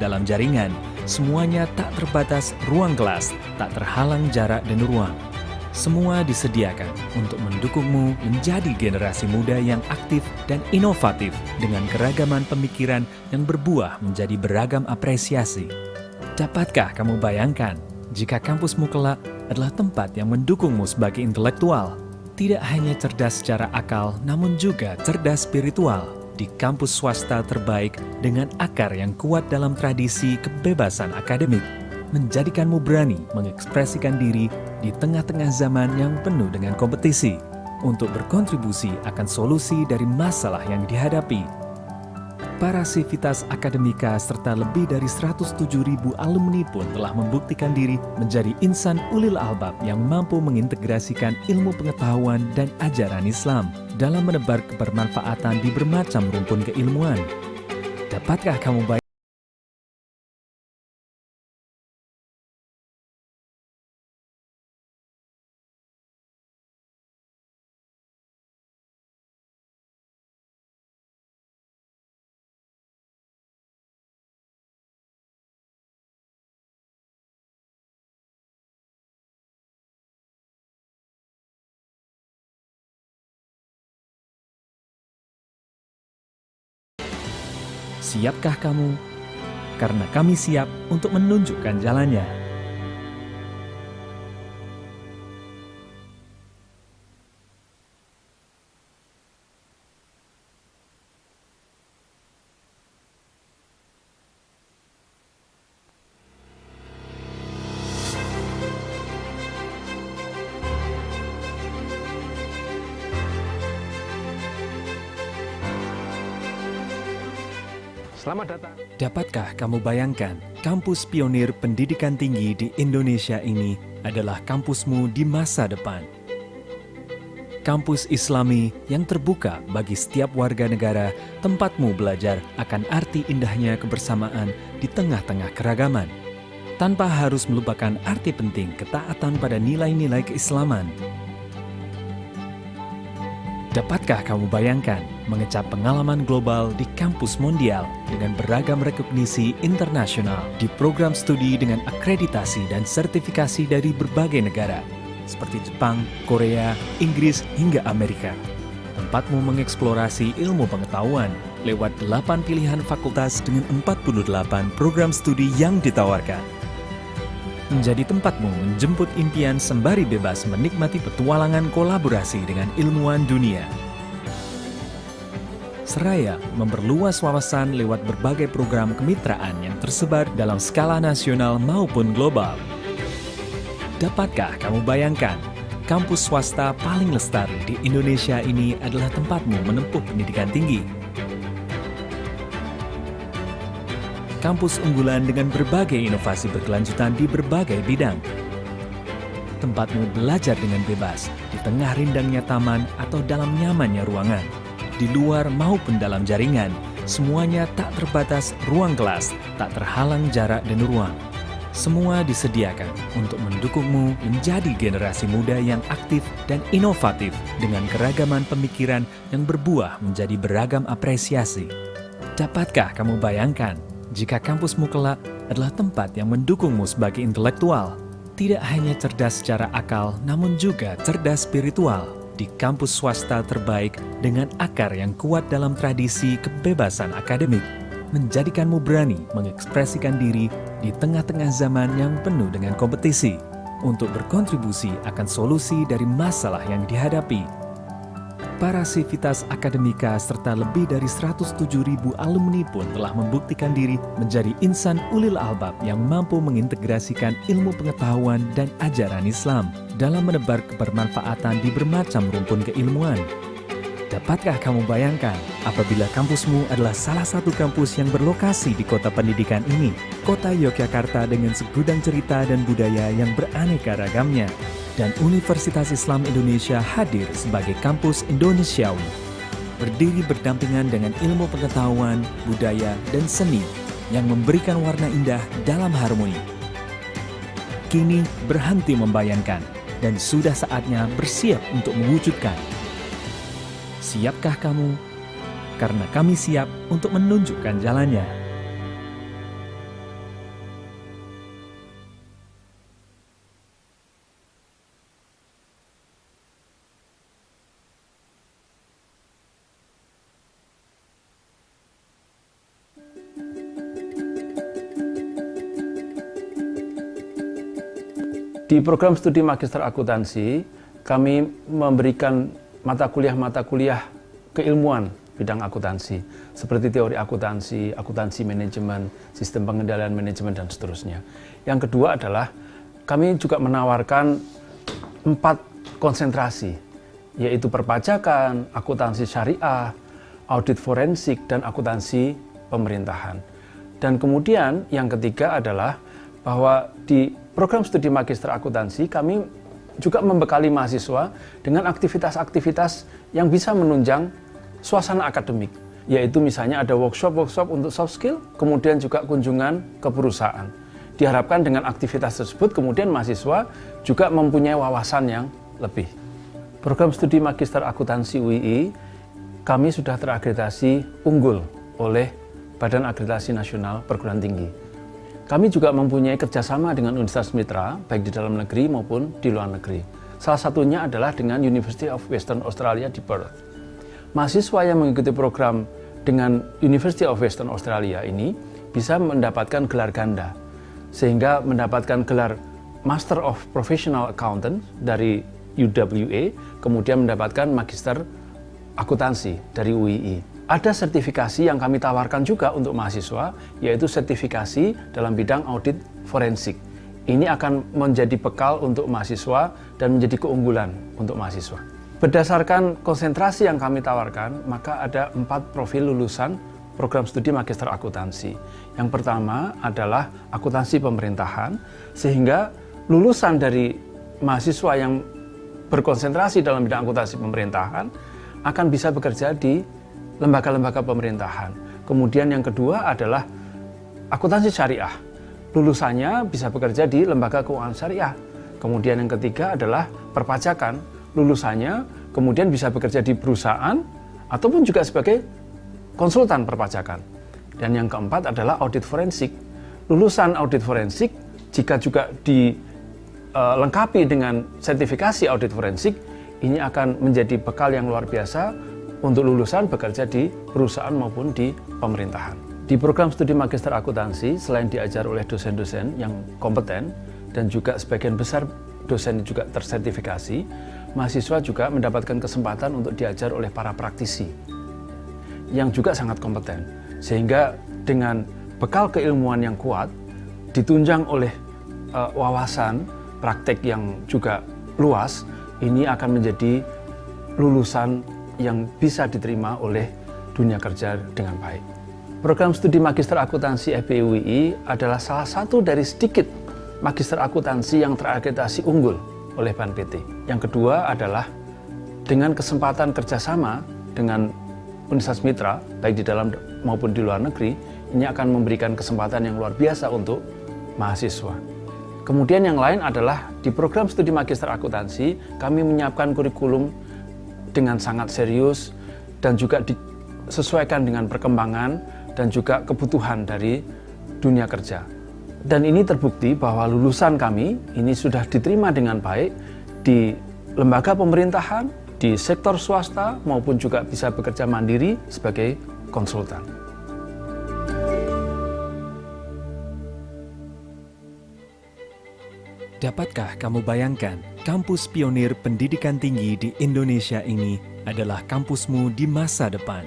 dalam jaringan, semuanya tak terbatas ruang kelas, tak terhalang jarak dan ruang. Semua disediakan untuk mendukungmu menjadi generasi muda yang aktif dan inovatif dengan keragaman pemikiran yang berbuah menjadi beragam apresiasi. Dapatkah kamu bayangkan jika kampusmu kelak adalah tempat yang mendukungmu sebagai intelektual? Tidak hanya cerdas secara akal, namun juga cerdas spiritual. Di kampus swasta terbaik dengan akar yang kuat dalam tradisi kebebasan akademik, menjadikanmu berani mengekspresikan diri di tengah-tengah zaman yang penuh dengan kompetisi untuk berkontribusi akan solusi dari masalah yang dihadapi. Para sivitas akademika serta lebih dari 107.000 alumni pun telah membuktikan diri menjadi insan ulil albab yang mampu mengintegrasikan ilmu pengetahuan dan ajaran Islam dalam menebar kebermanfaatan di bermacam rumpun keilmuan. Dapatkah kamu bayangkan? Siapkah kamu? Karena kami siap untuk menunjukkan jalannya. Selamat datang. Dapatkah kamu bayangkan, kampus pionir pendidikan tinggi di Indonesia ini adalah kampusmu di masa depan. Kampus Islami yang terbuka bagi setiap warga negara, tempatmu belajar akan arti indahnya kebersamaan di tengah-tengah keragaman, tanpa harus melupakan arti penting ketaatan pada nilai-nilai keislaman. Dapatkah kamu bayangkan mengecap pengalaman global di kampus mondial dengan beragam rekognisi internasional di program studi dengan akreditasi dan sertifikasi dari berbagai negara seperti Jepang, Korea, Inggris, hingga Amerika. Tempatmu mengeksplorasi ilmu pengetahuan lewat 8 pilihan fakultas dengan 48 program studi yang ditawarkan. Menjadi tempatmu menjemput impian sembari bebas menikmati petualangan kolaborasi dengan ilmuwan dunia. Seraya memperluas wawasan lewat berbagai program kemitraan yang tersebar dalam skala nasional maupun global. Dapatkah kamu bayangkan, kampus swasta paling lestari di Indonesia ini adalah tempatmu menempuh pendidikan tinggi. Kampus unggulan dengan berbagai inovasi berkelanjutan di berbagai bidang. Tempatmu belajar dengan bebas, di tengah rindangnya taman atau dalam nyamannya ruangan. Di luar maupun dalam jaringan, semuanya tak terbatas ruang kelas, tak terhalang jarak dan ruang. Semua disediakan untuk mendukungmu menjadi generasi muda yang aktif dan inovatif dengan keragaman pemikiran yang berbuah menjadi beragam apresiasi. Dapatkah kamu bayangkan jika kampusmu kelak adalah tempat yang mendukungmu sebagai intelektual? Tidak hanya cerdas secara akal, namun juga cerdas spiritual. Di kampus swasta terbaik dengan akar yang kuat dalam tradisi kebebasan akademik, menjadikanmu berani mengekspresikan diri di tengah-tengah zaman yang penuh dengan kompetisi untuk berkontribusi akan solusi dari masalah yang dihadapi. Para sivitas akademika serta lebih dari 107.000 alumni pun telah membuktikan diri menjadi insan ulil albab yang mampu mengintegrasikan ilmu pengetahuan dan ajaran Islam dalam menebar kebermanfaatan di bermacam rumpun keilmuan. Dapatkah kamu bayangkan apabila kampusmu adalah salah satu kampus yang berlokasi di kota pendidikan ini, kota Yogyakarta dengan segudang cerita dan budaya yang beraneka ragamnya, dan Universitas Islam Indonesia hadir sebagai kampus Indonesiawi, berdiri berdampingan dengan ilmu pengetahuan, budaya, dan seni yang memberikan warna indah dalam harmoni. Kini berhenti membayangkan dan sudah saatnya bersiap untuk mewujudkan. Siapkah kamu? Karena kami siap untuk menunjukkan jalannya. Di program studi Magister Akuntansi, kami memberikan mata kuliah keilmuan bidang akuntansi, seperti teori akuntansi, akuntansi manajemen, sistem pengendalian manajemen, dan seterusnya. Yang kedua adalah kami juga menawarkan 4 konsentrasi, yaitu perpajakan, akuntansi syariah, audit forensik, dan akuntansi pemerintahan. Dan kemudian yang ketiga adalah bahwa di program studi Magister Akuntansi kami juga membekali mahasiswa dengan aktivitas-aktivitas yang bisa menunjang suasana akademik, yaitu misalnya ada workshop untuk soft skill, kemudian juga kunjungan ke perusahaan. Diharapkan dengan aktivitas tersebut kemudian mahasiswa juga mempunyai wawasan yang lebih. Program studi Magister Akuntansi UII kami sudah terakreditasi unggul oleh Badan Akreditasi Nasional Perguruan Tinggi. Kami juga mempunyai kerjasama dengan universitas mitra, baik di dalam negeri maupun di luar negeri. Salah satunya adalah dengan University of Western Australia di Perth. Mahasiswa yang mengikuti program dengan University of Western Australia ini bisa mendapatkan gelar ganda, sehingga mendapatkan gelar Master of Professional Accountant dari UWA, kemudian mendapatkan Magister Akuntansi dari UII. Ada sertifikasi yang kami tawarkan juga untuk mahasiswa, yaitu sertifikasi dalam bidang audit forensik. Ini akan menjadi bekal untuk mahasiswa dan menjadi keunggulan untuk mahasiswa. Berdasarkan konsentrasi yang kami tawarkan, maka ada 4 profil lulusan program studi Magister Akuntansi. Yang pertama adalah akuntansi pemerintahan, sehingga lulusan dari mahasiswa yang berkonsentrasi dalam bidang akuntansi pemerintahan akan bisa bekerja di lembaga-lembaga pemerintahan. Kemudian yang kedua adalah akuntansi syariah. Lulusannya bisa bekerja di lembaga keuangan syariah. Kemudian yang ketiga adalah perpajakan. Lulusannya kemudian bisa bekerja di perusahaan ataupun juga sebagai konsultan perpajakan. Dan yang keempat adalah audit forensik. Lulusan audit forensik jika juga dilengkapi dengan sertifikasi audit forensik, ini akan menjadi bekal yang luar biasa untuk lulusan bekerja di perusahaan maupun di pemerintahan. Di program studi Magister Akuntansi, selain diajar oleh dosen-dosen yang kompeten dan juga sebagian besar dosen juga tersertifikasi, mahasiswa juga mendapatkan kesempatan untuk diajar oleh para praktisi yang juga sangat kompeten. Sehingga dengan bekal keilmuan yang kuat, ditunjang oleh wawasan praktek yang juga luas, ini akan menjadi lulusan yang bisa diterima oleh dunia kerja dengan baik. Program studi Magister Akuntansi FPUII adalah salah satu dari sedikit Magister Akuntansi yang terakreditasi unggul oleh BANPT. Yang kedua adalah dengan kesempatan kerjasama dengan universitas mitra, baik di dalam maupun di luar negeri, ini akan memberikan kesempatan yang luar biasa untuk mahasiswa. Kemudian yang lain adalah di program studi Magister Akuntansi, kami menyiapkan kurikulum dengan sangat serius dan juga disesuaikan dengan perkembangan dan juga kebutuhan dari dunia kerja. Dan ini terbukti bahwa lulusan kami ini sudah diterima dengan baik di lembaga pemerintahan, di sektor swasta maupun juga bisa bekerja mandiri sebagai konsultan. Dapatkah kamu bayangkan, kampus pionir pendidikan tinggi di Indonesia ini adalah kampusmu di masa depan.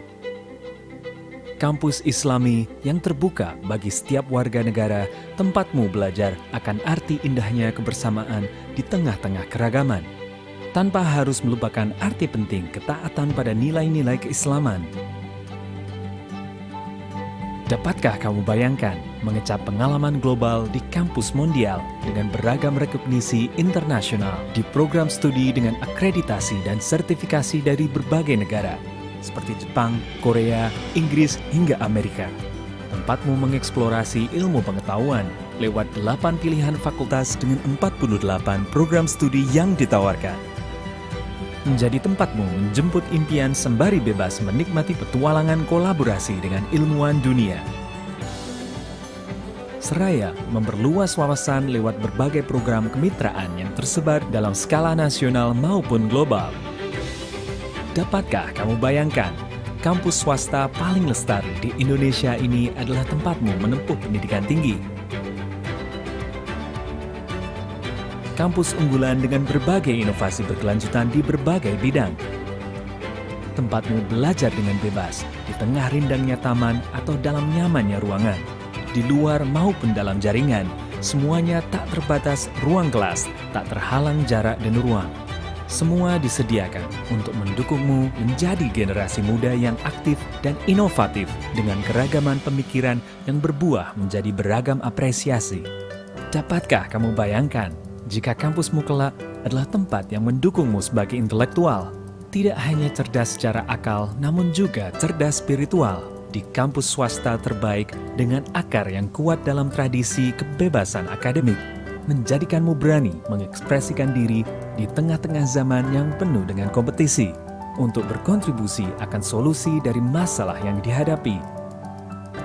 Kampus Islami yang terbuka bagi setiap warga negara, tempatmu belajar akan arti indahnya kebersamaan di tengah-tengah keragaman, tanpa harus melupakan arti penting ketaatan pada nilai-nilai keislaman. Dapatkah kamu bayangkan mengecap pengalaman global di kampus mondial dengan beragam rekognisi internasional di program studi dengan akreditasi dan sertifikasi dari berbagai negara seperti Jepang, Korea, Inggris, hingga Amerika. Tempatmu mengeksplorasi ilmu pengetahuan lewat 8 pilihan fakultas dengan 48 program studi yang ditawarkan. Menjadi tempatmu menjemput impian sembari bebas menikmati petualangan kolaborasi dengan ilmuwan dunia. Seraya memperluas wawasan lewat berbagai program kemitraan yang tersebar dalam skala nasional maupun global. Dapatkah kamu bayangkan, kampus swasta paling lestari di Indonesia ini adalah tempatmu menempuh pendidikan tinggi? kampus unggulan dengan berbagai inovasi berkelanjutan di berbagai bidang. Tempatmu belajar dengan bebas, di tengah rindangnya taman atau dalam nyamannya ruangan. Di luar maupun dalam jaringan, semuanya tak terbatas ruang kelas, tak terhalang jarak dan ruang. Semua disediakan untuk mendukungmu menjadi generasi muda yang aktif dan inovatif dengan keragaman pemikiran yang berbuah menjadi beragam apresiasi. Dapatkah kamu bayangkan jika kampusmu kelak adalah tempat yang mendukungmu sebagai intelektual? Tidak hanya cerdas secara akal, namun juga cerdas spiritual di kampus swasta terbaik dengan akar yang kuat dalam tradisi kebebasan akademik, menjadikanmu berani mengekspresikan diri di tengah-tengah zaman yang penuh dengan kompetisi untuk berkontribusi akan solusi dari masalah yang dihadapi.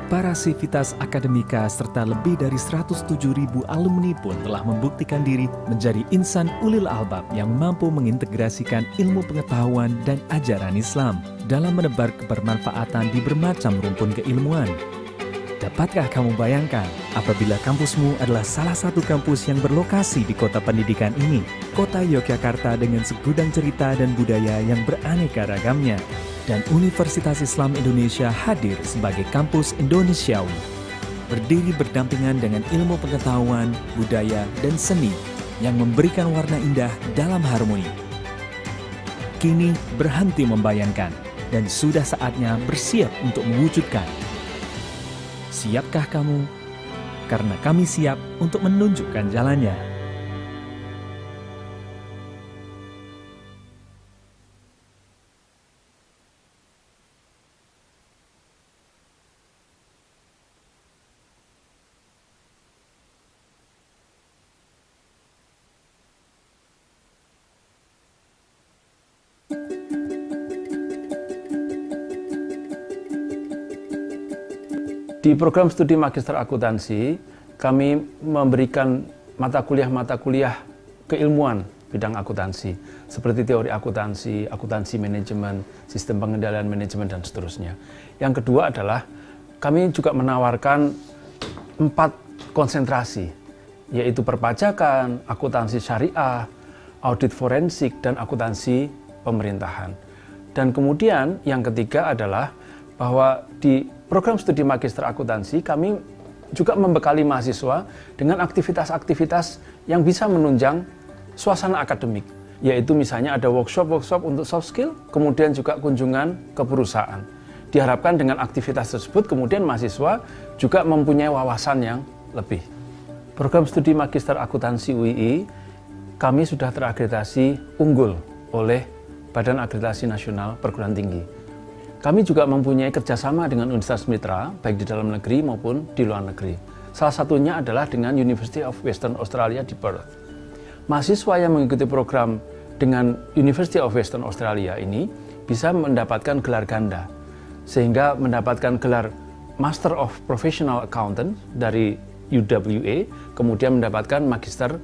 Para sivitas akademika serta lebih dari 107.000 alumni pun telah membuktikan diri menjadi insan ulil albab yang mampu mengintegrasikan ilmu pengetahuan dan ajaran Islam dalam menebar kebermanfaatan di bermacam rumpun keilmuan. Dapatkah kamu bayangkan apabila kampusmu adalah salah satu kampus yang berlokasi di kota pendidikan ini, kota Yogyakarta dengan segudang cerita dan budaya yang beraneka ragamnya, dan Universitas Islam Indonesia hadir sebagai kampus Indonesiawi, berdiri berdampingan dengan ilmu pengetahuan, budaya, dan seni yang memberikan warna indah dalam harmoni. Kini berhenti membayangkan dan sudah saatnya bersiap untuk mewujudkan. Siapkah kamu? Karena kami siap untuk menunjukkan jalannya. Di program studi Magister Akuntansi, kami memberikan mata kuliah keilmuan bidang akuntansi, seperti teori akuntansi, akuntansi manajemen, sistem pengendalian manajemen, dan seterusnya. Yang kedua adalah kami juga menawarkan 4 konsentrasi, yaitu perpajakan, akuntansi syariah, audit forensik, dan akuntansi pemerintahan. Dan kemudian yang ketiga adalah bahwa di program studi Magister Akuntansi kami juga membekali mahasiswa dengan aktivitas-aktivitas yang bisa menunjang suasana akademik, yaitu misalnya ada workshop-workshop untuk soft skill, kemudian juga kunjungan ke perusahaan. Diharapkan dengan aktivitas tersebut kemudian mahasiswa juga mempunyai wawasan yang lebih. Program studi Magister Akuntansi UII kami sudah terakreditasi unggul oleh Badan Akreditasi Nasional Perguruan Tinggi. Kami juga mempunyai kerjasama dengan universitas mitra, baik di dalam negeri maupun di luar negeri. Salah satunya adalah dengan University of Western Australia di Perth. Mahasiswa yang mengikuti program dengan University of Western Australia ini bisa mendapatkan gelar ganda, sehingga mendapatkan gelar Master of Professional Accountant dari UWA, kemudian mendapatkan Magister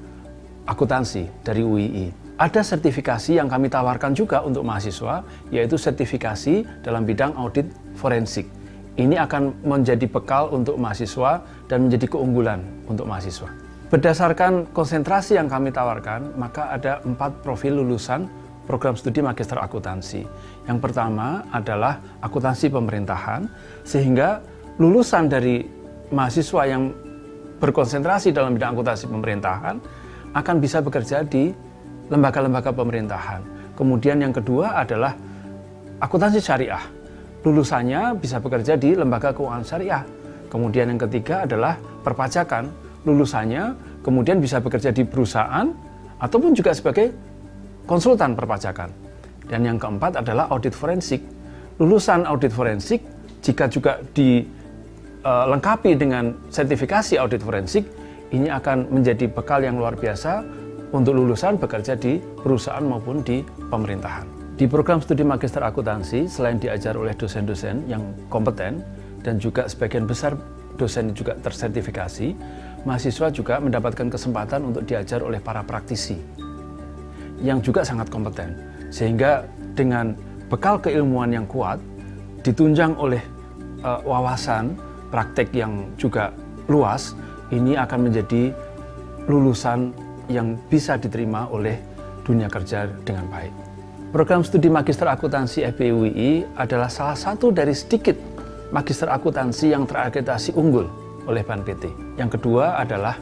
Akuntansi dari UII. Ada sertifikasi yang kami tawarkan juga untuk mahasiswa, yaitu sertifikasi dalam bidang audit forensik. Ini akan menjadi bekal untuk mahasiswa dan menjadi keunggulan untuk mahasiswa. Berdasarkan konsentrasi yang kami tawarkan, maka ada 4 profil lulusan program studi Magister Akuntansi. Yang pertama adalah akuntansi pemerintahan, sehingga lulusan dari mahasiswa yang berkonsentrasi dalam bidang akuntansi pemerintahan akan bisa bekerja di lembaga-lembaga pemerintahan. Kemudian yang kedua adalah akuntansi syariah. Lulusannya bisa bekerja di lembaga keuangan syariah. Kemudian yang ketiga adalah perpajakan. Lulusannya kemudian bisa bekerja di perusahaan ataupun juga sebagai konsultan perpajakan. Dan yang keempat adalah audit forensik. Lulusan audit forensik jika juga dilengkapi dengan sertifikasi audit forensik, ini akan menjadi bekal yang luar biasa untuk lulusan bekerja di perusahaan maupun di pemerintahan. Di program studi Magister Akuntansi, selain diajar oleh dosen-dosen yang kompeten dan juga sebagian besar dosen juga tersertifikasi, mahasiswa juga mendapatkan kesempatan untuk diajar oleh para praktisi yang juga sangat kompeten. Sehingga dengan bekal keilmuan yang kuat, ditunjang oleh wawasan praktek yang juga luas, ini akan menjadi lulusan yang bisa diterima oleh dunia kerja dengan baik. Program studi Magister Akuntansi FPUII adalah salah satu dari sedikit Magister Akuntansi yang terakreditasi unggul oleh BANPT. Yang kedua adalah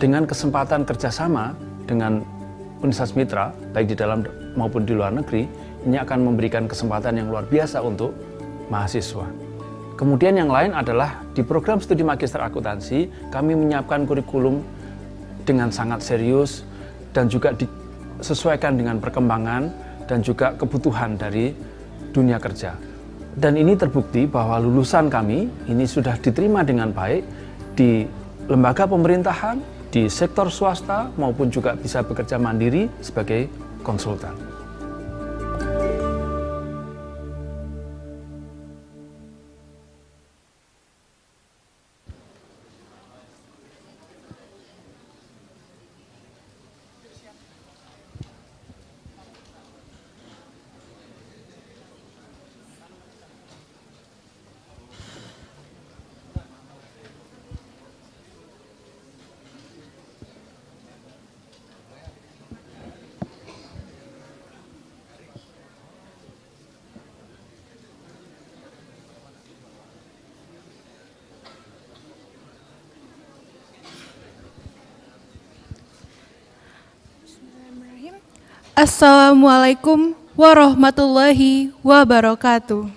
dengan kesempatan kerjasama dengan universitas mitra, baik di dalam maupun di luar negeri, ini akan memberikan kesempatan yang luar biasa untuk mahasiswa. Kemudian yang lain adalah di program studi Magister Akuntansi, kami menyiapkan kurikulum dengan sangat serius dan juga disesuaikan dengan perkembangan dan juga kebutuhan dari dunia kerja. Dan ini terbukti bahwa lulusan kami ini sudah diterima dengan baik di lembaga pemerintahan, di sektor swasta maupun juga bisa bekerja mandiri sebagai konsultan. Assalamualaikum warahmatullahi wabarakatuh.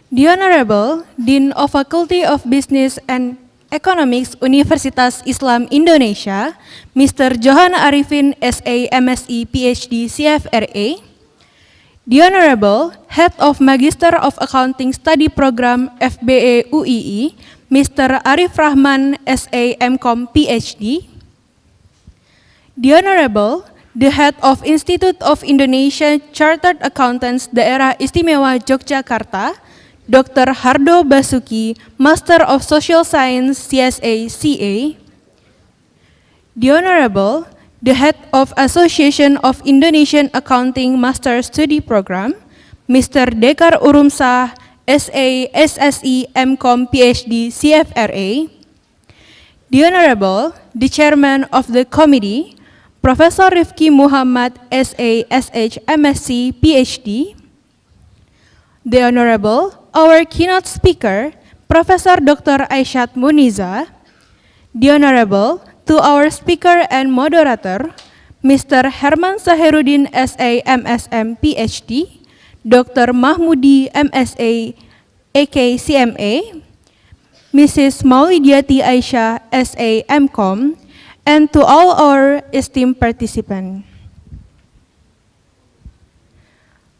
The Honorable Dean of Faculty of Business and Economics Universitas Islam Indonesia, Mr. Johan Arifin, SA, MSc, PhD, CFRA. The Honorable Head of Magister of Accounting Study Program, FBE UII, Mr. Arif Rahman, SA, MCom, PhD. The Honorable, the Head of Institute of Indonesian Chartered Accountants Daerah Istimewa Yogyakarta, Dr. Hardo Basuki, Master of Social Science, CSA, CA. The Honorable, the Head of Association of Indonesian Accounting Master Study Program, Mr. Dekar Urumsah, SA, SSE, MCom, PhD, CFRA. The Honorable, the Chairman of the Committee, Profesor Rifki Muhammad, SA, SH, MSc, PhD. The Honorable, our keynote speaker, Profesor Dr. Aisyat Muniza. The Honorable, to our speaker and moderator, Mr. Herman Sahiruddin, SA, MSM, PhD. Dr. Mahmudi, MSA, AK, CMA. Mrs. Maulidiati Aisyah, SA, MCom. And to all our esteemed participants.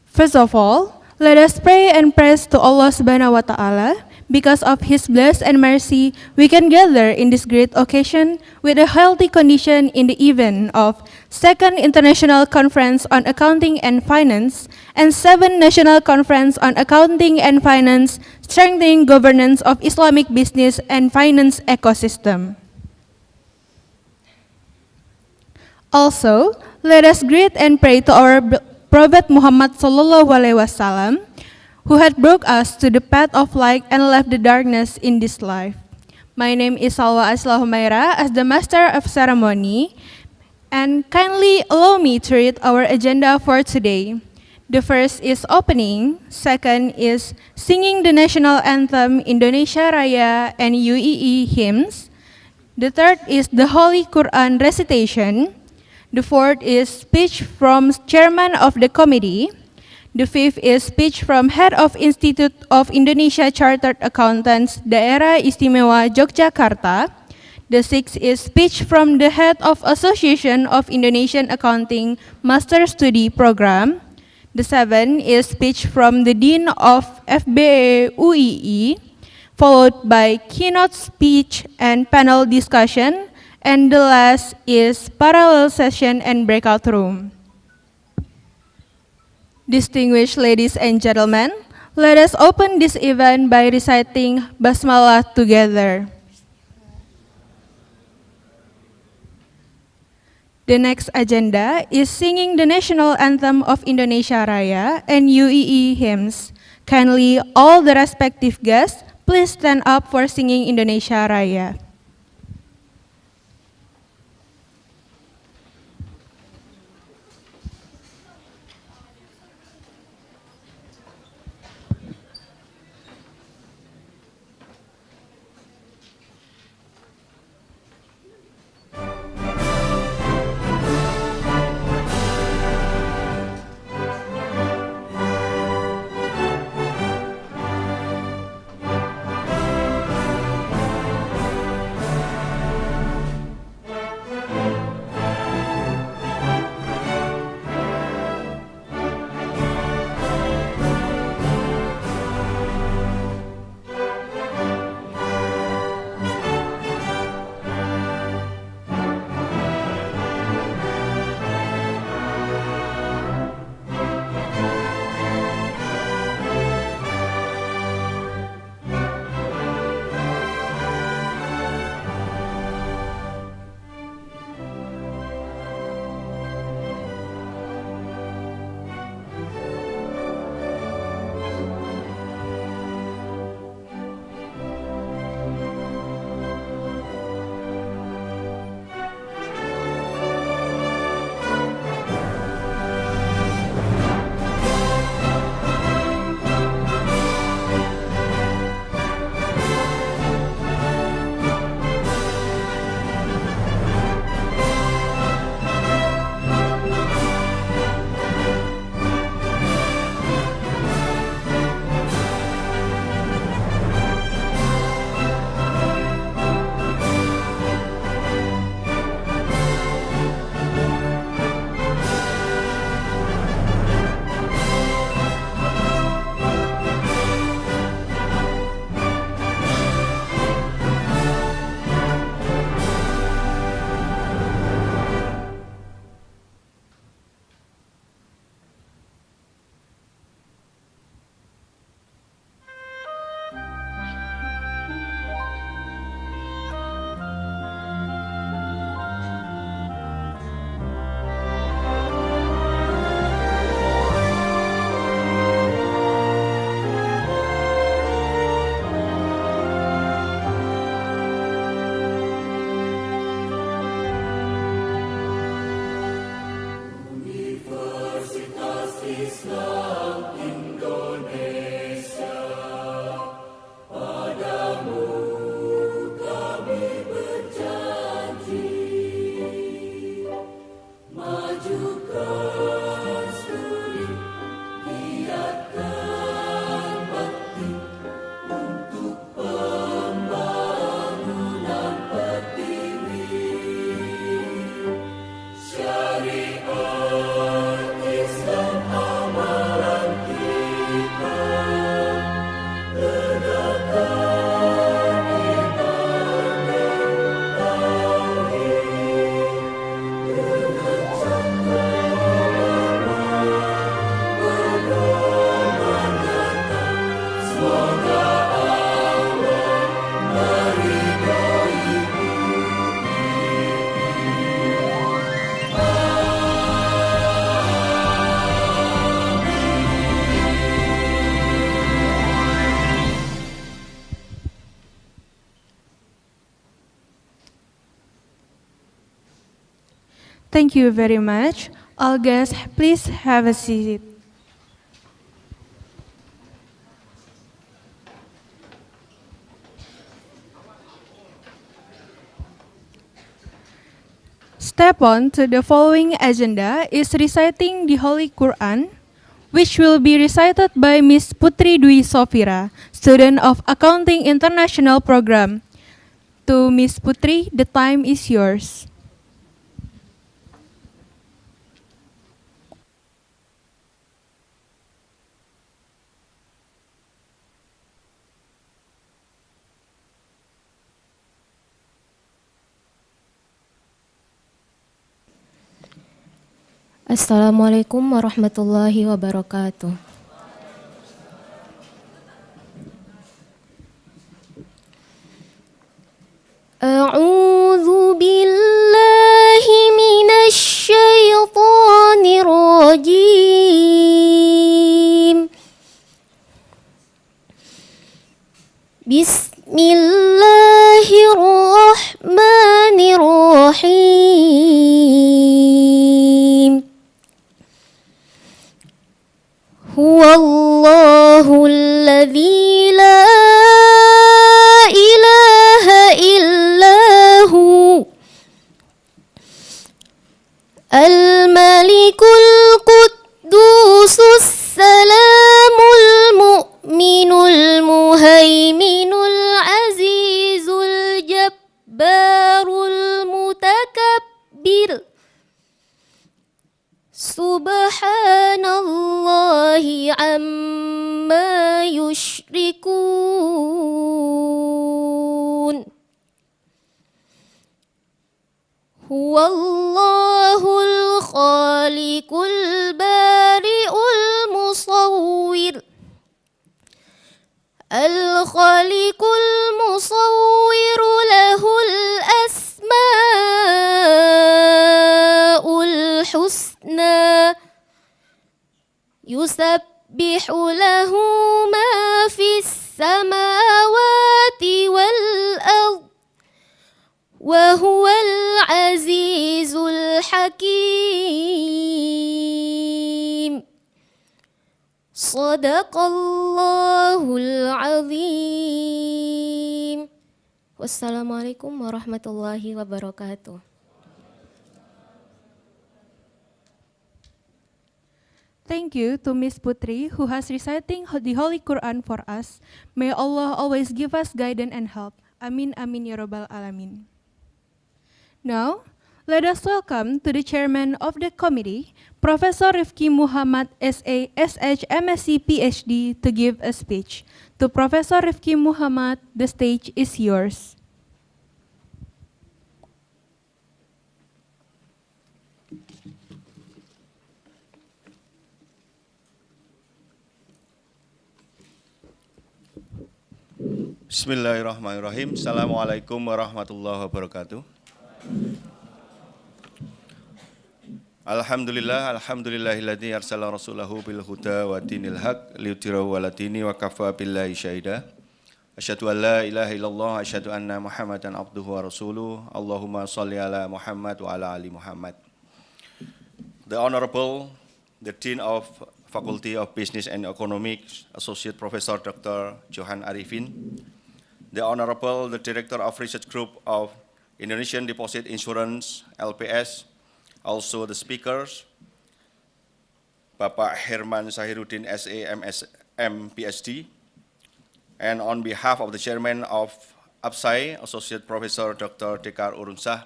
First of all, let us pray and praise to Allah Subhanahu wa Ta'ala. Because of His blessing and mercy, we can gather in this great occasion with a healthy condition in the event of 2nd International Conference on Accounting and Finance and 7th National Conference on Accounting and Finance, Strengthening Governance of Islamic Business and Finance Ecosystem. Also, let us greet and pray to our Prophet Muhammad Sallallahu Alaihi Wasallam, who had brought us to the path of light and left the darkness in this life. My name is Salwa Aslah Humaira as the Master of Ceremony, and kindly allow me to read our agenda for today. The first is opening, second is singing the national anthem Indonesia Raya and UEE hymns, the third is the Holy Quran recitation, the fourth is speech from chairman of the committee. The fifth is speech from head of Institute of Indonesia Chartered Accountants Daerah Istimewa Yogyakarta. The sixth is speech from the head of Association of Indonesian Accounting Master Study Program. The seventh is speech from the Dean of FBE UII, followed by keynote speech and panel discussion. And the last is parallel session and breakout room. Distinguished ladies and gentlemen, let us open this event by reciting Basmalah together. The next agenda is singing the national anthem of Indonesia Raya and UEE hymns. Kindly, all the respective guests, please stand up for singing Indonesia Raya. Thank you very much. All guests, please have a seat. Step on to the following agenda is reciting the Holy Quran, which will be recited by Ms. Putri Dwi Sofira, student of Accounting International Program. To Ms. Putri, the time is yours. Assalamualaikum warahmatullahi wabarakatuh. A'udzu billahi minasy syaithanir rajim. Bismillahirrahmanirrahim. Huwallahu alladzi la ilaha illahu al-malikul quddusus salamul mu'minul muhaiminul azizul jabbarul mutakabbir. Subhanallahi amma yushrikun. Huwallahul khaliqul bari'ul musawwir. Al-khaliqul musawwiru lahul asma'ul husna. Yusabbihu lahu ma fis samawati wal ard. Wa huwal azizul hakim. Sadaqallahul azim. Wassalamualaikum warahmatullahi wabarakatuh. Thank you to Ms. Putri who has reciting the Holy Quran for us. May Allah always give us guidance and help. Amin amin ya rabbal alamin. Now, let us welcome to the chairman of the committee, Professor Rifki Muhammad SA SH MSc PhD to give a speech. To Professor Rifki Muhammad, the stage is yours. Bismillahirrahmanirrahim. Assalamualaikum warahmatullahi wabarakatuh. Alhamdulillahilladzi arsala rasulahu bil huda wa dinil haq liyudhhirahu 'ala dini wa kafa billahi syahida. Asyhadu an la ilaha illallah, asyhadu anna Muhammadan abduhu wa rasuluh. Allahumma shalli ala Muhammad wa ala ali Muhammad. The Honorable, the Dean of Faculty of Business and Economics, Associate Professor Dr. Johan Arifin, the Honorable, the Director of Research Group of Indonesian Deposit Insurance, LPS, also the speakers, Bapak Herman Sahiruddin SA MSM PhD, and on behalf of the Chairman of APSAI, Associate Professor Dr. Dekar Urunsah,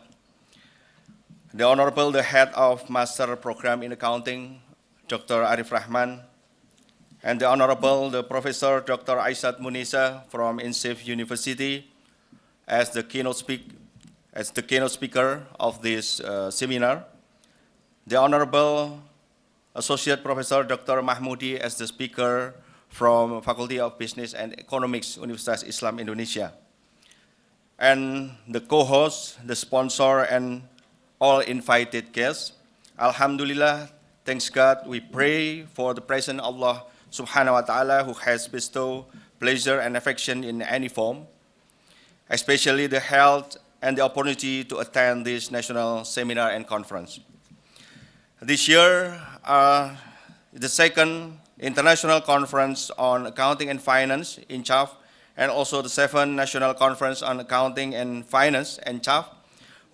the Honorable, the Head of Master Program in Accounting, Dr. Arif Rahman, and the Honorable, the Professor Dr. Aisat Munisa from Incaf University as the keynote speaker of this seminar, the Honorable Associate Professor Dr. Mahmudi as the speaker from Faculty of Business and Economics, Universitas Islam Indonesia, and the co-host, the sponsor, and all invited guests. Alhamdulillah, thanks God, we pray for the present Allah Subhanahu wa Ta'ala who has bestowed pleasure and affection in any form, especially the health and the opportunity to attend this national seminar and conference. This year, the second International Conference on Accounting and Finance, Incaf, and also the 7th National Conference on Accounting and Finance, Ncaf,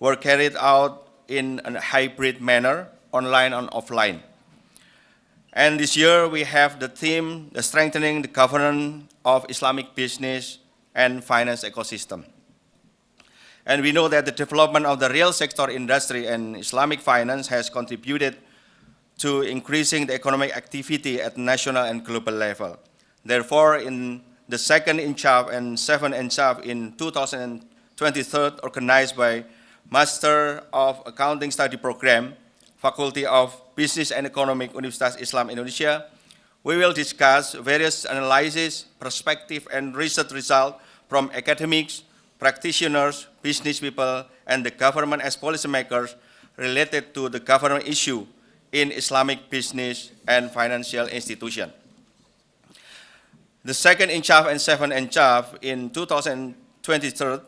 were carried out in a hybrid manner, online and offline. And this year we have the theme, the strengthening the governance of Islamic business and finance ecosystem. And we know that the development of the real sector industry and Islamic finance has contributed to increasing the economic activity at national and global level. Therefore, in the second Incaf and 7th Ncaf in 2023, organized by Master of Accounting Study Program, Faculty of Business and Economic, Universitas Islam Indonesia, we will discuss various analysis, perspective, and research results from academics, practitioners, business people, and the government as policymakers related to the government issue in Islamic business and financial institution. The second Incaf and 7th Ncaf in 2023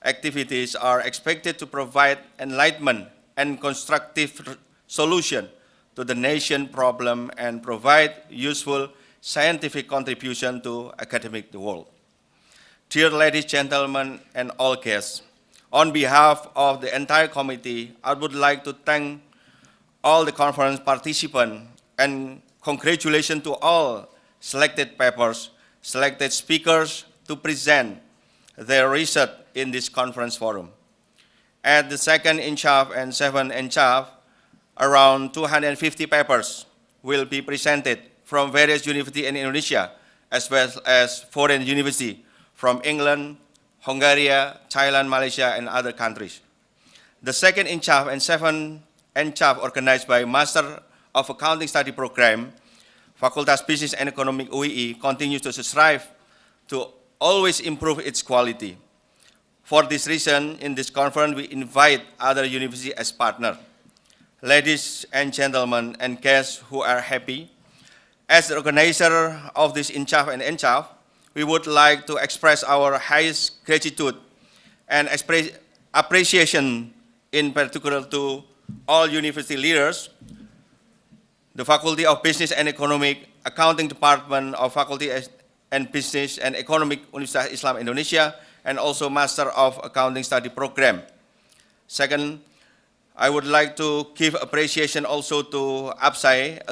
activities are expected to provide enlightenment and constructive solution to the nation problem and provide useful scientific contribution to academic world. Dear ladies, gentlemen, and all guests, on behalf of the entire committee, I would like to thank all the conference participants and congratulations to all selected papers, selected speakers to present their research in this conference forum. At the second Incaf and 7th Ncaf, around 250 papers will be presented from various universities in Indonesia, as well as foreign universities from England, Hungary, Thailand, Malaysia, and other countries. The second Incaf and 7th Ncaf, organized by Master of Accounting Study Program, Fakultas Business and Economic UII, continues to strive to always improve its quality. For this reason, in this conference, we invite other universities as partners. Ladies and gentlemen and guests who are happy, as the organizer of this Incaf and Ncaf, we would like to express our highest gratitude and appreciation in particular to all university leaders, the Faculty of Business and Economic, Accounting Department of Faculty and Business and Economic, Universitas Islam Indonesia, and also Master of Accounting Study Program. Second, I would like to give appreciation also to APSAI,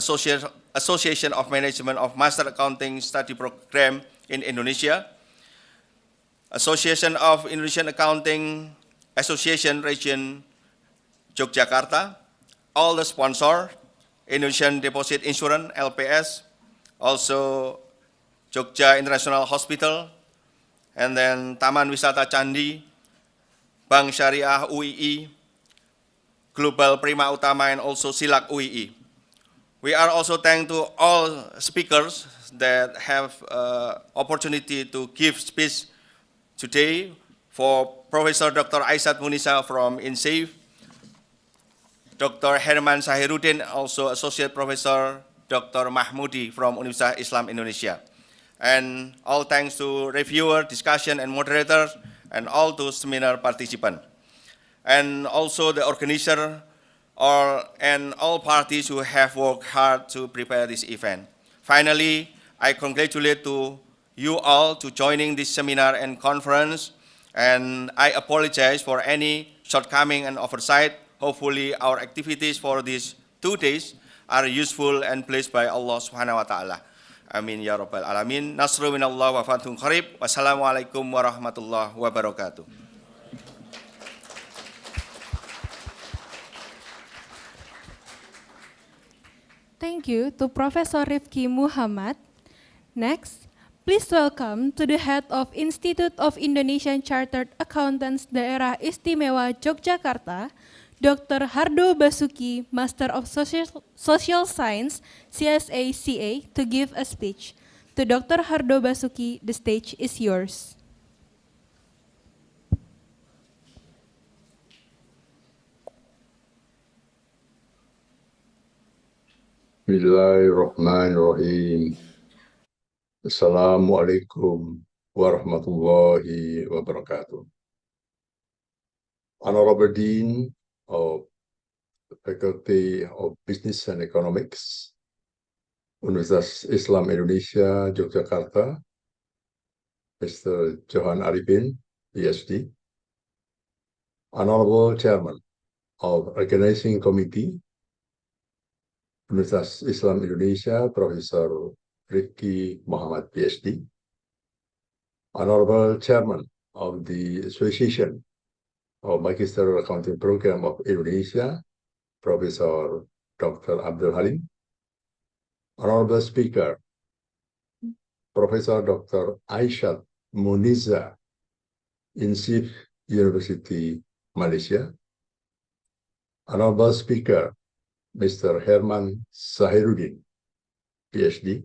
Association of Management of Master Accounting Study Program in Indonesia, Association of Indonesian Accounting Association Region Yogyakarta, all the sponsors, Indonesian Deposit Insurance, LPS, also Jogja International Hospital, and then Taman Wisata Candi, Bank Syariah UII, Global Prima Utama, and also Silak UII. We are also thankful to all speakers that have opportunity to give speech today, for Professor Dr. Aisat Munisa from Incaf, Dr. Herman Sahiruddin, also Associate Professor Dr. Mahmudi from Universitas Islam Indonesia. And all thanks to reviewer, discussion, and moderators, and all to seminar participants. And also the organizer and all parties who have worked hard to prepare this event. Finally, I congratulate to you all to joining this seminar and conference, and I apologize for any shortcoming and oversight. Hopefully our activities for these 2 days are useful and blessed by Allah Subhanahu wa Ta'ala. Amin ya Rabbal Alamin. Nasru minallah wa fathun qarib. Wassalamualaikum warahmatullahi wabarakatuh. Thank you to Professor Rifki Muhammad. Next, please welcome to the head of Institute of Indonesian Chartered Accountants Daerah Istimewa Yogyakarta, Dr. Hardo Basuki, Master of Social Science, CSA CA, to give a speech. To Dr. Hardo Basuki, the stage is yours. Bismillahirrahmanirrahim. Assalamualaikum warahmatullahi wabarakatuh. Honorable Dean of Faculty of Business and Economics, Universitas Islam Indonesia, Yogyakarta, Mr. Johan Arifin, PhD, Honorable Chairman of Organizing Committee, Universitas Islam Indonesia, Professor Rifki Muhammad, PhD, Honorable Chairman of the Association of Magister Accounting Program of Indonesia, Professor Dr. Abdul Halim, Honorable Speaker, Professor Dr. Aisyah Muniza, Incaf University, Malaysia, Honorable Speaker, Mr. Herman Zahiruddin, PhD,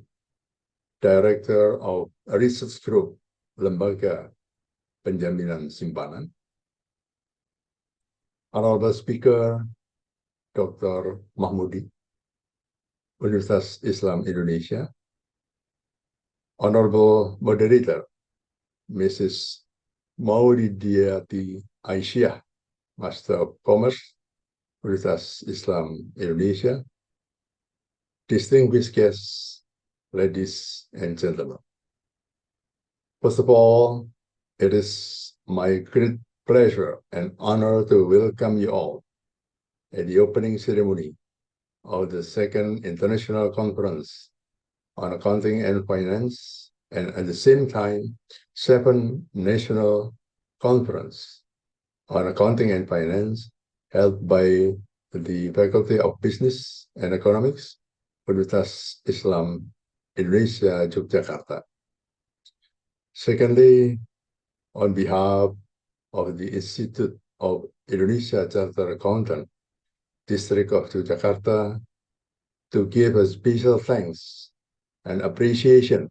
Director of Research Group, Lembaga Penjaminan Simpanan, Honorable Speaker, Dr. Mahmudi, Universitas Islam Indonesia, Honorable Moderator, Mrs. Maulidiati Aisyah, Master of Commerce, Universitas Islam Indonesia, distinguished guests, ladies and gentlemen. First of all, it is my great pleasure and honor to welcome you all at the opening ceremony of the second International Conference on Accounting and Finance, and at the same time, 7th National Conference on Accounting and Finance held by the Faculty of Business and Economics, Universitas Islam Indonesia, Yogyakarta. Secondly, on behalf of the Institute of Indonesia Chartered Accountant, District of Yogyakarta, to give a special thanks and appreciation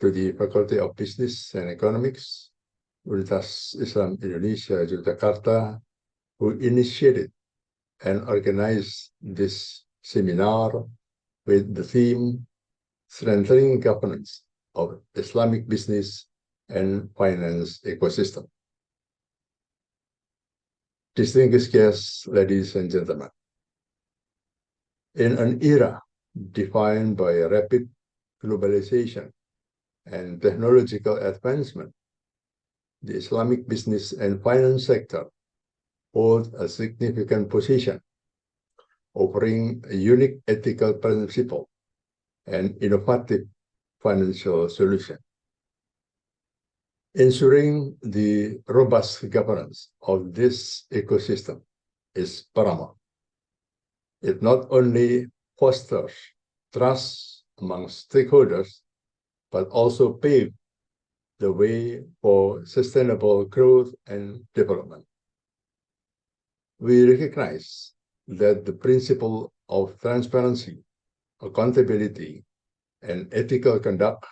to the Faculty of Business and Economics, Universitas Islam Indonesia, Yogyakarta, who initiated and organized this seminar with the theme Strengthening Governance of Islamic Business and Finance Ecosystem. Distinguished guests, ladies and gentlemen, in an era defined by rapid globalization and technological advancement, the Islamic business and finance sector holds a significant position, offering a unique ethical principle and innovative financial solution. Ensuring the robust governance of this ecosystem is paramount. It not only fosters trust among stakeholders, but also paves the way for sustainable growth and development. We recognize that the principle of transparency, accountability, and ethical conduct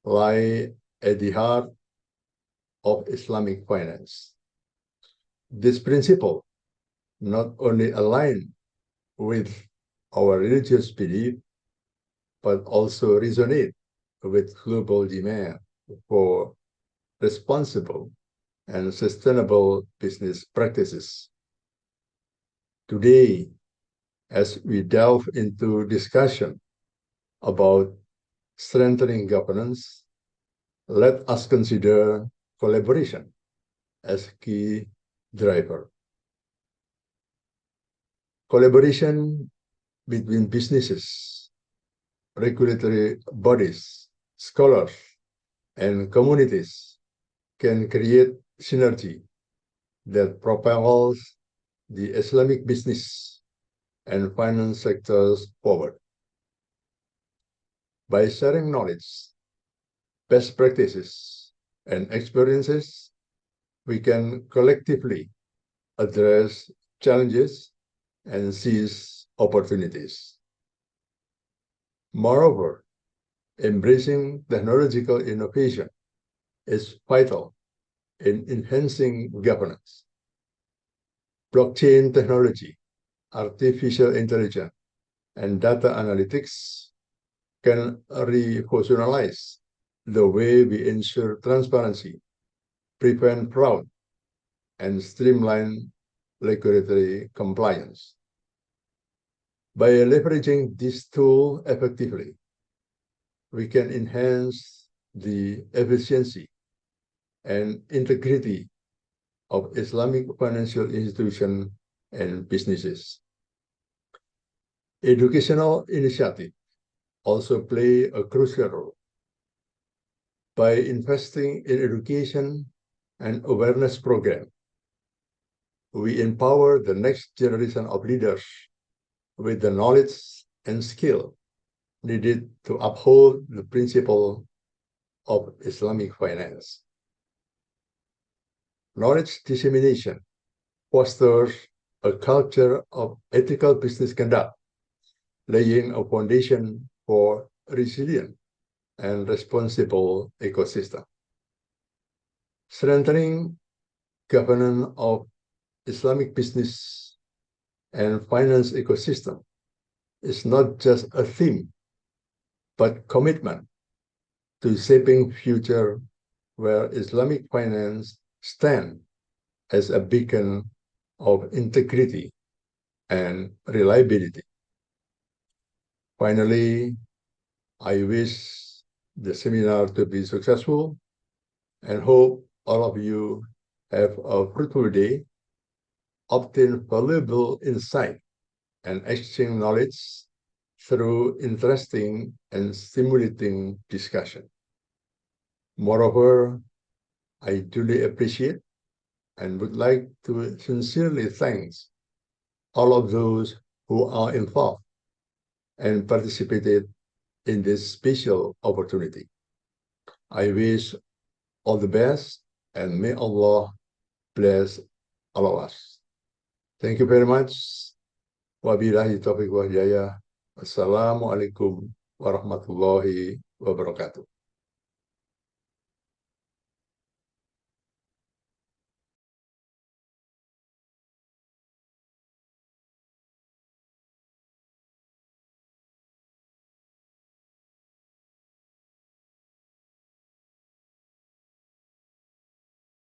lie at the heart of Islamic finance. This principle not only aligns with our religious belief, but also resonates with global demand for responsible and sustainable business practices. Today, as we delve into discussion about strengthening governance, let us consider collaboration as key driver. Collaboration between businesses, regulatory bodies, scholars, and communities can create synergy that propels the Islamic business and finance sectors forward. By sharing knowledge, best practices, and experiences, we can collectively address challenges and seize opportunities. Moreover, embracing technological innovation is vital in enhancing governance. Blockchain technology, artificial intelligence, and data analytics can revolutionize the way we ensure transparency, prevent fraud, and streamline regulatory compliance. By leveraging this tool effectively, we can enhance the efficiency and integrity of Islamic financial institutions and businesses. Educational initiatives also play a crucial role. By investing in education and awareness programs, we empower the next generation of leaders with the knowledge and skill needed to uphold the principle of Islamic finance. Knowledge dissemination fosters a culture of ethical business conduct, laying a foundation for resilient and responsible ecosystem. Strengthening governance of Islamic business and finance ecosystem is not just a theme, but commitment to shaping future where Islamic finance stands as a beacon of integrity and reliability. Finally, I wish the seminar to be successful and hope all of you have a fruitful day, obtain valuable insight, and exchange knowledge through interesting and stimulating discussion. Moreover, I duly appreciate and would like to sincerely thank all of those who are involved and participated in this special opportunity. I wish all the best and may Allah bless all of us. Thank you very much. Wabillahi taufiq wa hidayah. Assalamualaikum warahmatullahi wabarakatuh.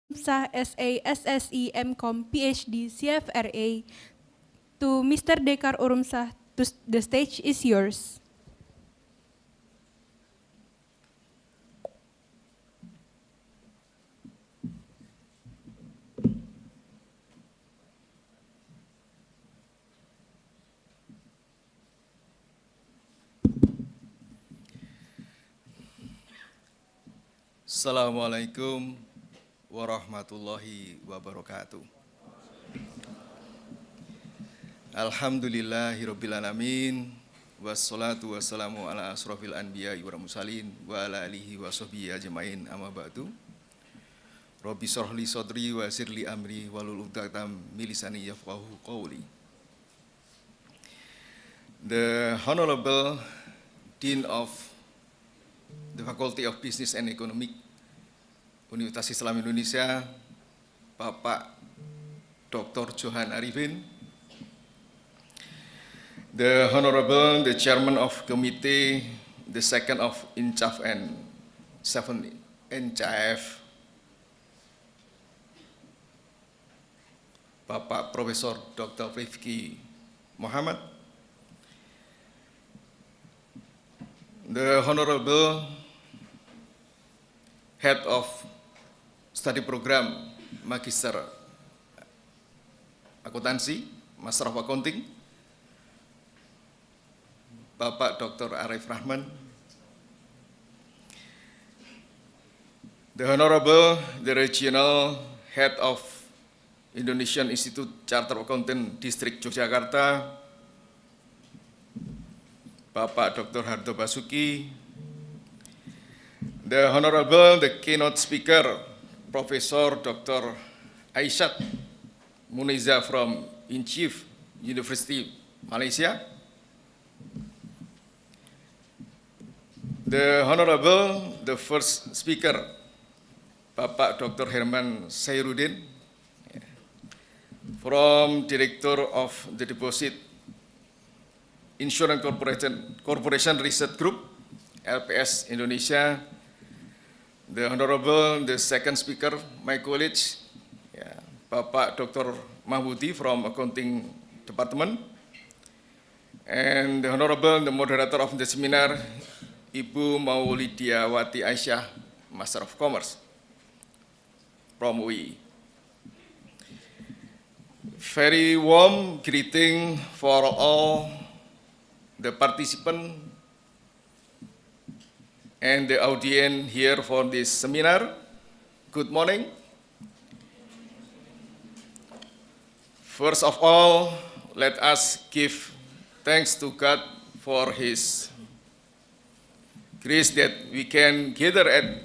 Sah SA SSI MCom PhD CFRA to Mr. Dekar Urumsah. The stage is yours. Assalamualaikum warahmatullahi wabarakatuh. Alhamdulillahirabbil alamin wassalatu wassalamu ala asrofil anbiya'i wal mursalin wa ala alihi wa sahbihi ajmain amma ba'du. Rabbi shrah li sadri wa yassir li amri wahlul 'uqdatam min lisani yafqahu qawli. The Honorable Dean of the Faculty of Business and Economics Universitas Islam Indonesia, Bapak Dr. Johan Arifin, the Honorable, the Chairman of Committee, the second of Incaf and seven Ncaf, Bapak Profesor Dr. Rifki Muhammad, the Honorable Head of Study Program Magister Akuntansi, Master of Accounting, Bapak Dr. Arif Rahman, the Honorable, the Regional Head of Indonesian Institute Chartered Accountant District Yogyakarta, Bapak Dr. Hardo Basuki, the Honorable, the keynote speaker, Professor Dr. Aisyat Muniza from Incaf University, Malaysia, the Honorable, the first speaker, Bapak Dr. Herman Sairudin, from Director of the Deposit Insurance Corporation Research Group, LPS Indonesia, the Honorable, the second speaker, my colleague, Bapak Dr. Mahmudi from Accounting Department, and the Honorable the moderator of the seminar, Ibu Maulidia Wati Aisyah, Master of Commerce from UI. Very warm greeting for all the participants and the audience here for this seminar. Good morning. First of all, let us give thanks to God for His grace that we can gather at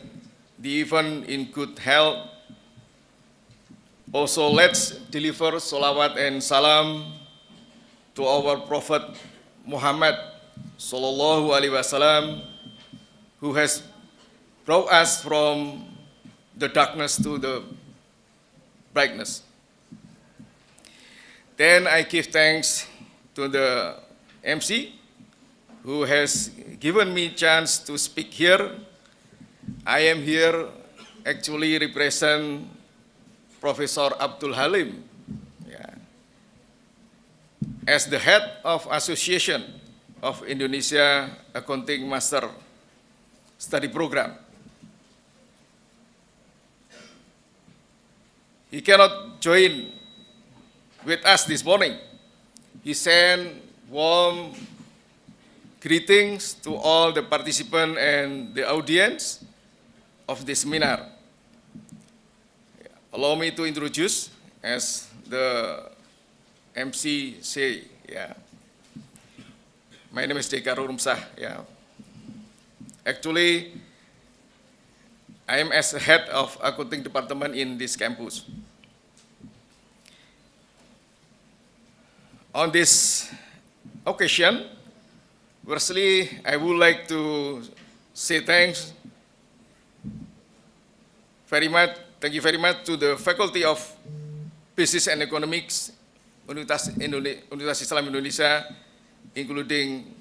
the event in good health. Also, let's deliver salawat and salam to our Prophet Muhammad Sallallahu Alaihi Wasallam, who has brought us from the darkness to the brightness. Then I give thanks to the MC, who has given me chance to speak here. I am here actually represent Professor Abdul Halim, as the head of Association of Indonesia Accounting Master Study Program. He cannot join with us this morning. He sent warm greetings to all the participants and the audience of this seminar. Allow me to introduce, as the MC say, my name is Dekar Urumsah. Actually, I am as head of accounting department in this campus. On this occasion, firstly, I would like to say thank you very much to the Faculty of Business and Economics, Universitas Islam Indonesia, including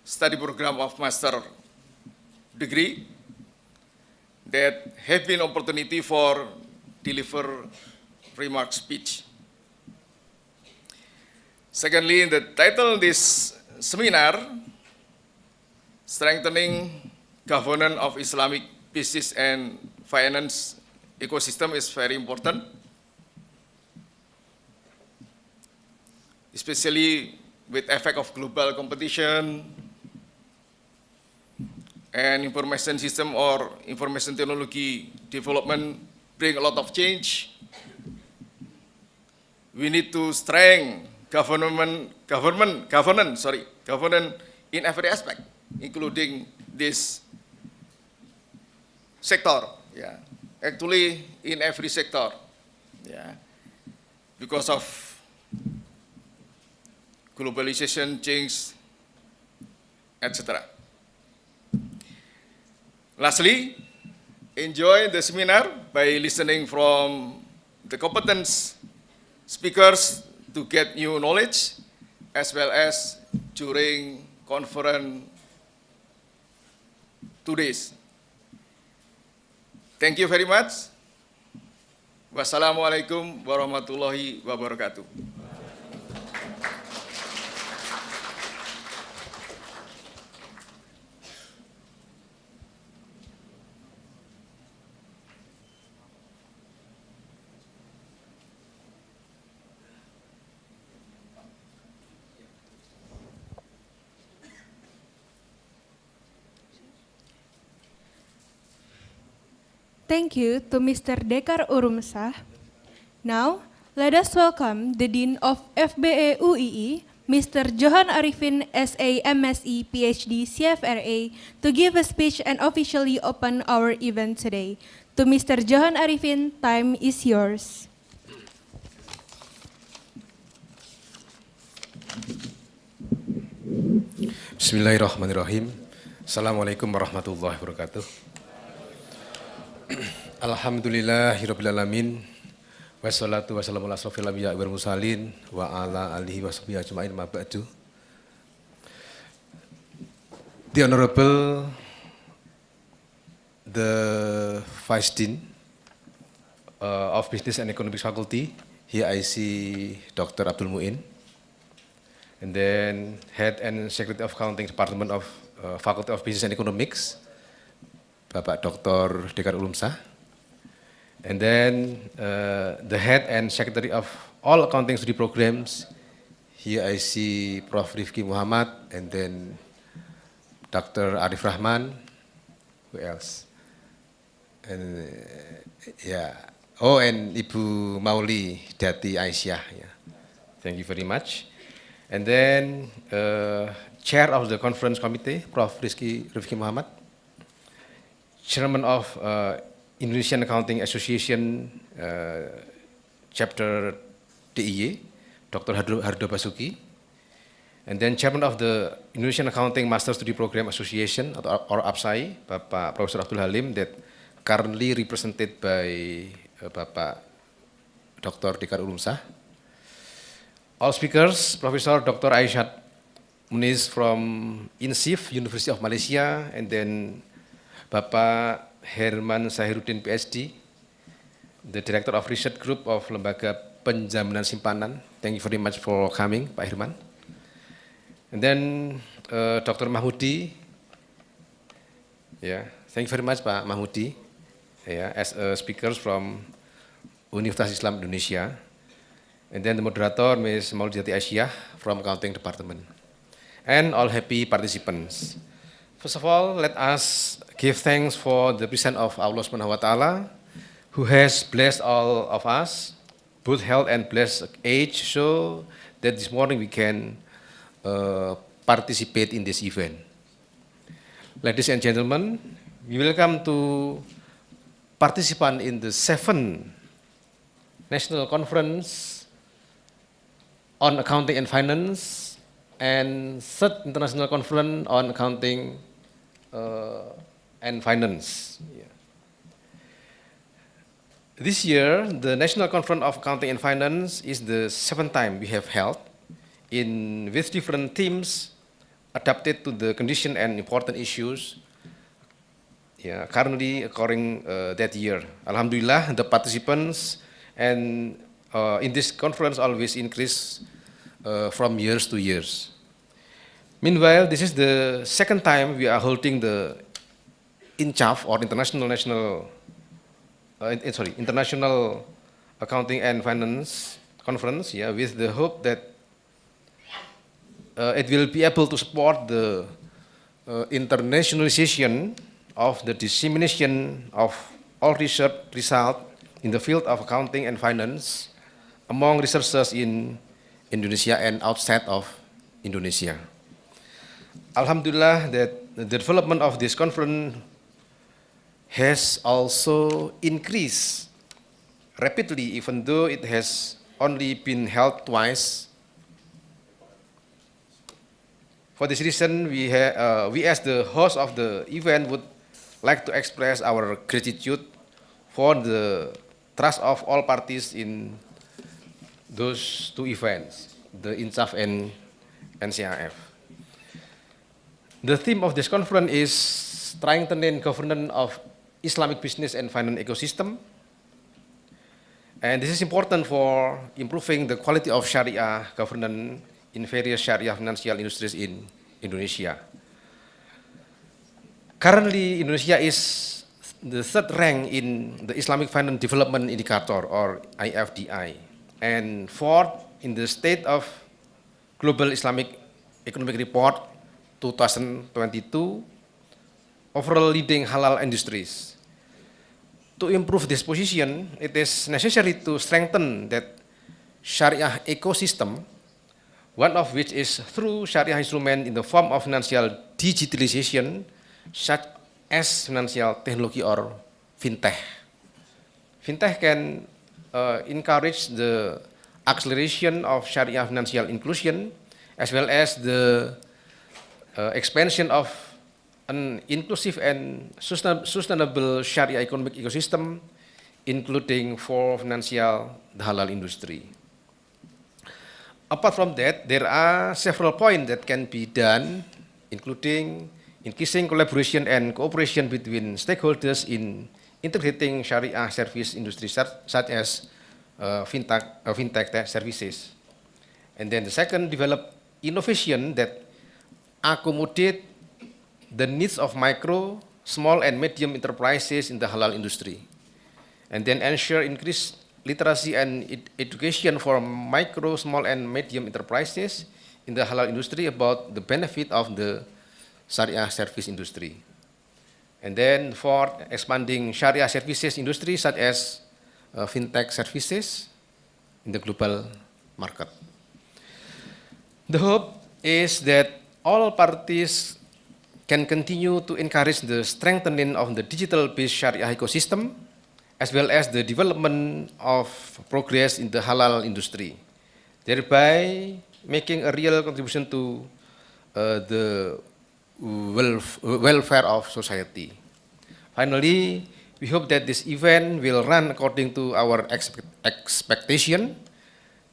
study program of master degree, that have been opportunity for deliver remark speech. Secondly, the title of this seminar, Strengthening Governance of Islamic Business and Finance Ecosystem, is very important, especially with effect of global competition and information system or information technology development bring a lot of change. We need to strengthen governance in every aspect, including this sector. Actually, in every sector, because of globalization, change, etc. Lastly, enjoy the seminar by listening from the competent speakers to get new knowledge, as well as during conference 2 days. Thank you very much. Wassalamualaikum warahmatullahi wabarakatuh. Thank you to Mr. Dekar Urumsah. Now, let us welcome the Dean of FBE UII, Mr. Johan Arifin, SA, MSc, PhD, CFRA, to give a speech and officially open our event today. To Mr. Johan Arifin, time is yours. Bismillahirrahmanirrahim. Assalamualaikum warahmatullahi wabarakatuh. Alhamdulillahirrabbilalamin. Wassalatu wassalamu ala asrofil anbiya wal mursalin wa ala alihi wa sahbihi ajma'in ma ba'du. The Honorable the Vice Dean of Business and Economics Faculty Here I see Dr. Abdul Muin, and then Head and Secretary of Accounting Department of Faculty of Business and Economics, Bapak Dr. Dekar Ulumsah, and then the Head and Secretary of all Accounting Study Programs. Here I see Prof. Rifki Muhammad, and then Dr. Arif Rahman. Who else? And yeah. Oh, and Ibu Mauli Dati Aisyah. Yeah. Thank you very much. And then Chair of the Conference Committee, Prof. Rifki Muhammad. Chairman of Indonesian Accounting Association Chapter DIY, Dr. Hardo Basuki. And then Chairman of the Indonesian Accounting Master Study Program Association, or APSAI, Bapak Profesor Abdul Halim, that currently represented by Bapak Dr. Dekar Ulumsah. All speakers, Professor Dr. Aisyah Muniz from Incaf, University of Malaysia, and then Bapak Herman Sahiruddin PhD, the Director of Research Group of Lembaga Penjaminan Simpanan. Thank you very much for coming, Pak Herman. And then Dr. Mahmudi, yeah, thank you very much, Pak Mahmudi, yeah, as speakers from Universitas Islam Indonesia. And then the moderator, Ms. Maulidati Aisyah from Accounting Department. And all happy participants. First of all, let us give thanks for the presence of Allah Subhanahu wa Ta'ala, who has blessed all of us, both health and blessed age, so that this morning we can participate in this event. Ladies and gentlemen, we welcome to participant in the 7th National Conference on Accounting and Finance and 3rd International Conference on Accounting and Finance. Yeah. This year, the National Conference of Accounting and Finance is the 7th time we have held with different themes adapted to the condition and important issues currently occurring that year. Alhamdulillah, the participants and in this conference always increase from years to years. Meanwhile, this is the 2nd time we are holding the Incaf, or International Accounting and Finance Conference, with the hope that it will be able to support the internationalization of the dissemination of all research results in the field of accounting and finance among researchers in Indonesia and outside of Indonesia. Alhamdulillah, that the development of this conference has also increased rapidly, even though it has only been held twice. For this reason, we as the host of the event would like to express our gratitude for the trust of all parties in those two events, the Incaf and Ncaf. The theme of this conference is strengthening governance of Islamic business and finance ecosystem. And this is important for improving the quality of Sharia governance in various Sharia financial industries in Indonesia. Currently, Indonesia is the 3rd rank in the Islamic Finance Development Indicator, or IFDI, and 4th in the State of Global Islamic Economic Report 2022, overall leading halal industries. To improve this position, it is necessary to strengthen that Sharia ecosystem, one of which is through Sharia instrument in the form of financial digitalization, such as financial technology or fintech. Fintech can encourage the acceleration of Sharia financial inclusion, as well as the expansion of an inclusive and sustainable Sharia economic ecosystem, including for financial the halal industry. Apart from that, there are several points that can be done, including increasing collaboration and cooperation between stakeholders in integrating Sharia service industries such as fintech services. And then the second, develop innovation that accommodate the needs of micro, small, and medium enterprises in the halal industry. And then ensure increased literacy and education for micro, small, and medium enterprises in the halal industry about the benefit of the Sharia service industry. And then fourth, expanding Sharia services industry such as fintech services in the global market. The hope is that all parties can continue to encourage the strengthening of the digital-based Sharia ecosystem, as well as the development of progress in the halal industry, thereby making a real contribution to the welfare of society. Finally, we hope that this event will run according to our expectation.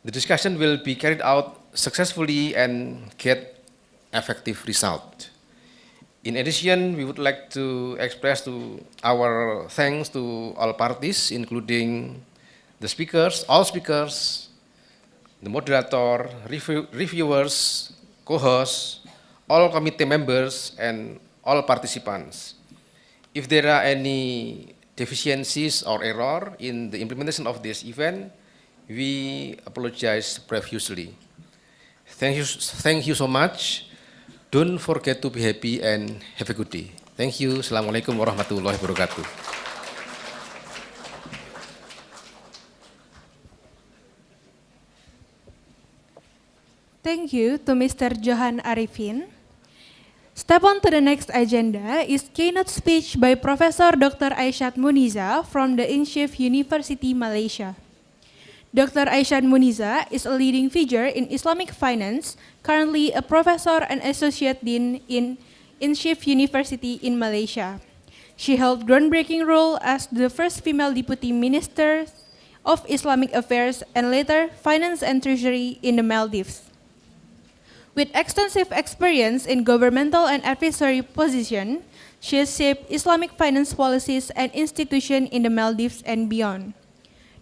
The discussion will be carried out successfully and get effective result. In addition, we would like to express to our thanks to all parties, including the speakers, all speakers, the moderator, reviewers, co-hosts, all committee members, and all participants. If there are any deficiencies or error in the implementation of this event, we apologize profusely. Thank you so much. Don't forget to be happy and have a good day. Thank you. Assalamualaikum warahmatullahi wabarakatuh. Thank you to Mr. Johan Arifin. Step on to the next agenda is keynote speech by Professor Dr. Aisyad Muniza from the Incaf University, Malaysia. Dr. Aisyad Muniza is a leading figure in Islamic finance, currently a professor and associate dean in Incaf University in Malaysia. She held groundbreaking role as the first female deputy minister of Islamic Affairs and later Finance and Treasury in the Maldives. With extensive experience in governmental and advisory position, she has shaped Islamic finance policies and institutions in the Maldives and beyond.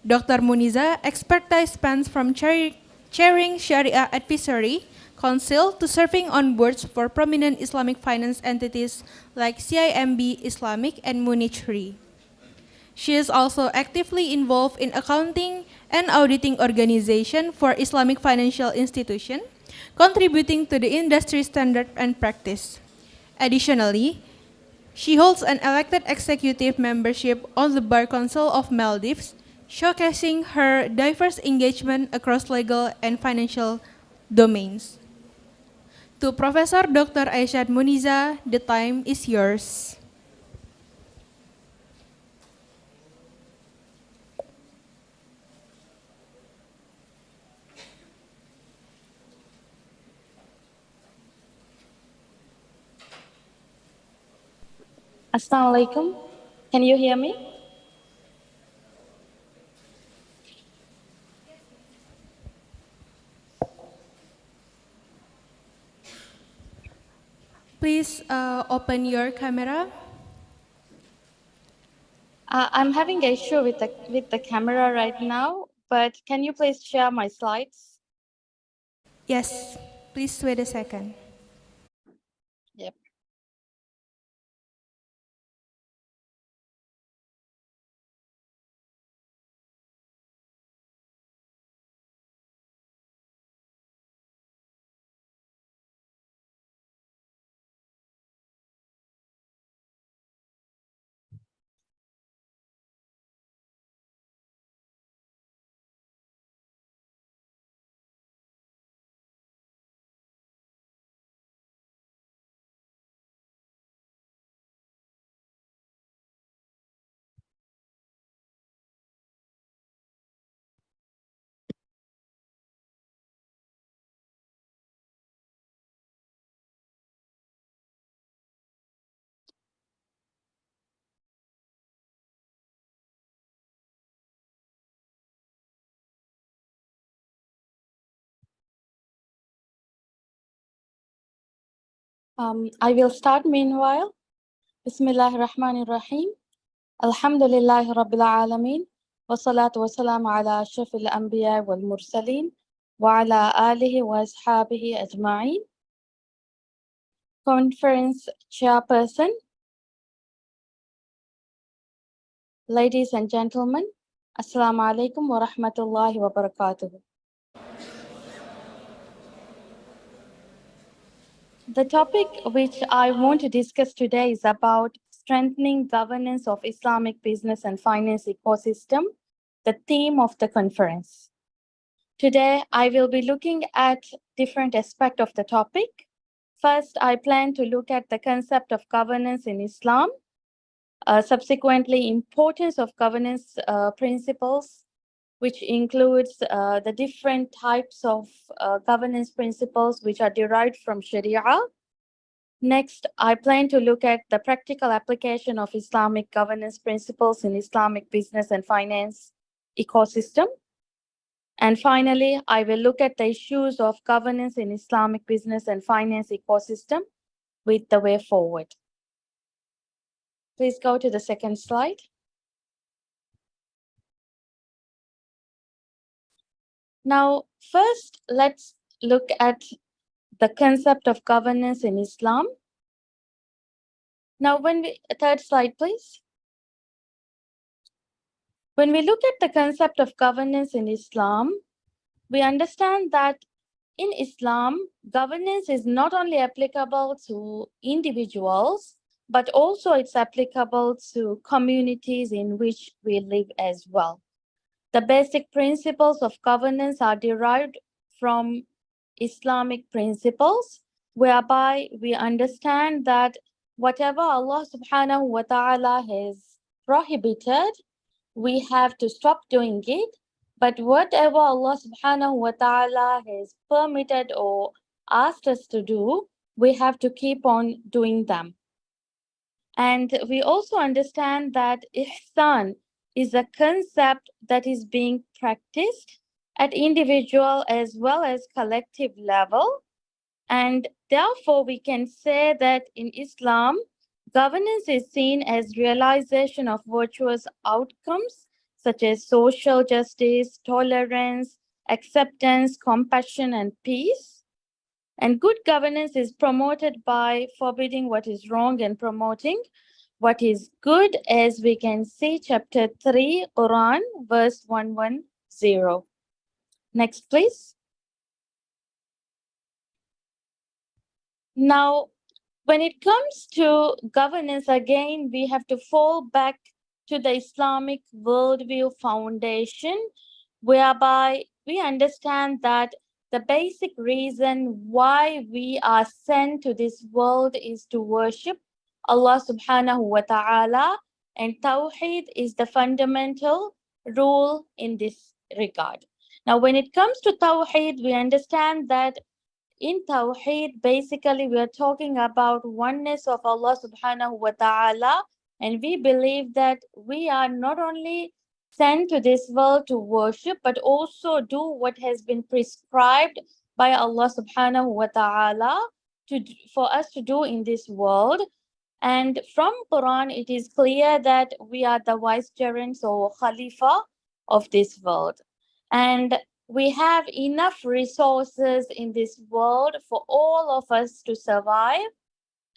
Dr. Muniza's expertise spans from chairing Sharia Advisory Council to serving on boards for prominent Islamic finance entities like CIMB Islamic and Munich Re. She is also actively involved in accounting and auditing organization for Islamic financial institutions, contributing to the industry standard and practice. Additionally, she holds an elected executive membership on the Bar Council of Maldives, showcasing her diverse engagement across legal and financial domains. To Professor Dr. Aisyad Muniza, the time is yours. Assalamualaikum. Can you hear me? Please open your camera. I'm having an issue with the camera right now, but can you please share my slides? Yes, please wait a second. Yep. I will start meanwhile. Bismillahirrahmanirrahim. Alhamdulillahi Rabbil Alameen. والصلاة والسلام على أشرف الأنبياء والمرسلين وعلى آله وأصحابه أجمعين. Conference Chairperson, ladies and gentlemen, Assalamu alaikum wa rahmatullahi wa barakatuh. The topic which I want to discuss today is about strengthening governance of Islamic business and finance ecosystem, the theme of the conference. Today, I will be looking at different aspects of the topic. First, I plan to look at the concept of governance in Islam. Subsequently, importance of governance principles, which includes the different types of governance principles which are derived from Sharia. Next, I plan to look at the practical application of Islamic governance principles in Islamic business and finance ecosystem. And finally, I will look at the issues of governance in Islamic business and finance ecosystem with the way forward. Please go to the second slide. Now, first, let's look at the concept of governance in Islam. Now, third slide, please. When we look at the concept of governance in Islam, we understand that in Islam, governance is not only applicable to individuals, but also it's applicable to communities in which we live as well. The basic principles of governance are derived from Islamic principles, whereby we understand that whatever Allah subhanahu wa ta'ala has prohibited, we have to stop doing it. But whatever Allah subhanahu wa ta'ala has permitted or asked us to do, we have to keep on doing them. And we also understand that ihsan is a concept that is being practiced at individual as well as collective level. And therefore, we can say that in Islam, governance is seen as realization of virtuous outcomes such as social justice, tolerance, acceptance, compassion, and peace. And good governance is promoted by forbidding what is wrong and promoting what is good, as we can see chapter 3, Quran, verse 110. Next, please. Now, when it comes to governance, again, we have to fall back to the Islamic worldview foundation, whereby we understand that the basic reason why we are sent to this world is to worship Allah subhanahu wa ta'ala, and Tawheed is the fundamental rule in this regard. Now, when it comes to Tawheed, we understand that in Tawheed, basically, we are talking about oneness of Allah subhanahu wa ta'ala, and we believe that we are not only sent to this world to worship, but also do what has been prescribed by Allah subhanahu wa ta'ala for us to do in this world. And from Quran, it is clear that we are the vicegerents or Khalifa of this world. And we have enough resources in this world for all of us to survive.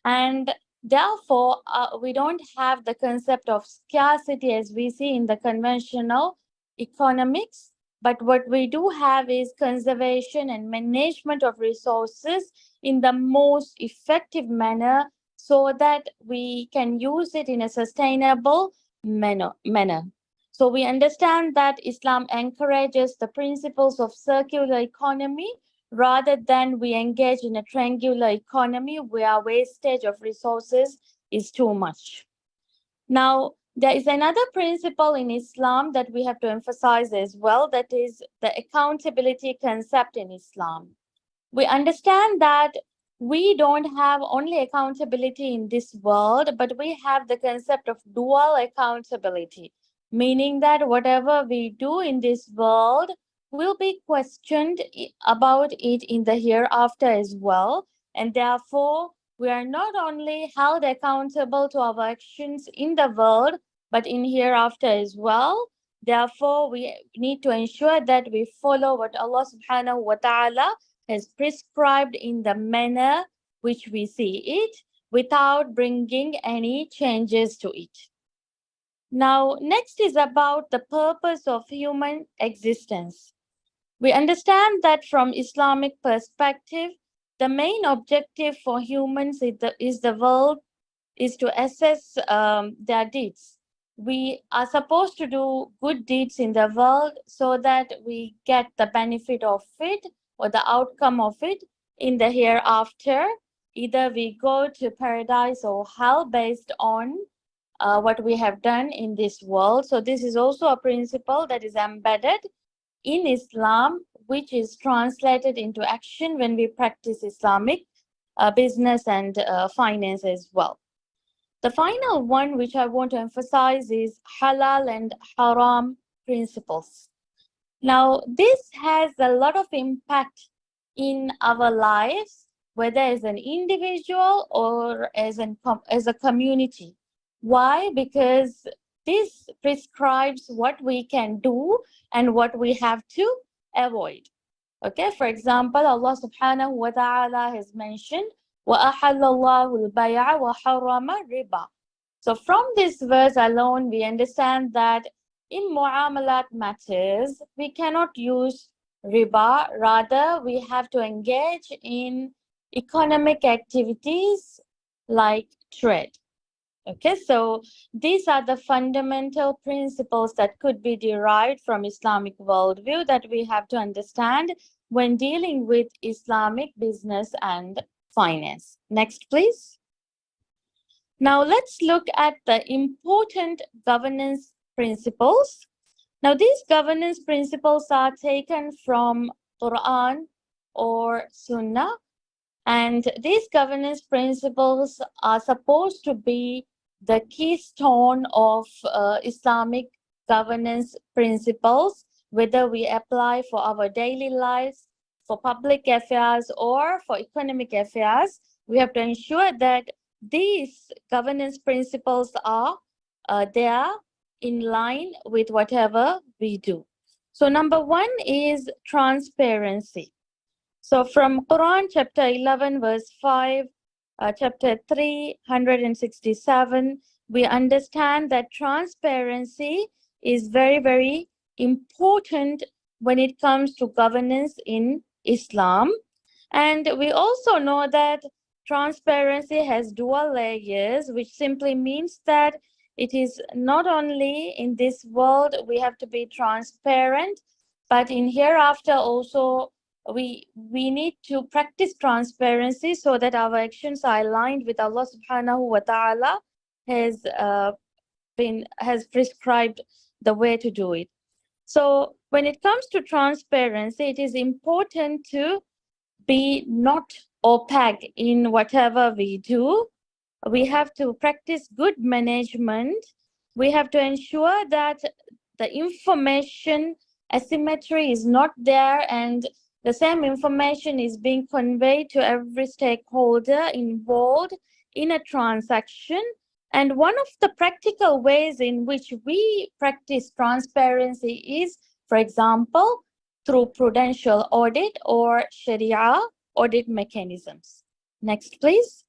And therefore, we don't have the concept of scarcity as we see in the conventional economics. But what we do have is conservation and management of resources in the most effective manner, so that we can use it in a sustainable manner. So we understand that Islam encourages the principles of circular economy rather than we engage in a triangular economy where wastage of resources is too much. Now, there is another principle in Islam that we have to emphasize as well, that is the accountability concept in Islam. We understand that we don't have only accountability in this world, but we have the concept of dual accountability, meaning that whatever we do in this world will be questioned about it in the hereafter as well. And therefore, we are not only held accountable to our actions in the world, but in hereafter as well. Therefore, we need to ensure that we follow what Allah subhanahu wa ta'ala has prescribed in the manner which we see it without bringing any changes to it. Now, next is about the purpose of human existence. We understand that from Islamic perspective, the main objective for humans is to assess their deeds. We are supposed to do good deeds in the world so that we get the benefit of it or the outcome of it in the hereafter. Either we go to paradise or hell based on what we have done in this world. So this is also a principle that is embedded in Islam, which is translated into action when we practice Islamic business and finance as well. The final one which I want to emphasize is halal and haram principles. Now, this has a lot of impact in our lives, whether as an individual or as a community. Why? Because this prescribes what we can do and what we have to avoid. Okay, for example, Allah subhanahu wa ta'ala has mentioned, وَأَحَلَّ اللَّهُ الْبَيْعَ وَحَرَّمَ الرِّبَى. So from this verse alone, we understand that in muamalat matters, we cannot use riba. Rather, we have to engage in economic activities like trade. Okay, so these are the fundamental principles that could be derived from Islamic worldview that we have to understand when dealing with Islamic business and finance. Next, please. Now let's look at the important governance principles. Now these governance principles are taken from Quran or Sunnah, and these governance principles are supposed to be the keystone of Islamic governance principles, whether we apply for our daily lives, for public affairs, or for economic affairs. We have to ensure that these governance principles are there in line with whatever we do. So number one is transparency. So from Quran chapter 11 verse 5, chapter 367, we understand that transparency is very, very important when it comes to governance in Islam. And we also know that transparency has dual layers, which simply means that it is not only in this world we have to be transparent, but in hereafter also we need to practice transparency so that our actions are aligned with Allah subhanahu wa ta'ala has prescribed the way to do it. So when it comes to transparency, it is important to be not opaque in whatever we do. We have to practice good management. We have to ensure that the information asymmetry is not there and the same information is being conveyed to every stakeholder involved in a transaction. And one of the practical ways in which we practice transparency is, for example, through prudential audit or Sharia audit mechanisms. Next, please.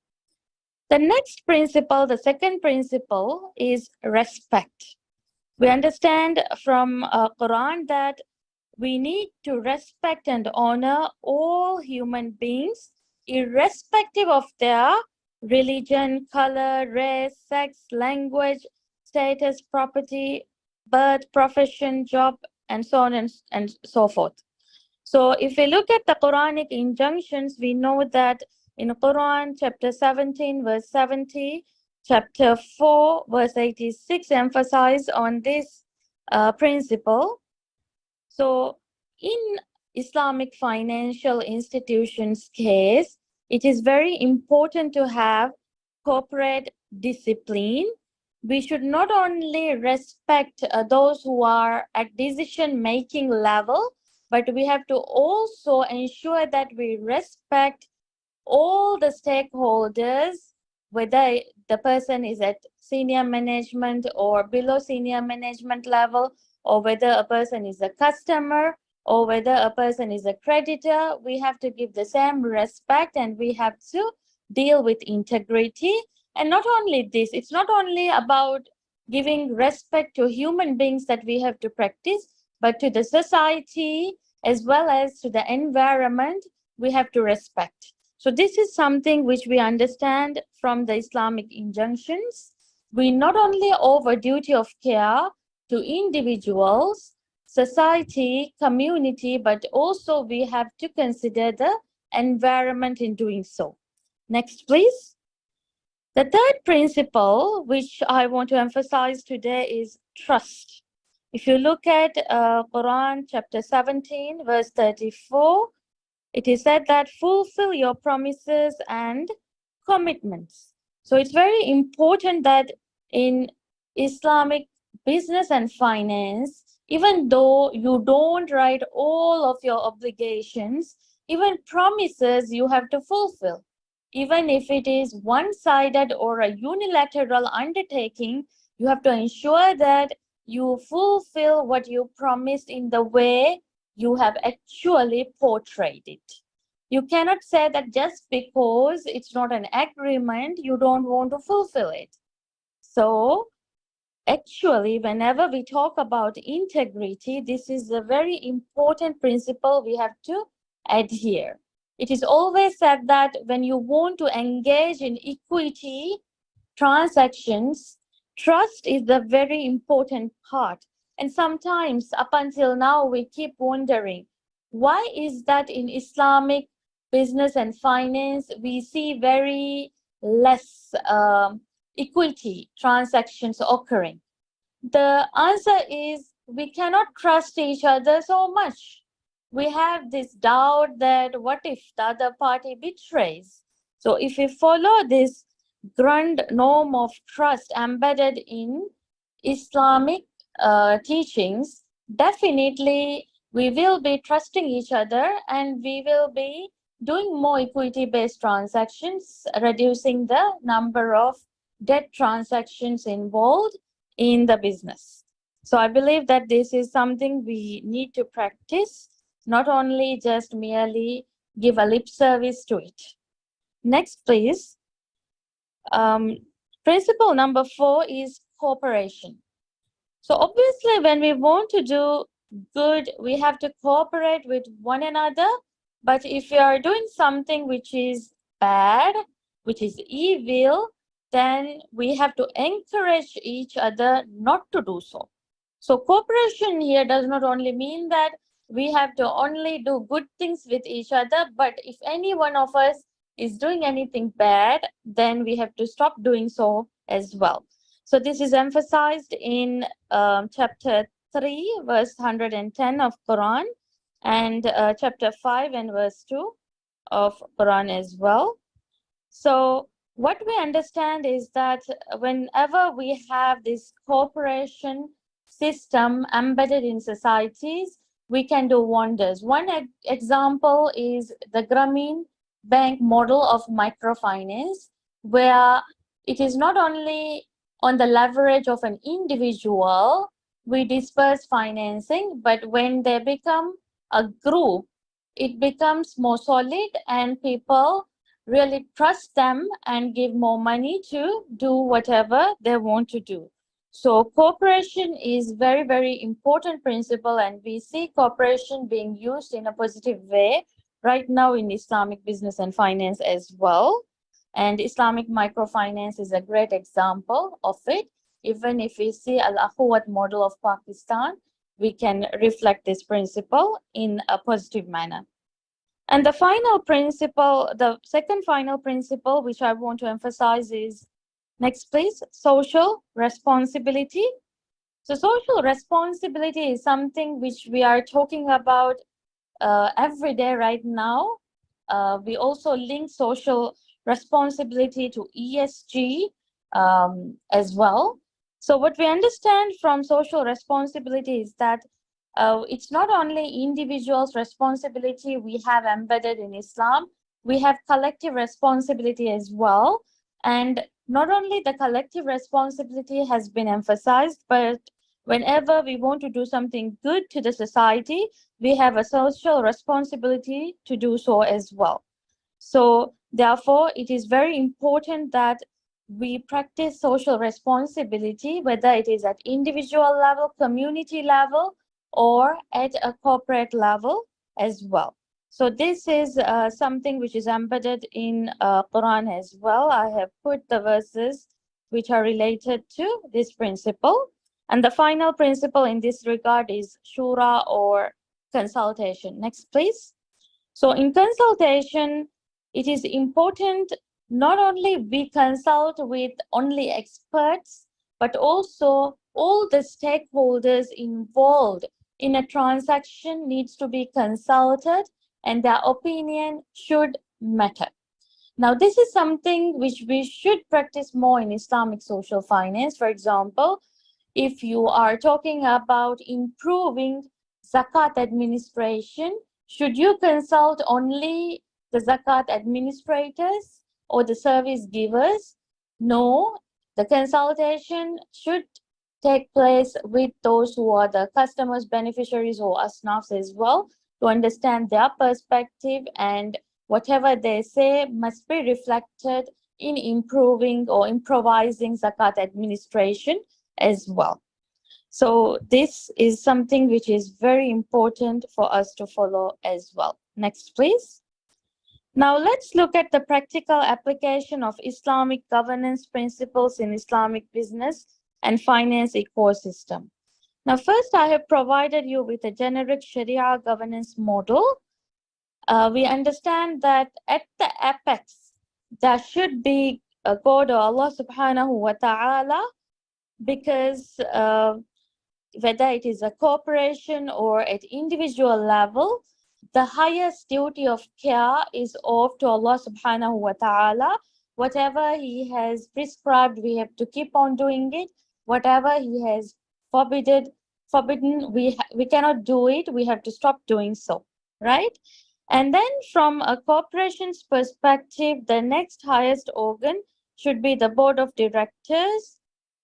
The next principle, the second principle, is respect. We understand from Quran that we need to respect and honor all human beings, irrespective of their religion, color, race, sex, language, status, property, birth, profession, job, and so on and so forth. So if we look at the Quranic injunctions, we know that in Quran chapter 17 verse 70, chapter 4 verse 86 emphasize on this principle. So in Islamic financial institutions case, it is very important to have corporate discipline. We should not only respect those who are at decision-making level, but we have to also ensure that we respect all the stakeholders, whether the person is at senior management or below senior management level, or whether a person is a customer, or whether a person is a creditor, we have to give the same respect and we have to deal with integrity. And not only this, it's not only about giving respect to human beings that we have to practice, but to the society as well as to the environment, we have to respect. So this is something which we understand from the Islamic injunctions. We not only owe a duty of care to individuals, society, community, but also we have to consider the environment in doing so. Next, please. The third principle, which I want to emphasize today, is trust. If you look at Quran chapter 17, verse 34, it is said that fulfill your promises and commitments. So it's very important that in Islamic business and finance, even though you don't write all of your obligations, even promises you have to fulfill. Even if it is one-sided or a unilateral undertaking, you have to ensure that you fulfill what you promised in the way you have actually portrayed it. You cannot say that just because it's not an agreement, you don't want to fulfill it. So actually, whenever we talk about integrity, this is a very important principle we have to adhere. It is always said that when you want to engage in equity transactions, trust is the very important part. And sometimes, up until now, we keep wondering, why is that in Islamic business and finance, we see very less equity transactions occurring? The answer is we cannot trust each other so much. We have this doubt that what if the other party betrays? So if we follow this grand norm of trust embedded in Islamic teachings, definitely we will be trusting each other and we will be doing more equity-based transactions, reducing the number of debt transactions involved in the business. So I believe that this is something we need to practice, not only just merely give a lip service to it. Next, please. Principle number 4 is cooperation. So obviously, when we want to do good, we have to cooperate with one another. But if we are doing something which is bad, which is evil, then we have to encourage each other not to do so. So cooperation here does not only mean that we have to only do good things with each other, but if any one of us is doing anything bad, then we have to stop doing so as well. So this is emphasized in chapter 3, verse 110 of Quran, and chapter 5 and verse 2 of Quran as well. So what we understand is that whenever we have this cooperation system embedded in societies, we can do wonders. One example is the Grameen Bank model of microfinance, where it is not only on the leverage of an individual we disperse financing, but when they become a group, it becomes more solid and people really trust them and give more money to do whatever they want to do. So cooperation is very, very important principle, and we see cooperation being used in a positive way right now in Islamic business and finance as well. And Islamic microfinance is a great example of it. Even if we see Al-Akhwat model of Pakistan, we can reflect this principle in a positive manner. And the final principle, the second final principle, which I want to emphasize is, next please, social responsibility. So social responsibility is something which we are talking about every day right now. We also link social responsibility to ESG as well. So what we understand from social responsibility is that it's not only individuals' responsibility we have embedded in Islam, we have collective responsibility as well. And not only the collective responsibility has been emphasized, but whenever we want to do something good to the society, we have a social responsibility to do so as well. So therefore, it is very important that we practice social responsibility, whether it is at individual level, community level, or at a corporate level as well. So this is something which is embedded in Quran as well. I have put the verses which are related to this principle. And the final principle in this regard is shura, or consultation. Next, please. So in consultation, it is important not only we consult with only experts, but also all the stakeholders involved in a transaction needs to be consulted, and their opinion should matter. Now, this is something which we should practice more in Islamic social finance. For example, if you are talking about improving zakat administration, should you consult only the zakat administrators or the service givers? No, the consultation should take place with those who are the customers, beneficiaries, or asnafs as well, to understand their perspective, and whatever they say must be reflected in improving or improvising zakat administration as well. So this is something which is very important for us to follow as well. Next, please. Now let's look at the practical application of Islamic governance principles in Islamic business and finance ecosystem. Now first, I have provided you with a generic Sharia governance model. We understand that at the apex, there should be a God or Allah subhanahu wa ta'ala, because whether it is a corporation or at individual level, the highest duty of care is owed to Allah subhanahu wa ta'ala. Whatever He has prescribed, we have to keep on doing it. Whatever He has forbidden, we cannot do it. We have to stop doing so, right? And then from a corporation's perspective, the next highest organ should be the board of directors.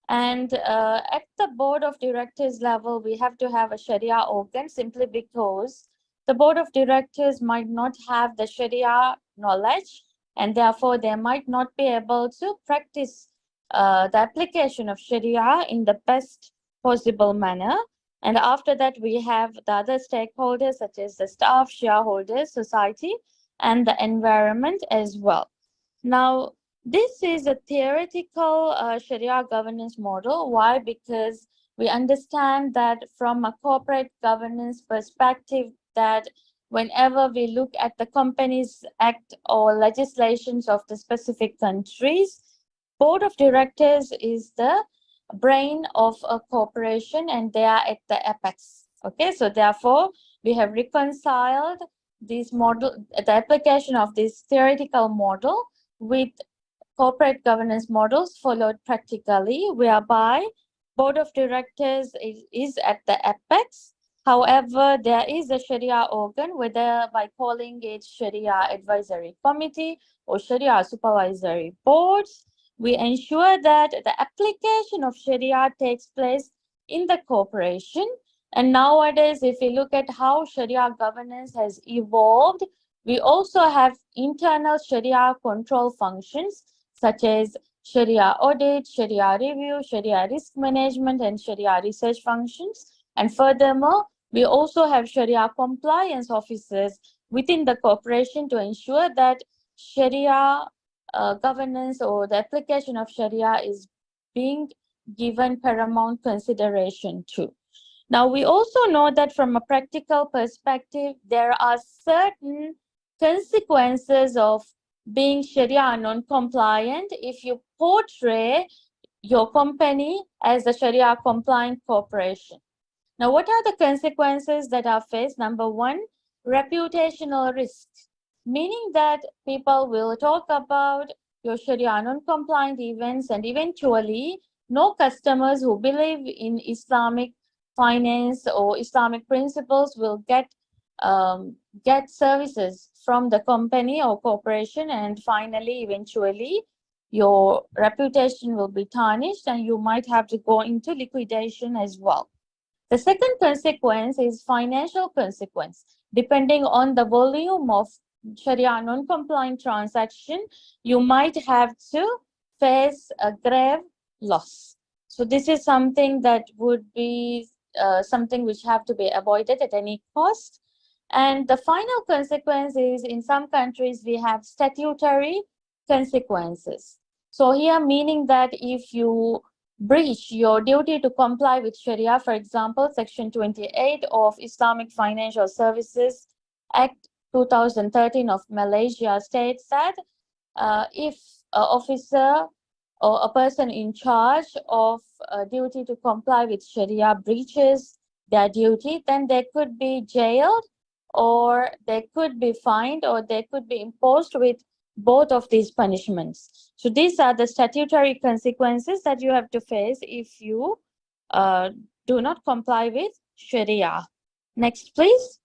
And at the board of directors level, we have to have a Sharia organ, simply because the board of directors might not have the Sharia knowledge, and therefore they might not be able to practice the application of Sharia in the best possible manner. And after that, we have the other stakeholders, such as the staff, shareholders, society, and the environment as well. Now, this is a theoretical Sharia governance model. Why? Because we understand that from a corporate governance perspective, that whenever we look at the Companies Act or legislations of the specific countries, board of directors is the brain of a corporation, and they are at the apex. Okay, so therefore, we have reconciled this model, the application of this theoretical model, with corporate governance models followed practically, whereby board of directors is at the apex. However, there is a Sharia organ, whether by calling it Sharia Advisory Committee or Sharia Supervisory Boards. We ensure that the application of Sharia takes place in the corporation. And nowadays, if we look at how Sharia governance has evolved, we also have internal Sharia control functions, such as Sharia audit, Sharia review, Sharia risk management, and Sharia research functions. And furthermore, we also have Sharia compliance officers within the corporation to ensure that Sharia governance or the application of Sharia is being given paramount consideration to. Now, we also know that from a practical perspective, there are certain consequences of being Sharia non-compliant if you portray your company as a Sharia compliant corporation. Now, what are the consequences that are faced? Number one, reputational risk, meaning that people will talk about your Sharia non-compliant events, and eventually no customers who believe in Islamic finance or Islamic principles will get services from the company or corporation, and finally, eventually, your reputation will be tarnished and you might have to go into liquidation as well. The second consequence is financial consequence. Depending on the volume of Sharia non-compliant transaction, you might have to face a grave loss. So this is something that would be something which have to be avoided at any cost. And the final consequence is, in some countries, we have statutory consequences. So here, meaning that if you breach your duty to comply with Sharia, for example, Section 28 of Islamic Financial Services Act 2013 of Malaysia states that if an officer or a person in charge of duty to comply with Sharia breaches their duty, then they could be jailed, or they could be fined, or they could be imposed with both of these punishments. So these are the statutory consequences that you have to face if you do not comply with Sharia. Next, please.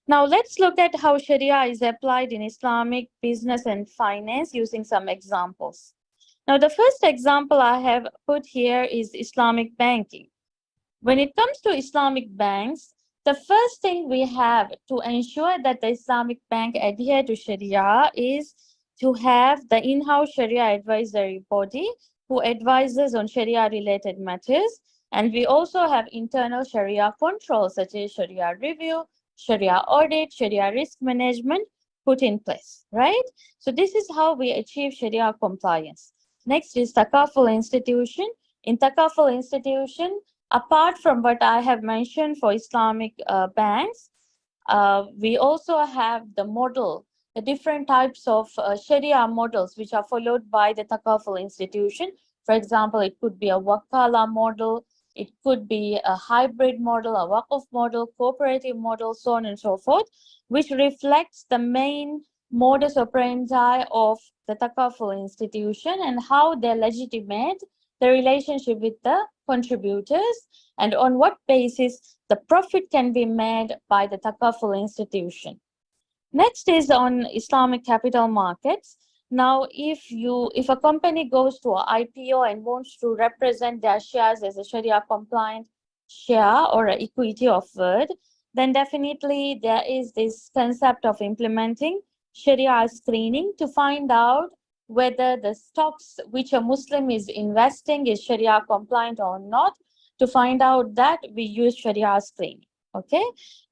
Now let's look at how Sharia is applied in Islamic business and finance using some examples. Now the first example I have put here is Islamic banking. When it comes to Islamic banks, the first thing we have to ensure that the Islamic bank adhere to Sharia is to have the in-house Sharia advisory body who advises on Sharia-related matters. And we also have internal Sharia controls such as Sharia review, Sharia audit, Sharia risk management put in place, right? So this is how we achieve Sharia compliance. Next is Takaful institution. In Takaful institution, apart from what I have mentioned for Islamic banks, we also have the model, the different types of Sharia models which are followed by the Takaful institution. For example, it could be a Wakala model, it could be a hybrid model, a Waqf model, cooperative model, so on and so forth, which reflects the main modus operandi of the Takaful institution and how they legitimate the relationship with the contributors and on what basis the profit can be made by the Takaful institution. Next is on Islamic capital markets. Now, if a company goes to an IPO and wants to represent their shares as a Sharia compliant share or an equity offered, then definitely there is this concept of implementing Sharia screening to find out whether the stocks which a Muslim is investing is Sharia compliant or not. To find out that, we use Sharia screening. Okay.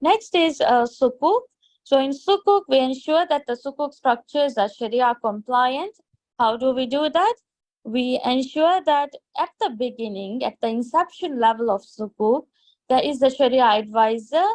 Next is Sukuk. So in Sukuk, we ensure that the Sukuk structures are Sharia compliant. How do we do that? We ensure that at the beginning, at the inception level of Sukuk, there is a Sharia advisor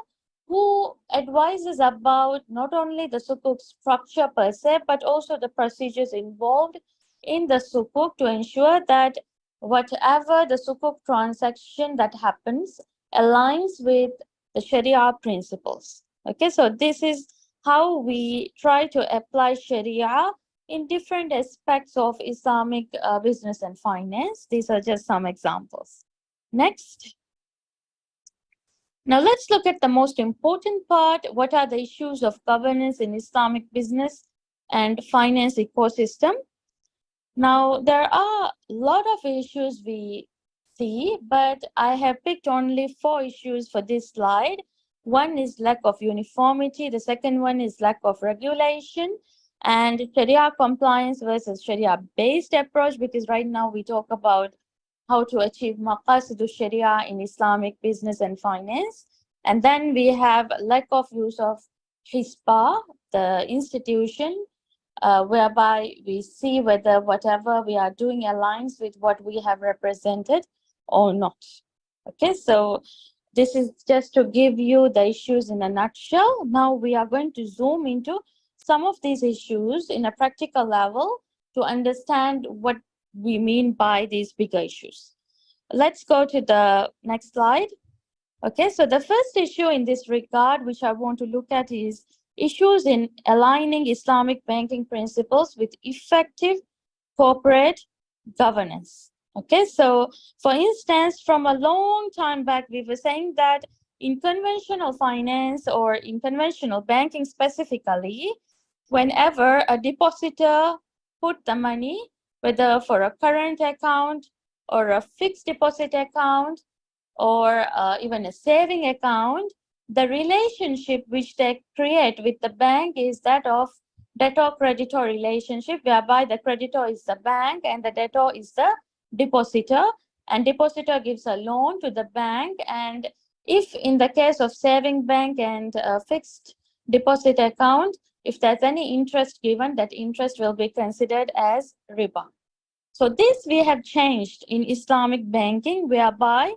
who advises about not only the Sukuk structure per se, but also the procedures involved in the Sukuk to ensure that whatever the Sukuk transaction that happens aligns with the Sharia principles. Okay, so this is how we try to apply Sharia in different aspects of Islamic business and finance. These are just some examples. Next. Now let's look at the most important part. What are the issues of governance in Islamic business and finance ecosystem? Now, there are a lot of issues we see, but I have picked only 4 issues for this slide. One is lack of uniformity. The second one is lack of regulation and Sharia compliance versus Sharia-based approach, because right now we talk about how to achieve maqasidu Sharia in Islamic business and finance. And then we have lack of use of Hisba, the institution, whereby we see whether whatever we are doing aligns with what we have represented or not. Okay, so this is just to give you the issues in a nutshell. Now we are going to zoom into some of these issues in a practical level to understand what we mean by these bigger issues. Let's go to the next slide. Okay, so the first issue in this regard, which I want to look at, is issues in aligning Islamic banking principles with effective corporate governance. Okay, so for instance, from a long time back, we were saying that in conventional finance or in conventional banking specifically, whenever a depositor put the money, whether for a current account or a fixed deposit account, or even a saving account, the relationship which they create with the bank is that of debtor-creditor relationship, whereby the creditor is the bank and the debtor is the depositor, and depositor gives a loan to the bank. And if in the case of saving bank and fixed deposit account, if there's any interest given, that interest will be considered as riba. So this we have changed in Islamic banking, whereby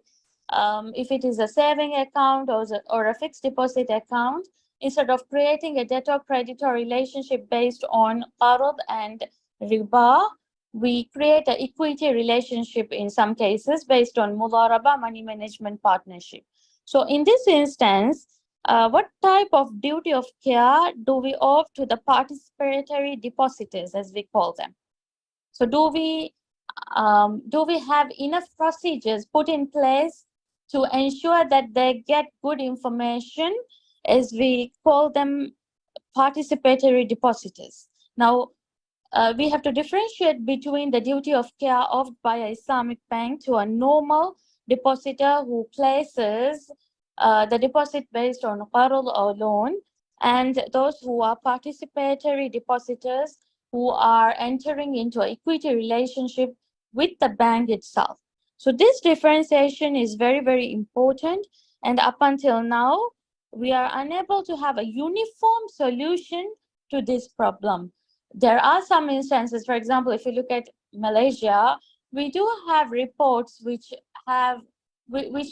if it is a saving account or a fixed deposit account, instead of creating a debtor-creditor relationship based on qarad and riba, we create an equity relationship in some cases based on mudaraba, money management partnership. So in this instance, what type of duty of care do we owe to the participatory depositors, as we call them? So do we have enough procedures put in place to ensure that they get good information, as we call them participatory depositors? Now, we have to differentiate between the duty of care owed by an Islamic bank to a normal depositor who places the deposit based on qarad or loan, and those who are participatory depositors who are entering into an equity relationship with the bank itself. So this differentiation is very, very important. And up until now, we are unable to have a uniform solution to this problem. There are some instances, for example, if you look at Malaysia, we do have reports which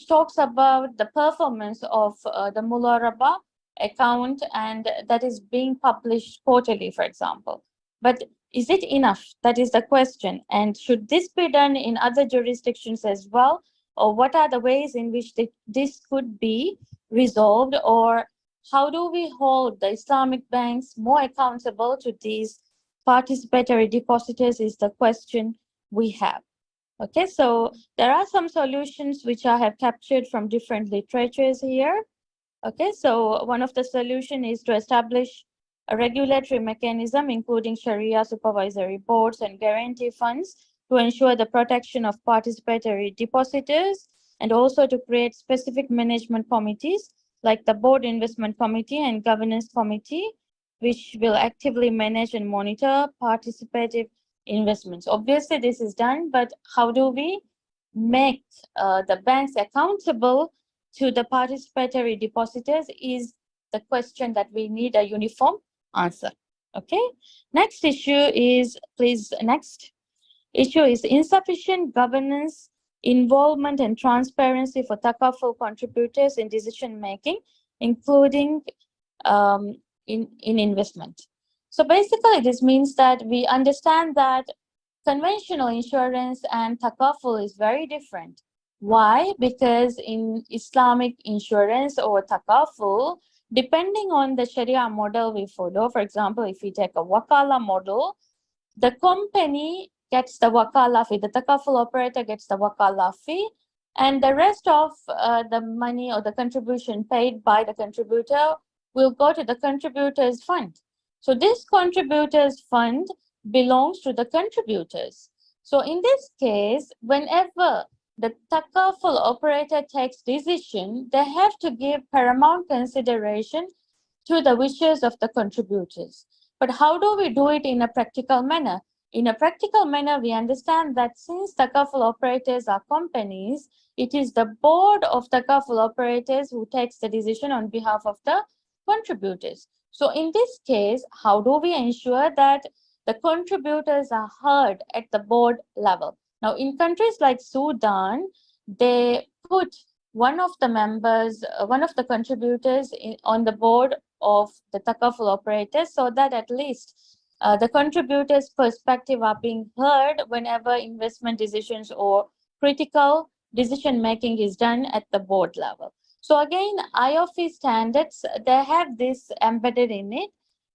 talks about the performance of the Mularaba account, and that is being published quarterly, for example. But is it enough? That is the question. And should this be done in other jurisdictions as well? Or what are the ways in which this could be resolved? Or how do we hold the Islamic banks more accountable to these participatory depositors is the question we have. Okay, so there are some solutions which I have captured from different literatures here. Okay, so one of the solutions is to establish a regulatory mechanism, including Sharia supervisory boards and guarantee funds, to ensure the protection of participatory depositors, and also to create specific management committees like the Board Investment Committee and Governance Committee, which will actively manage and monitor participative investments. Obviously, this is done, but how do we make the banks accountable to the participatory depositors is the question that we need a uniform answer. Okay. Next issue is, please, next issue is insufficient governance, involvement, and transparency for takaful contributors in decision making, including in investment. So basically, this means that we understand that conventional insurance and takaful is very different. Why? Because in Islamic insurance or takaful, depending on the Sharia model we follow, for example, if we take a wakala model, the company gets the wakala fee, the takaful operator gets the wakala fee, and the rest of the money or the contribution paid by the contributor will go to the contributors fund. So this contributors fund belongs to the contributors. So in this case, whenever the takaful operator takes decision, they have to give paramount consideration to the wishes of the contributors. But how do we do it in a practical manner? In a practical manner, we understand that since takaful operators are companies, it is the board of takaful operators who takes the decision on behalf of the contributors. So in this case, how do we ensure that the contributors are heard at the board level? Now, in countries like Sudan, they put one of the members, one of the contributors on the board of the takaful operators, so that at least the contributors' perspective are being heard whenever investment decisions or critical decision making is done at the board level. So again, IOFI standards, they have this embedded in it,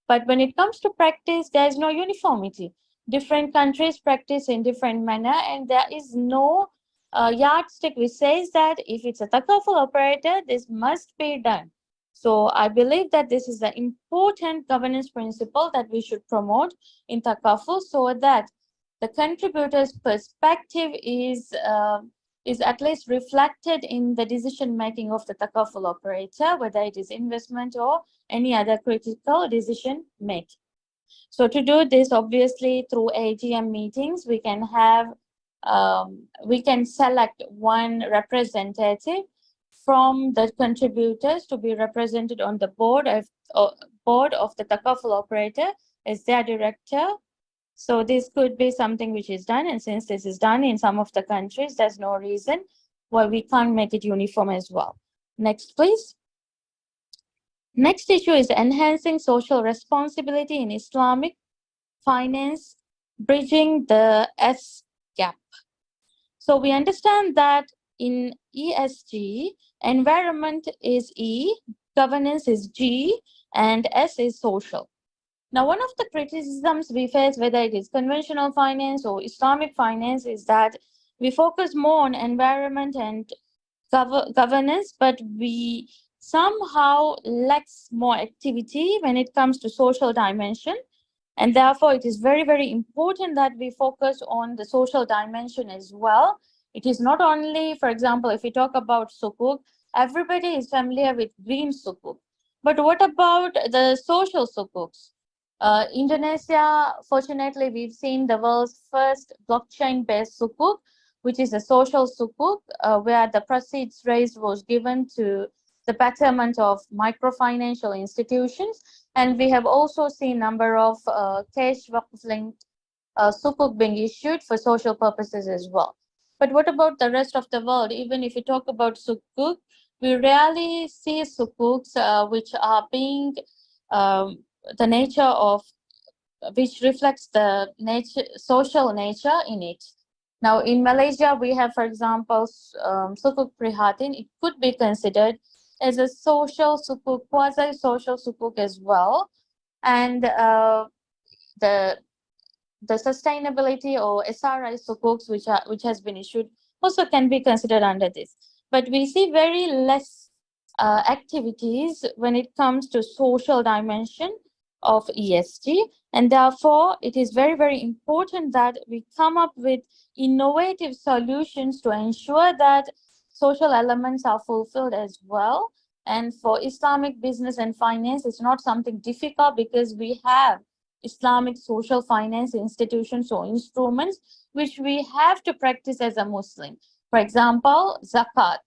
but when it comes to practice, there is no uniformity. Different countries practice in different manner, and there is no yardstick which says that if it's a takaful operator, this must be done. So I believe that this is the important governance principle that we should promote in takaful, so that the contributor's perspective is is at least reflected in the decision making of the takaful operator, whether it is investment or any other critical decision making. So to do this, obviously through AGM meetings, we can have we can select one representative from the contributors to be represented on the board of the takaful operator as their director. So this could be something which is done, and since this is done in some of the countries, there's no reason why we can't make it uniform as well. Next, please. Next issue is enhancing social responsibility in Islamic finance, bridging the S gap. So we understand that in ESG, environment is E, governance is G, and S is social. Now, one of the criticisms we face, whether it is conventional finance or Islamic finance, is that we focus more on environment and governance, but we somehow lacks more activity when it comes to social dimension. And therefore, it is very, very important that we focus on the social dimension as well. It is not only, for example, if we talk about sukuk, everybody is familiar with green sukuk. But what about the social sukuks? Indonesia, fortunately, we've seen the world's first blockchain-based sukuk, which is a social sukuk, where the proceeds raised was given to the betterment of microfinancial institutions. And we have also seen a number of cash linked sukuk being issued for social purposes as well. But what about the rest of the world? Even if we talk about sukuk, we rarely see sukuks which are being the nature of, which reflects the nature, social nature in it. Now, in Malaysia, we have, for example, sukuk prihatin. It could be considered as a social sukuk, quasi-social sukuk as well. And the sustainability or SRI sukuks, which has been issued, also can be considered under this. But we see very less activities when it comes to social dimension of ESG, and therefore it is very, very important that we come up with innovative solutions to ensure that social elements are fulfilled as well. And for Islamic business and finance, it's not something difficult because we have Islamic social finance institutions or instruments which we have to practice as a Muslim. For example, zakat,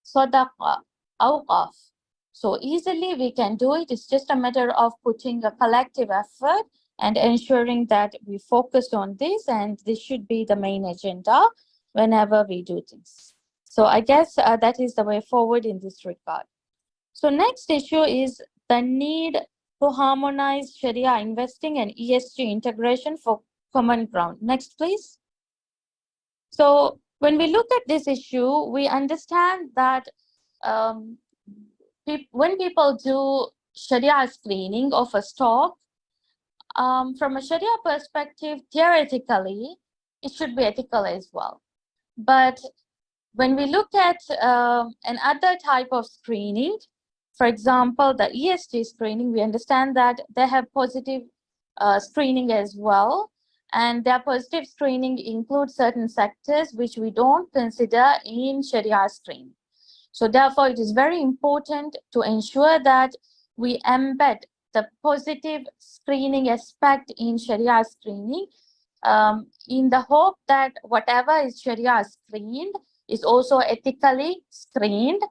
sadaqah, awqaf. So easily we can do it. It's just a matter of putting a collective effort and ensuring that we focus on this, and this should be the main agenda whenever we do things. So I guess that is the way forward in this regard. So next issue is the need to harmonize Sharia investing and ESG integration for common ground. Next, please. So when we look at this issue, we understand that when people do Sharia screening of a stock, from a Sharia perspective, theoretically, it should be ethical as well. But when we look at another type of screening, for example, the ESG screening, we understand that they have positive screening as well. And their positive screening includes certain sectors which we don't consider in Sharia screening. So therefore, it is very important to ensure that we embed the positive screening aspect in Sharia screening, in the hope that whatever is Sharia screened is also ethically screened.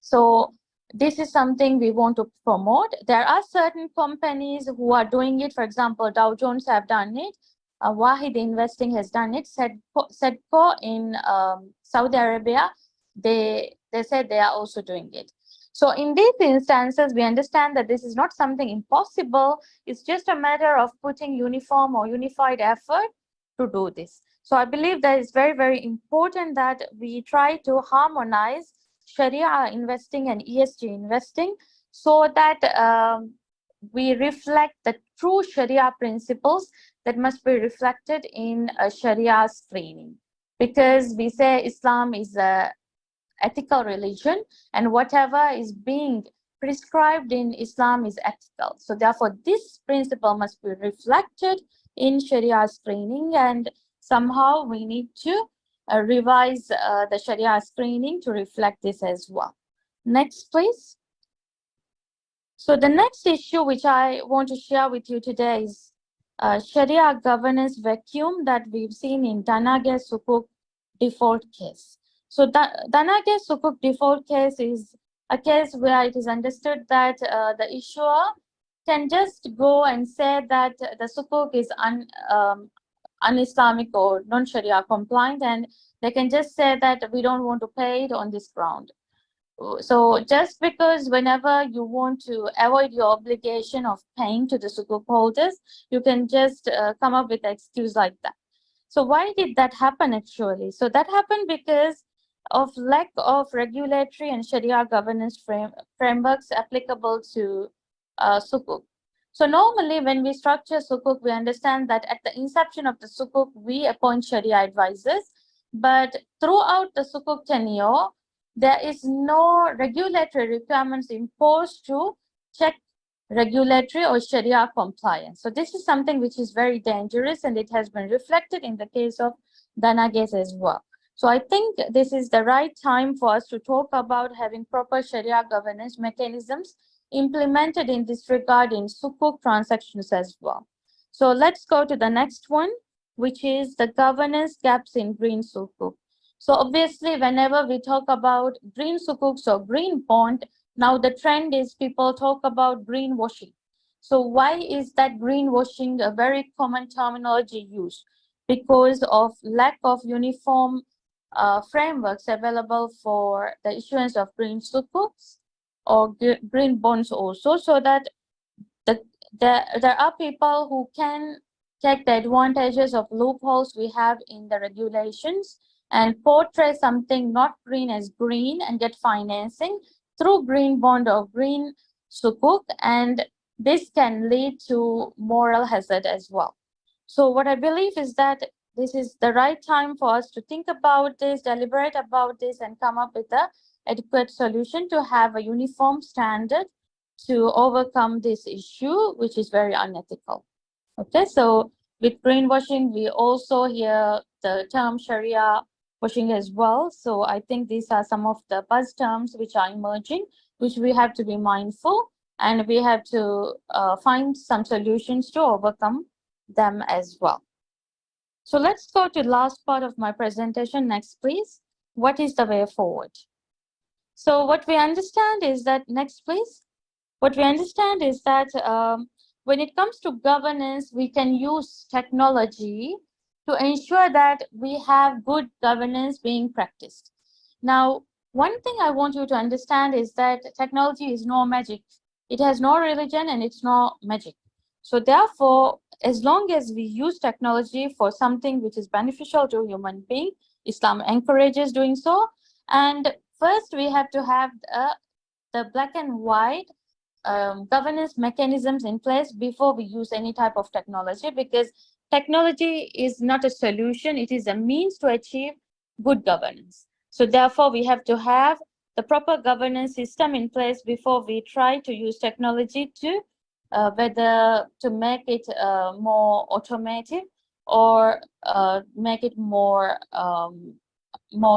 So this is something we want to promote. There are certain companies who are doing it. For example, Dow Jones have done it. Wahid Investing has done it. Sedco in Saudi Arabia, they said they are also doing it. So in these instances, we understand that this is not something impossible. It's just a matter of putting uniform or unified effort to do this. So I believe that it's very, very important that we try to harmonize Sharia investing and ESG investing so that we reflect the true Sharia principles that must be reflected in a Sharia screening. Because we say Islam is a ethical religion, and whatever is being prescribed in Islam is ethical. So therefore, this principle must be reflected in Sharia screening, and somehow we need to revise the Sharia screening to reflect this as well. Next, please. So the next issue which I want to share with you today is Sharia governance vacuum that we've seen in Danage Sukuk default case. So Danage Sukuk default case is a case where it is understood that the issuer can just go and say that the sukuk is un-Islamic or non-Sharia compliant, and they can just say that we don't want to pay it on this ground. So just because whenever you want to avoid your obligation of paying to the sukuk holders, you can just come up with an excuse like that. So why did that happen actually? So that happened because of lack of regulatory and Sharia governance frameworks applicable to sukuk. So normally when we structure sukuk, we understand that at the inception of the sukuk, we appoint Sharia advisors, but throughout the sukuk tenure, there is no regulatory requirements imposed to check regulatory or Sharia compliance. So this is something which is very dangerous, and it has been reflected in the case of Danage as well. So I think this is the right time for us to talk about having proper Sharia governance mechanisms implemented in this regard in sukuk transactions as well. So let's go to the next one, which is the governance gaps in green sukuk. So obviously, whenever we talk about green sukuks or green bond, now the trend is people talk about greenwashing. So why is that greenwashing a very common terminology used? Because of lack of uniform frameworks available for the issuance of green sukuks or green bonds also, so that there are people who can take the advantages of loopholes we have in the regulations and portray something not green as green and get financing through green bond or green sukuk, and this can lead to moral hazard as well. So what I believe is that this is the right time for us to think about this, deliberate about this, and come up with an adequate solution to have a uniform standard to overcome this issue, which is very unethical. Okay, so with greenwashing, we also hear the term Sharia washing as well. So I think these are some of the buzz terms which are emerging, which we have to be mindful, and we have to find some solutions to overcome them as well. So let's go to the last part of my presentation. Next, please. What is the way forward? So what we understand is that, next, please. What we understand is that when it comes to governance, we can use technology to ensure that we have good governance being practiced. Now, one thing I want you to understand is that technology is no magic. It has no religion and it's no magic. So therefore, as long as we use technology for something which is beneficial to human being, Islam encourages doing so. And first, we have to have the black and white governance mechanisms in place before we use any type of technology, because technology is not a solution, it is a means to achieve good governance. So therefore, we have to have the proper governance system in place before we try to use technology to whether to make it more automated or make it more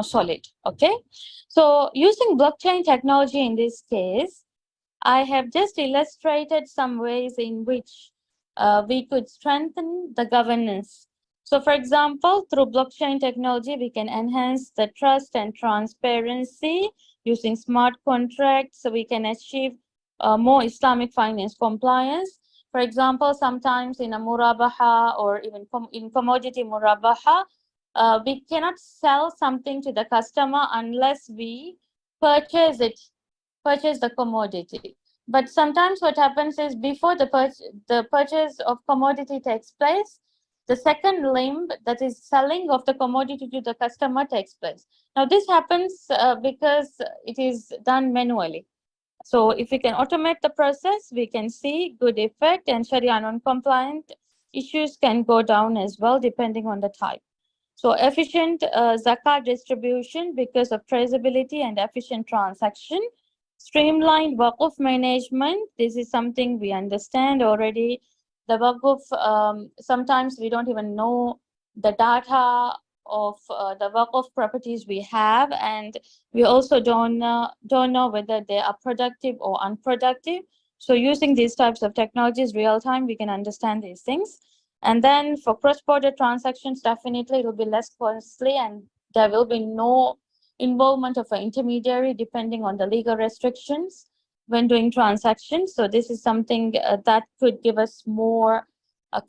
solid. Okay, so using blockchain technology in this case, I have just illustrated some ways in which we could strengthen the governance. So for example, through blockchain technology, we can enhance the trust and transparency using smart contracts, so we can achieve more Islamic finance compliance. For example, sometimes in a murabaha or even in commodity murabaha, we cannot sell something to the customer unless we purchase the commodity. But sometimes what happens is before the purchase of commodity takes place, the second limb, that is selling of the commodity to the customer, takes place. Now this happens because it is done manually. So if we can automate the process, we can see good effect, and Sharia non-compliant issues can go down as well, depending on the type. So efficient zakat distribution because of traceability and efficient transaction. Streamlined waqf management. This is something we understand already. The waqf, sometimes we don't even know the data of the work of properties we have, and we also don't know whether they are productive or unproductive. So using these types of technologies real time, we can understand these things. And then for cross-border transactions, definitely it will be less costly, and there will be no involvement of an intermediary depending on the legal restrictions when doing transactions. So this is something that could give us more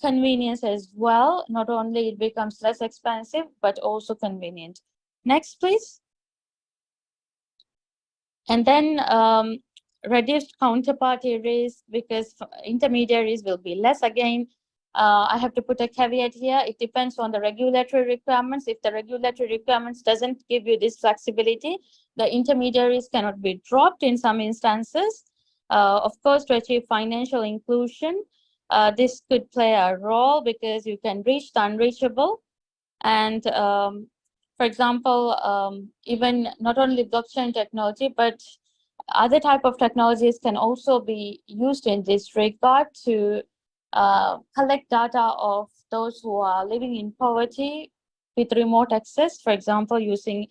convenience as well. Not only it becomes less expensive, but also convenient. Next, please. And then reduced counterparty risk, because intermediaries will be less. Again, I have to put a caveat here. It depends on the regulatory requirements. If the regulatory requirements doesn't give you this flexibility, the intermediaries cannot be dropped in some instances. Of course, to achieve financial inclusion, this could play a role because you can reach the unreachable. And for example, even not only blockchain technology, but other type of technologies can also be used in this regard to collect data of those who are living in poverty with remote access, for example, using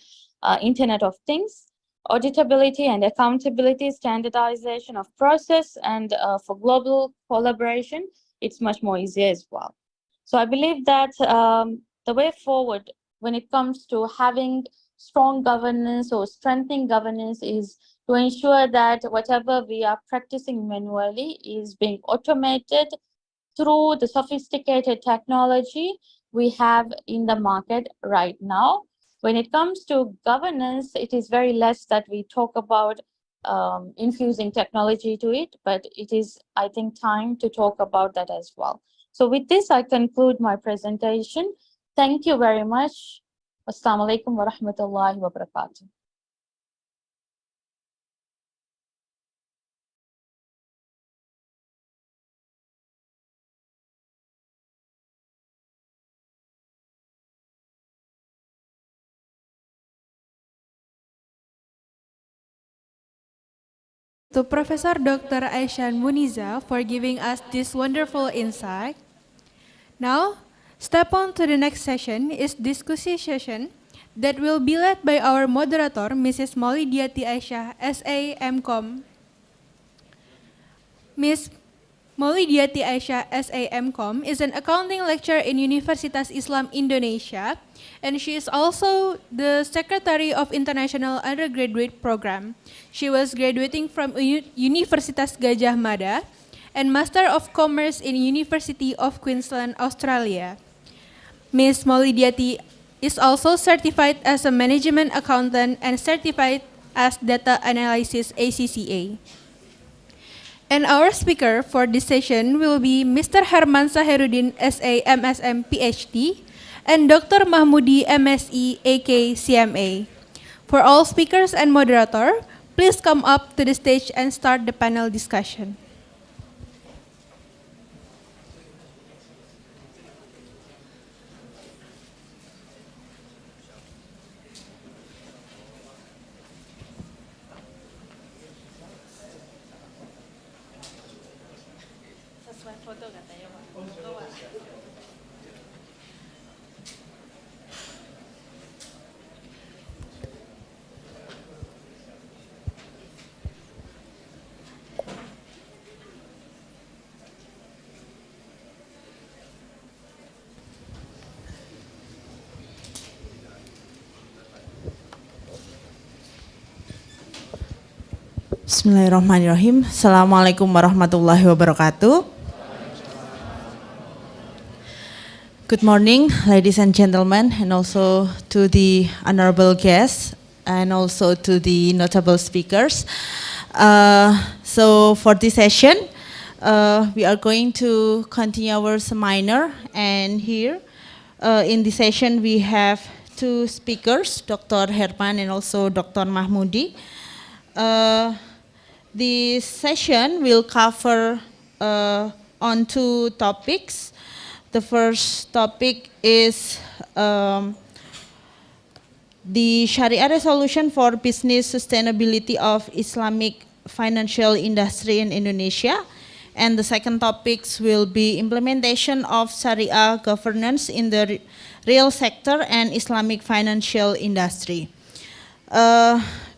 Internet of Things, auditability and accountability, standardization of process, and for global collaboration, it's much more easier as well. So I believe that the way forward when it comes to having strong governance or strengthening governance is to ensure that whatever we are practicing manually is being automated through the sophisticated technology we have in the market right now. When it comes to governance, it is very less that we talk about infusing technology to it, but it is, I think, time to talk about that as well. So with this, I conclude my presentation. Thank you very much. Wassalamualaikum warahmatullahi wabarakatuh. To Professor Dr. Aishan Muniza for giving us this wonderful insight. Now, step on to the next session is discussion session that will be led by our moderator, Mrs. Maulidiati Aisyah, SA MCom. Ms. Maulidiati Aisyah, SA MCom, is an accounting lecturer in Universitas Islam Indonesia, and she is also the Secretary of International Undergraduate Program. She was graduating from Universitas Gajah Mada and Master of Commerce in University of Queensland, Australia. Ms. Maulidiati is also certified as a management accountant and certified as data analysis ACCA. And our speaker for this session will be Mr. Herman Saheruddin, SA MSM PhD, and Dr. Mahmudi, MSE AK CMA. For all speakers and moderator, please come up to the stage and start the panel discussion. Bismillahirrahmanirrahim. Assalamualaikum warahmatullahi wabarakatuh. Good morning, ladies and gentlemen, and also to the honorable guests, and also to the notable speakers. So for this session, we are going to continue our seminar, and here in this session we have two speakers, Dr. Herman and also Dr. Mahmudi. This session will cover on two topics. The first topic is the Sharia resolution for business sustainability of Islamic financial industry in Indonesia. And the second topics will be implementation of Sharia governance in the real sector and Islamic financial industry.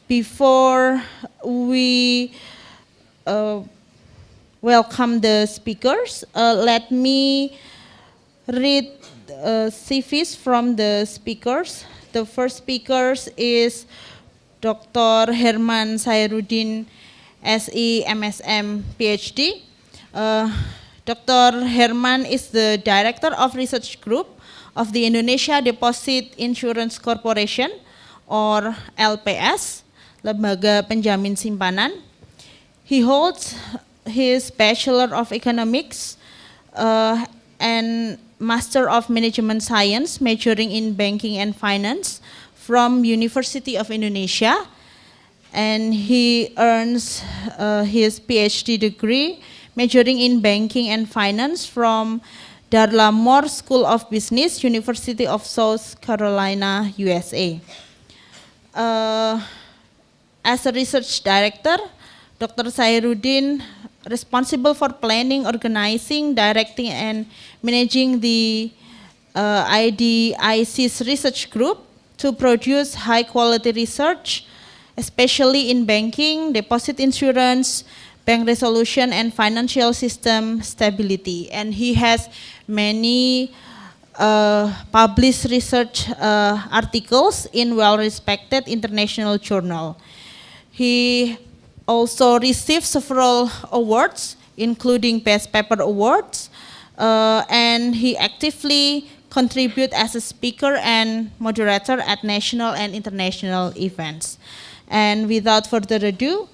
Before we welcome the speakers, let me read CVs from the speakers. The first speaker is Dr. Herman Sairuddin, SE, MSM, PhD. Dr. Herman is the Director of Research Group of the Indonesia Deposit Insurance Corporation, or LPS, Lembaga Penjamin Simpanan. He holds his Bachelor of Economics and Master of Management Science, majoring in Banking and Finance from University of Indonesia, and he earns his PhD degree majoring in Banking and Finance from Darla Moore School of Business, University of South Carolina, USA. As a research director, Dr. Sairuddin responsible for planning, organizing, directing, and managing the IDIC's research group to produce high-quality research, especially in banking, deposit insurance, bank resolution, and financial system stability. And he has many published research articles in well-respected international journal. He also received several awards, including Best Paper Awards, and he actively contributes as a speaker and moderator at national and international events. And without further ado,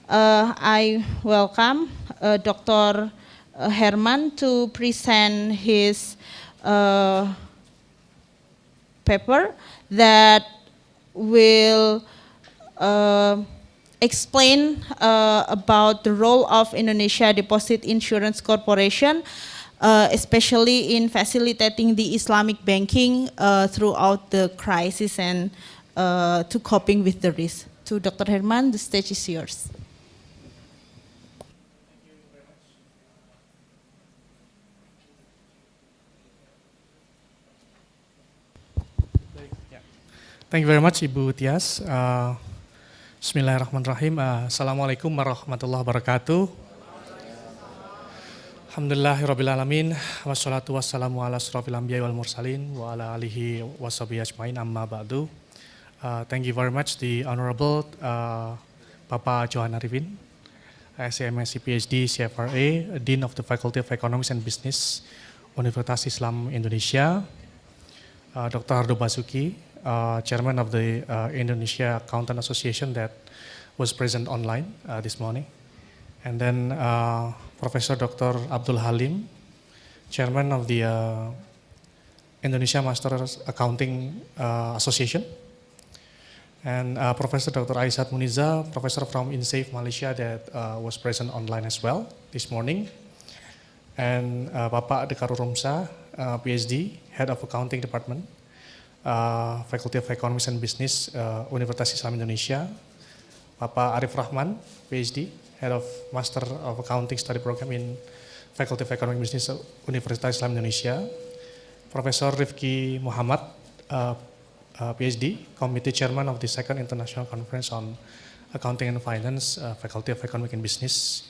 I welcome Dr. Herman to present his paper that will explain about the role of Indonesia Deposit Insurance Corporation, especially in facilitating the Islamic banking throughout the crisis and to coping with the risk. To Dr. Herman, the stage is yours. Thank you very much, Ibu Tias. Bismillahirrahmanirrahim. Assalamualaikum warahmatullahi wabarakatuh. Alhamdulillahirrabbilalamin. Wassalatu wassalamu ala asrofil anbiya wal mursalin wa ala alihi wa sahbihi ajmain amma ba'du. Thank you very much, the Honorable Bapak Johan Arifin, SMSc PhD, CFRA, Dean of the Faculty of Economics and Business, Universitas Islam Indonesia, Dr. Hardo Basuki, Chairman of the Indonesia Accountant Association that was present online this morning. And then Professor Dr. Abdul Halim, Chairman of the Indonesia Masters Accounting Association. And Professor Dr. Aisat Muniza, Professor from Incaf, Malaysia, that was present online as well this morning. And Bapak Tekar Urumsah, PhD, Head of Accounting Department, Faculty of Economics and Business, Universitas Islam Indonesia. Bapak Arif Rahman, PhD, Head of Master of Accounting Study Program in Faculty of Economic Business, Universitas Islam Indonesia. Professor Rifki Muhammad, PhD, Committee Chairman of the Second International Conference on Accounting and Finance, Faculty of Economic and Business,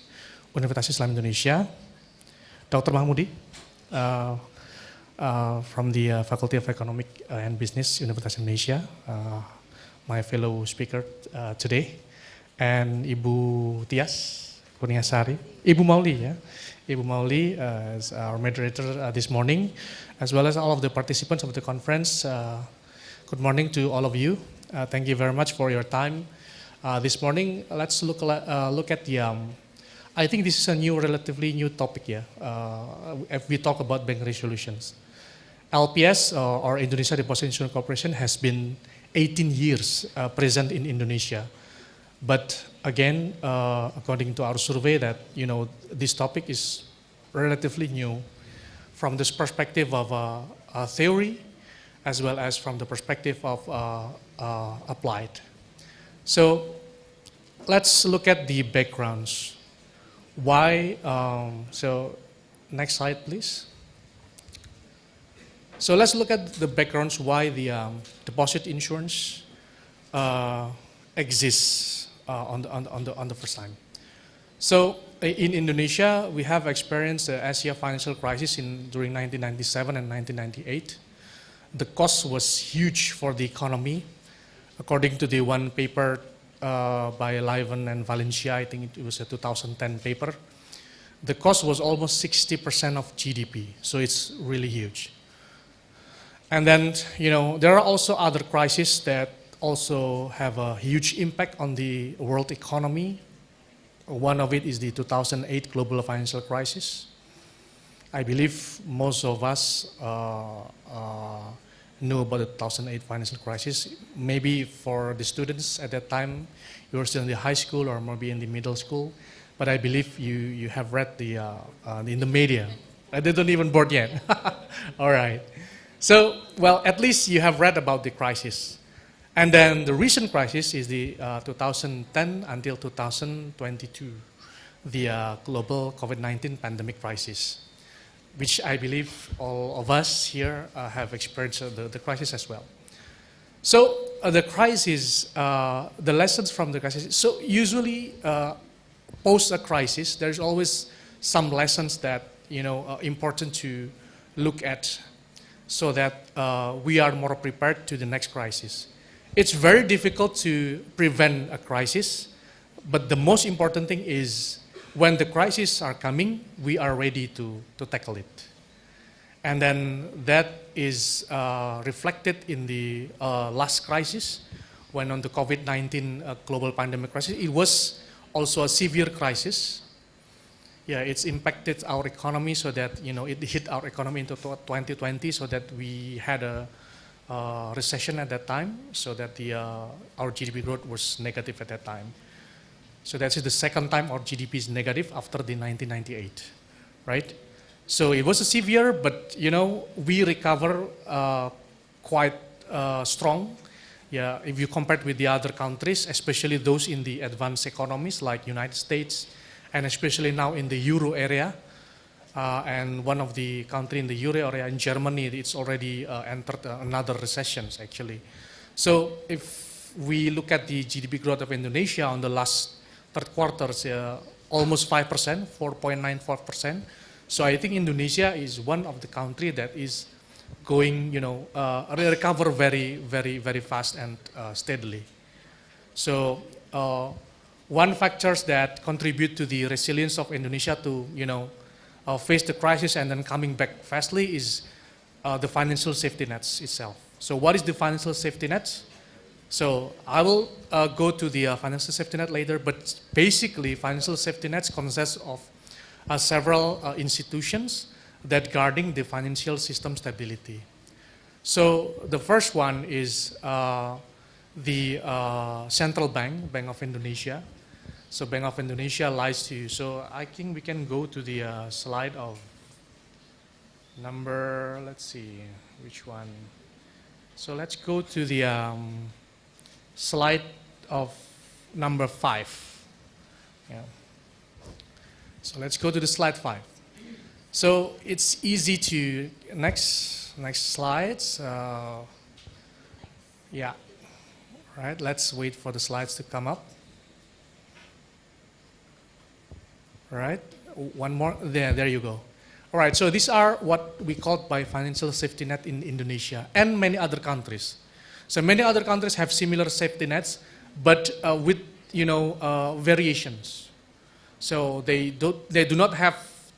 Universitas Islam Indonesia. Dr. Mahmudi, from the Faculty of Economic and Business, Universitas Indonesia, my fellow speaker today. And Ibu Tias Kurniasari, Ibu Mauli, yeah? Ibu Mauli is our moderator this morning, as well as all of the participants of the conference. Good morning to all of you. Thank you very much for your time. This morning, let's look at the, I think this is a relatively new topic here, if we talk about bank resolutions. LPS, or Indonesia Deposit Insurance Corporation, has been 18 years present in Indonesia. But again, according to our survey, that this topic is relatively new from this perspective of theory, as well as from the perspective of applied. So let's look at the backgrounds. Why? Next slide, please. So let's look at the backgrounds why the deposit insurance exists on the first time. So in Indonesia, we have experienced the Asia financial crisis during 1997 and 1998. The cost was huge for the economy. According to the one paper by Leiven and Valencia, I think it was a 2010 paper, the cost was almost 60% of GDP, so it's really huge. And then, there are also other crises that also have a huge impact on the world economy. One of it is the 2008 global financial crisis. I believe most of us know about the 2008 financial crisis. Maybe for the students at that time, you were still in the high school or maybe in the middle school. But I believe you have read in the media. They don't even board yet. All right. So, well, at least you have read about the crisis. And then the recent crisis is the 2010 until 2022, the global COVID-19 pandemic crisis, which I believe all of us here have experienced the crisis as well. So the crisis, the lessons from the crisis. So usually post a crisis, there's always some lessons that are important to look at, so that we are more prepared to the next crisis. It's very difficult to prevent a crisis, but the most important thing is when the crises are coming, we are ready to tackle it. And then that is reflected in the last crisis, when on the COVID-19 global pandemic crisis. It was also a severe crisis. Yeah, it's impacted our economy so that, it hit our economy into 2020, so that we had a recession at that time, so that our GDP growth was negative at that time. So that's the second time our GDP is negative after the 1998, right? So it was a severe, but we recover quite strong. Yeah, if you compare it with the other countries, especially those in the advanced economies like United States, and especially now in the Euro area, and one of the country in the Euro area, in Germany, it's already entered another recession actually. So if we look at the GDP growth of Indonesia on the last third quarter, almost 5%, 4.94%. So I think Indonesia is one of the country that is going, recover very, very, very fast and steadily. So one factors that contribute to the resilience of Indonesia to, face the crisis and then coming back fastly is the financial safety nets itself. So what is the financial safety nets? So I will go to the financial safety net later, but basically financial safety nets consist of several institutions that guarding the financial system stability. So the first one is the central bank, Bank of Indonesia. So Bank of Indonesia lies to you. So I think we can go to the slide of number, let's see, which one. So let's go to the slide of number 5. Yeah. So let's go to the slide 5. So it's easy to, next slides. Yeah, right, let's wait for the slides to come up. All right, one more, there you go. All right, so these are what we call by financial safety net in Indonesia and many other countries. So many other countries have similar safety nets, but with, variations. So they do not have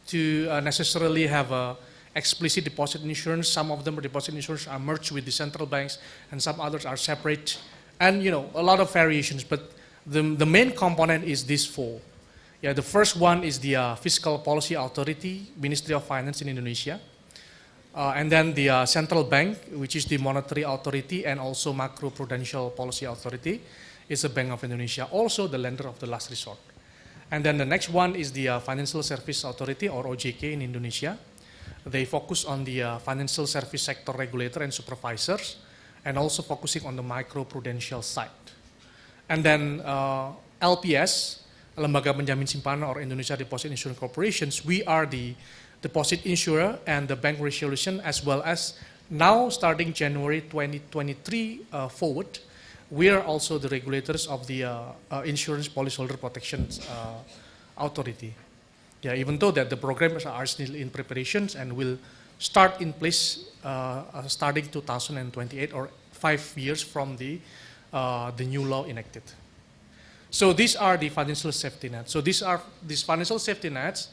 to necessarily have a explicit deposit insurance. Some of them deposit insurance are merged with the central banks, and some others are separate, and a lot of variations. But the main component is these 4. Yeah, the first one is the Fiscal Policy Authority, Ministry of Finance in Indonesia, and then the central bank, which is the Monetary Authority, and also Macro Prudential Policy Authority, is the Bank of Indonesia, also the lender of the last resort. And then the next one is the Financial Service Authority, or OJK in Indonesia. They focus on the financial service sector regulator and supervisors, and also focusing on the micro prudential side. And then LPS, lembaga penjamin simpanan or Indonesia Deposit Insurance Corporations, we are the deposit insurer and the bank resolution, as well as now starting January 2023 forward, we are also the regulators of the Insurance Policyholder Protection Authority. Yeah, even though that the programs are still in preparations and will start in place starting 2028 or 5 years from the new law enacted. So these are the financial safety nets. So these financial safety nets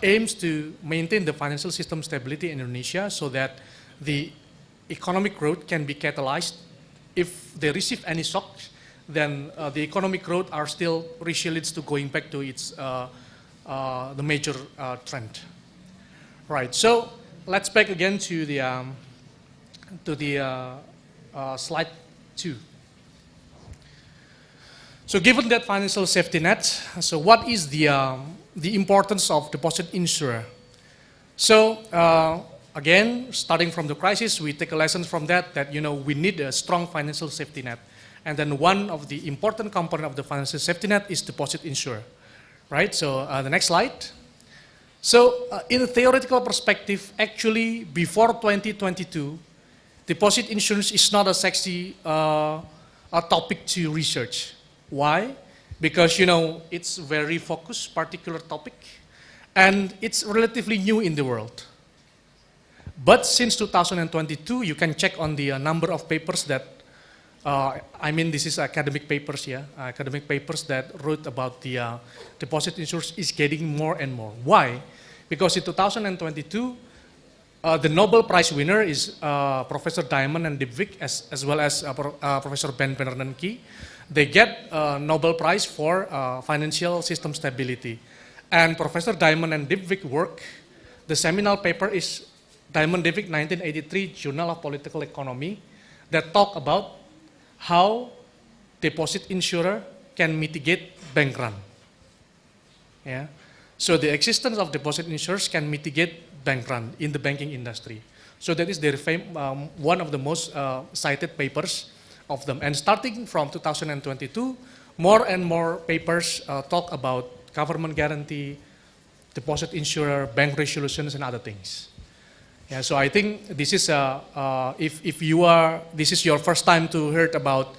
aims to maintain the financial system stability in Indonesia so that the economic growth can be catalyzed. If they receive any shocks, then the economic growth are still resilient to going back to its the major trend. Right. So let's back again to the slide 2. So given that financial safety net, so what is the importance of deposit insurer? So again, starting from the crisis, we take a lesson from that we need a strong financial safety net. And then one of the important component of the financial safety net is deposit insurer. Right, so the next slide. So in a theoretical perspective, actually before 2022, deposit insurance is not a sexy topic to research. Why? Because it's very focused, particular topic, and it's relatively new in the world. But since 2022, you can check on the number of papers that, this is academic papers, academic papers that wrote about the deposit insurance is getting more and more. Why? Because in 2022, the Nobel Prize winner is Professor Diamond and Dybvig, as well as Professor Ben Bernanke. They get a Nobel Prize for financial system stability. And Professor Diamond and Dybvig work, the seminal paper is Diamond-Dybvig 1983 Journal of Political Economy, that talk about how deposit insurer can mitigate bank run. Yeah. So the existence of deposit insurers can mitigate bank run in the banking industry. So that is one of the most cited papers of them. And starting from 2022, more and more papers talk about government guarantee, deposit insurer, bank resolutions, and other things. Yeah, so I think this is this is your first time to heard about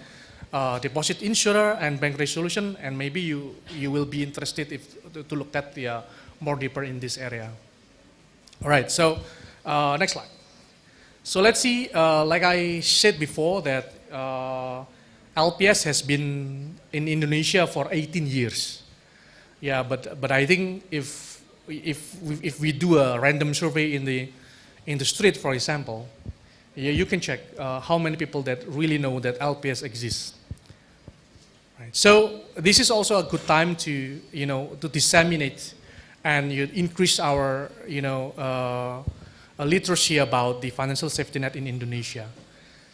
deposit insurer and bank resolution, and maybe you will be interested to look at more deeper in this area. All right, so next slide. So let's see, like I said before, that LPS has been in Indonesia for 18 years. Yeah, but I think if we do a random survey in the street, for example, you can check how many people that really know that LPS exists. Right. So this is also a good time to to disseminate and increase our literacy about the financial safety net in Indonesia.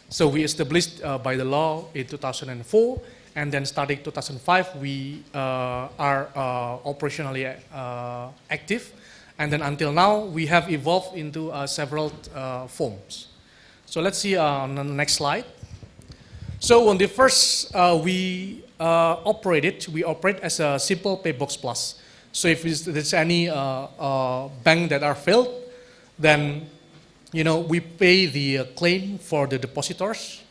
So we established by the law in 2004, and then starting 2005 we are operationally active. And then until now, we have evolved into several forms. So let's see on the next slide. So when the first we operate as a simple Paybox Plus. So if there's any bank that are failed, then we pay the claim for the depositors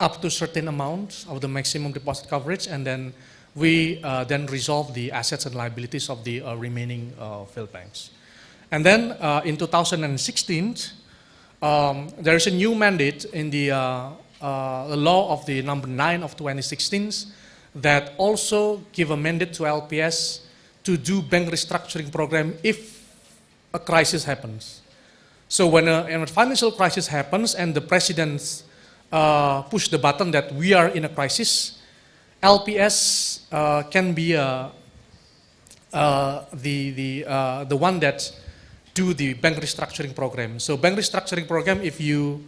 up to certain amounts of the maximum deposit coverage, and then we then resolve the assets and liabilities of the remaining failed banks. And then in 2016, there is a new mandate in the law of the number 9 of 2016 that also give a mandate to LPS to do bank restructuring program if a crisis happens. So when a financial crisis happens and the president push the button that we are in a crisis, LPS can be the one that do the bank restructuring program. So bank restructuring program, if you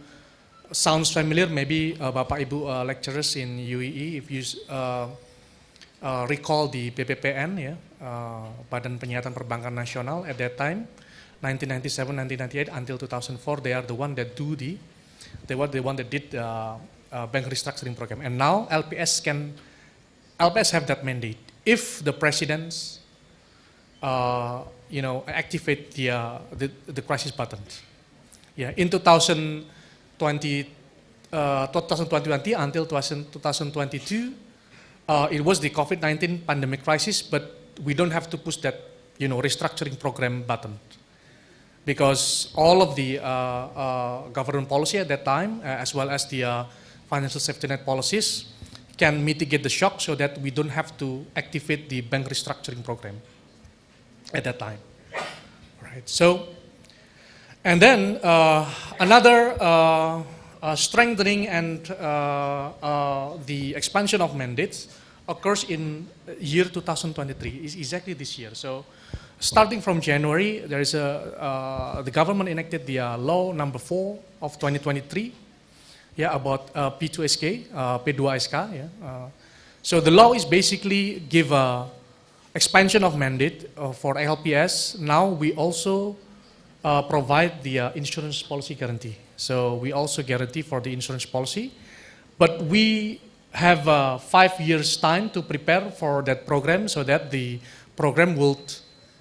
sounds familiar, maybe Bapak Ibu lecturers in UII, if you recall the BPPN, Badan Penyiaran Perbankan Nasional at that time, 1997, 1998 until 2004, they are the one that did bank restructuring program. And now LPS have that mandate. if the presidents, activate the crisis button. Yeah, in 2020 until 2022, it was the COVID-19 pandemic crisis, but we don't have to push that, restructuring program button, because all of the government policy at that time, as well as the financial safety net policies, can mitigate the shock so that we don't have to activate the bank restructuring program at that time. Right. So, and then another strengthening and the expansion of mandates occurs in year 2023, is exactly this year. So, starting from January, there is the government enacted the law number 4 of 2023, about P2SK, P2SK. So the law is basically give expansion of mandate for LPS. Now we also provide the insurance policy guarantee. So we also guarantee for the insurance policy, but we have 5 years time to prepare for that program, so that the program will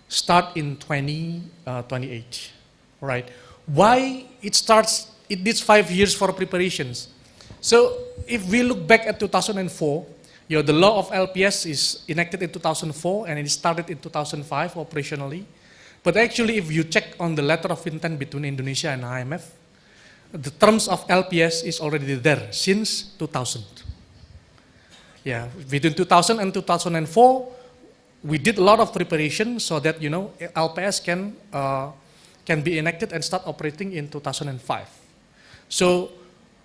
start in 2028, right? Why it starts? It needs 5 years for preparations. So if we look back at 2004, the law of LPS is enacted in 2004 and it started in 2005 operationally. But actually, if you check on the letter of intent between Indonesia and IMF, the terms of LPS is already there since 2000. Yeah, between 2000 and 2004, we did a lot of preparation so that LPS can be enacted and start operating in 2005. So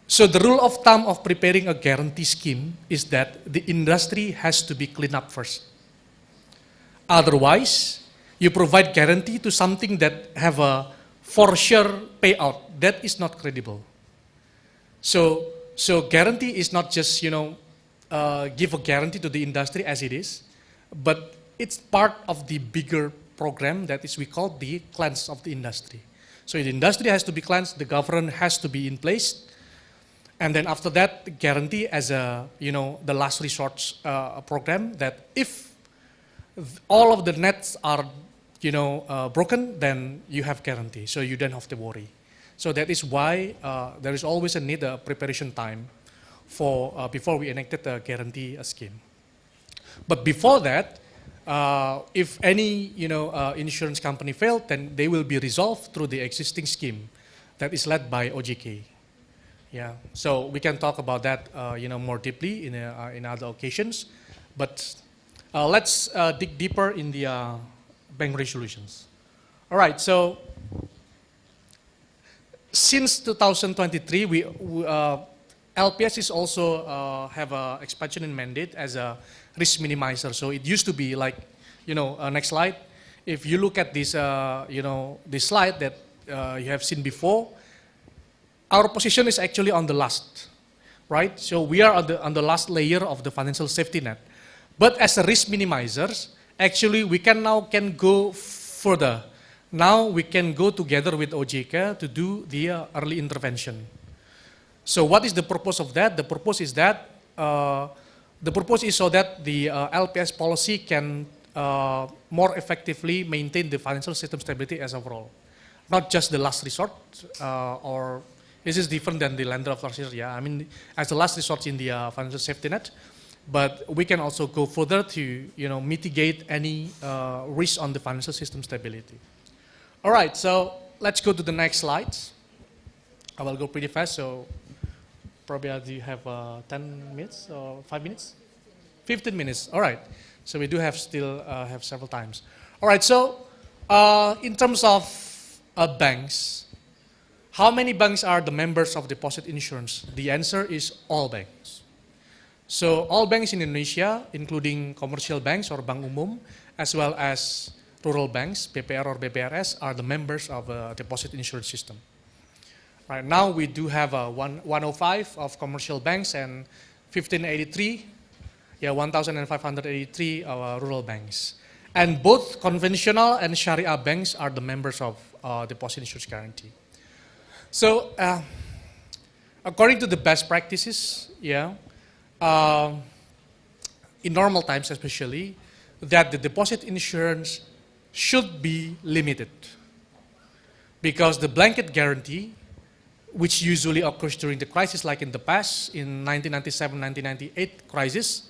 the rule of thumb of preparing a guarantee scheme is that the industry has to be cleaned up first. Otherwise, you provide guarantee to something that have a for sure payout. That is not credible. So guarantee is not just give a guarantee to the industry as it is, but it's part of the bigger program that is we call the cleanse of the industry. So the industry has to be cleansed, the government has to be in place, and then after that, the guarantee as a the last resort program, that if all of the nets are broken, then you have guarantee, so you don't have to worry. So that is why there is always a need a preparation time for before we enacted the guarantee scheme. But before that, if any insurance company failed, then they will be resolved through the existing scheme that is led by OJK. Yeah, so we can talk about that more deeply in other occasions. But let's dig deeper in the bank resolutions. All right, so since 2023, LPS is also have an expansion in mandate as a risk minimizer. So it used to be like, next slide. If you look at this, this slide that you have seen before, our position is actually on the last, right? So we are on the last layer of the financial safety net. But as a risk minimizers, actually we can go further. Now we can go together with OJK to do the early intervention. So what is the purpose of that? The purpose is that so that the LPS policy can more effectively maintain the financial system stability as overall, not just the last resort. Or this is different than the lender of last resort. Yeah, I mean as the last resort in the financial safety net, but we can also go further to mitigate any risk on the financial system stability. All right, so let's go to the next slides. I will go pretty fast, so probably do you have 10 minutes or 5 minutes? 15 minutes, all right. So we do have still have several times. All right, so in terms of banks, how many banks are the members of deposit insurance? The answer is all banks. So all banks in Indonesia, including commercial banks or bank umum, as well as rural banks, BPR or BPRS, are the members of a deposit insurance system. Right now, we do have 105 of commercial banks and 1,583 rural banks. And both conventional and Sharia banks are the members of deposit insurance guarantee. So, according to the best practices, in normal times especially, that the deposit insurance should be limited, because the blanket guarantee, which usually occurs during the crisis like in the past, in 1997-1998 crisis,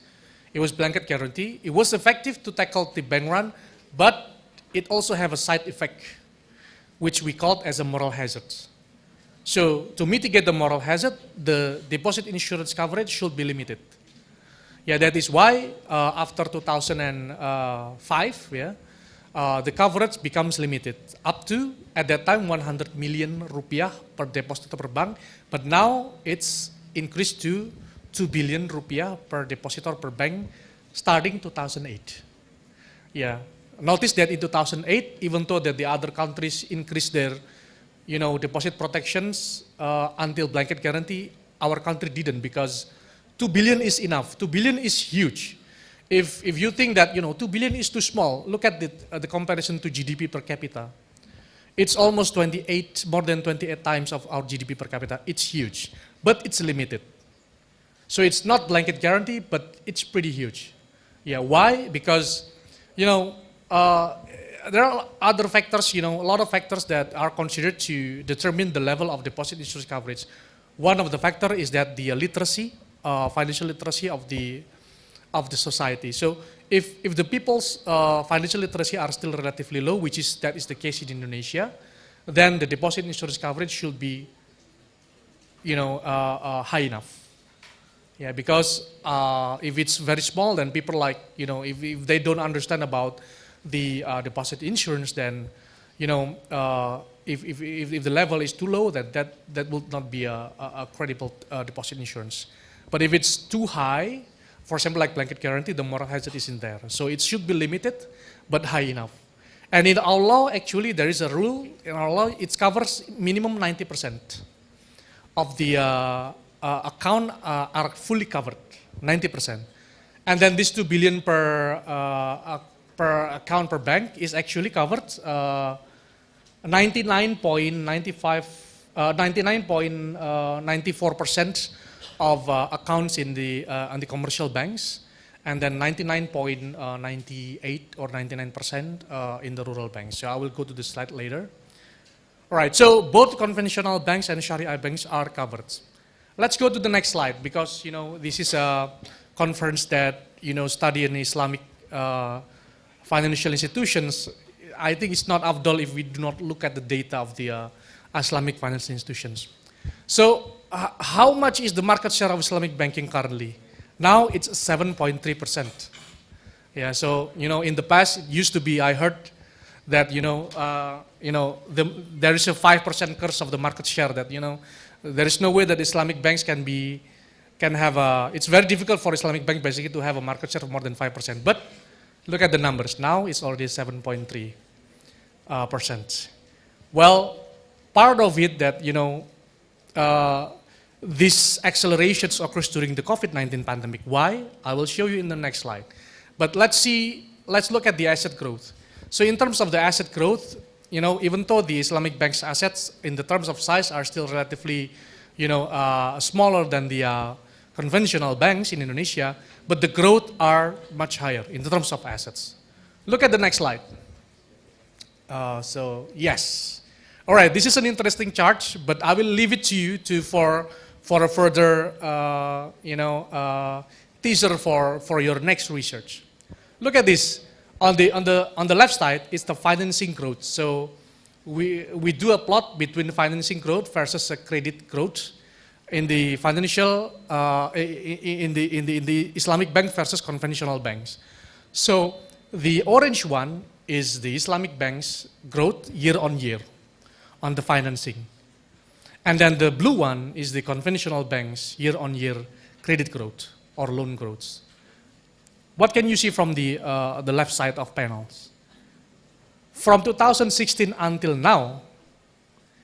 it was blanket guarantee. It was effective to tackle the bank run, but it also have a side effect, which we called as a moral hazard. So to mitigate the moral hazard, the deposit insurance coverage should be limited. Yeah, that is why after 2005, the coverage becomes limited up to, at that time, 100 million rupiah per depositor per bank, but now it's increased to 2 billion rupiah per depositor per bank starting 2008. Yeah, notice that in 2008, even though that the other countries increased their deposit protections until blanket guarantee, our country didn't, because 2 billion is enough. 2 billion is huge. If you think that 2 billion is too small, look at the comparison to GDP per capita. It's almost more than 28 times of our GDP per capita. It's huge, but it's limited. So it's not blanket guarantee, but it's pretty huge. Yeah, why? Because there are other factors, a lot of factors that are considered to determine the level of deposit insurance coverage. One of the factors is that the literacy, financial literacy of the society. So if the people's financial literacy are still relatively low, that is the case in Indonesia, then the deposit insurance coverage should be high enough. Yeah, because if it's very small, then people if they don't understand about the deposit insurance, then if the level is too low, then that will not be a credible deposit insurance. But if it's too high, for example, like blanket guarantee, the moral hazard isn't there. So it should be limited, but high enough. And in our law, actually, there is a rule. In our law, it covers minimum 90% of the account are fully covered, 90%. And then this 2 billion per account per bank is actually covered 99.94% of accounts in the commercial banks, and then 99.98 or 99% in the rural banks. So I will go to the slide later. All right, so both conventional banks and Sharia banks are covered. Let's go to the next slide, because this is a conference that study in Islamic financial institutions. I think it's not afdal if we do not look at the data of the Islamic financial institutions. So how much is the market share of Islamic banking currently? Now it's 7.3%. Yeah, so in the past it used to be, I heard that there is a 5% curse of the market share, that there is no way that Islamic banks can have a. It's very difficult for Islamic bank basically to have a market share of more than 5%. But look at the numbers. Now it's already 7.3%. Well, part of it that this accelerations occurs during the COVID-19 pandemic. Why? I will show you in the next slide. But let's look at the asset growth. So in terms of the asset growth, even though the Islamic bank's assets in the terms of size are still relatively, smaller than the conventional banks in Indonesia, but the growth are much higher in terms of assets. Look at the next slide. So yes. All right, this is an interesting chart, but I will leave it to you for a further, teaser for your next research. Look at this. On the left side is the financing growth. So we do a plot between financing growth versus credit growth in the financial in the Islamic bank versus conventional banks. So the orange one is the Islamic bank's growth year on year on the financing. And then the blue one is the conventional banks year-on-year credit growth or loan growth. What can you see from the left side of panels? From 2016 until now,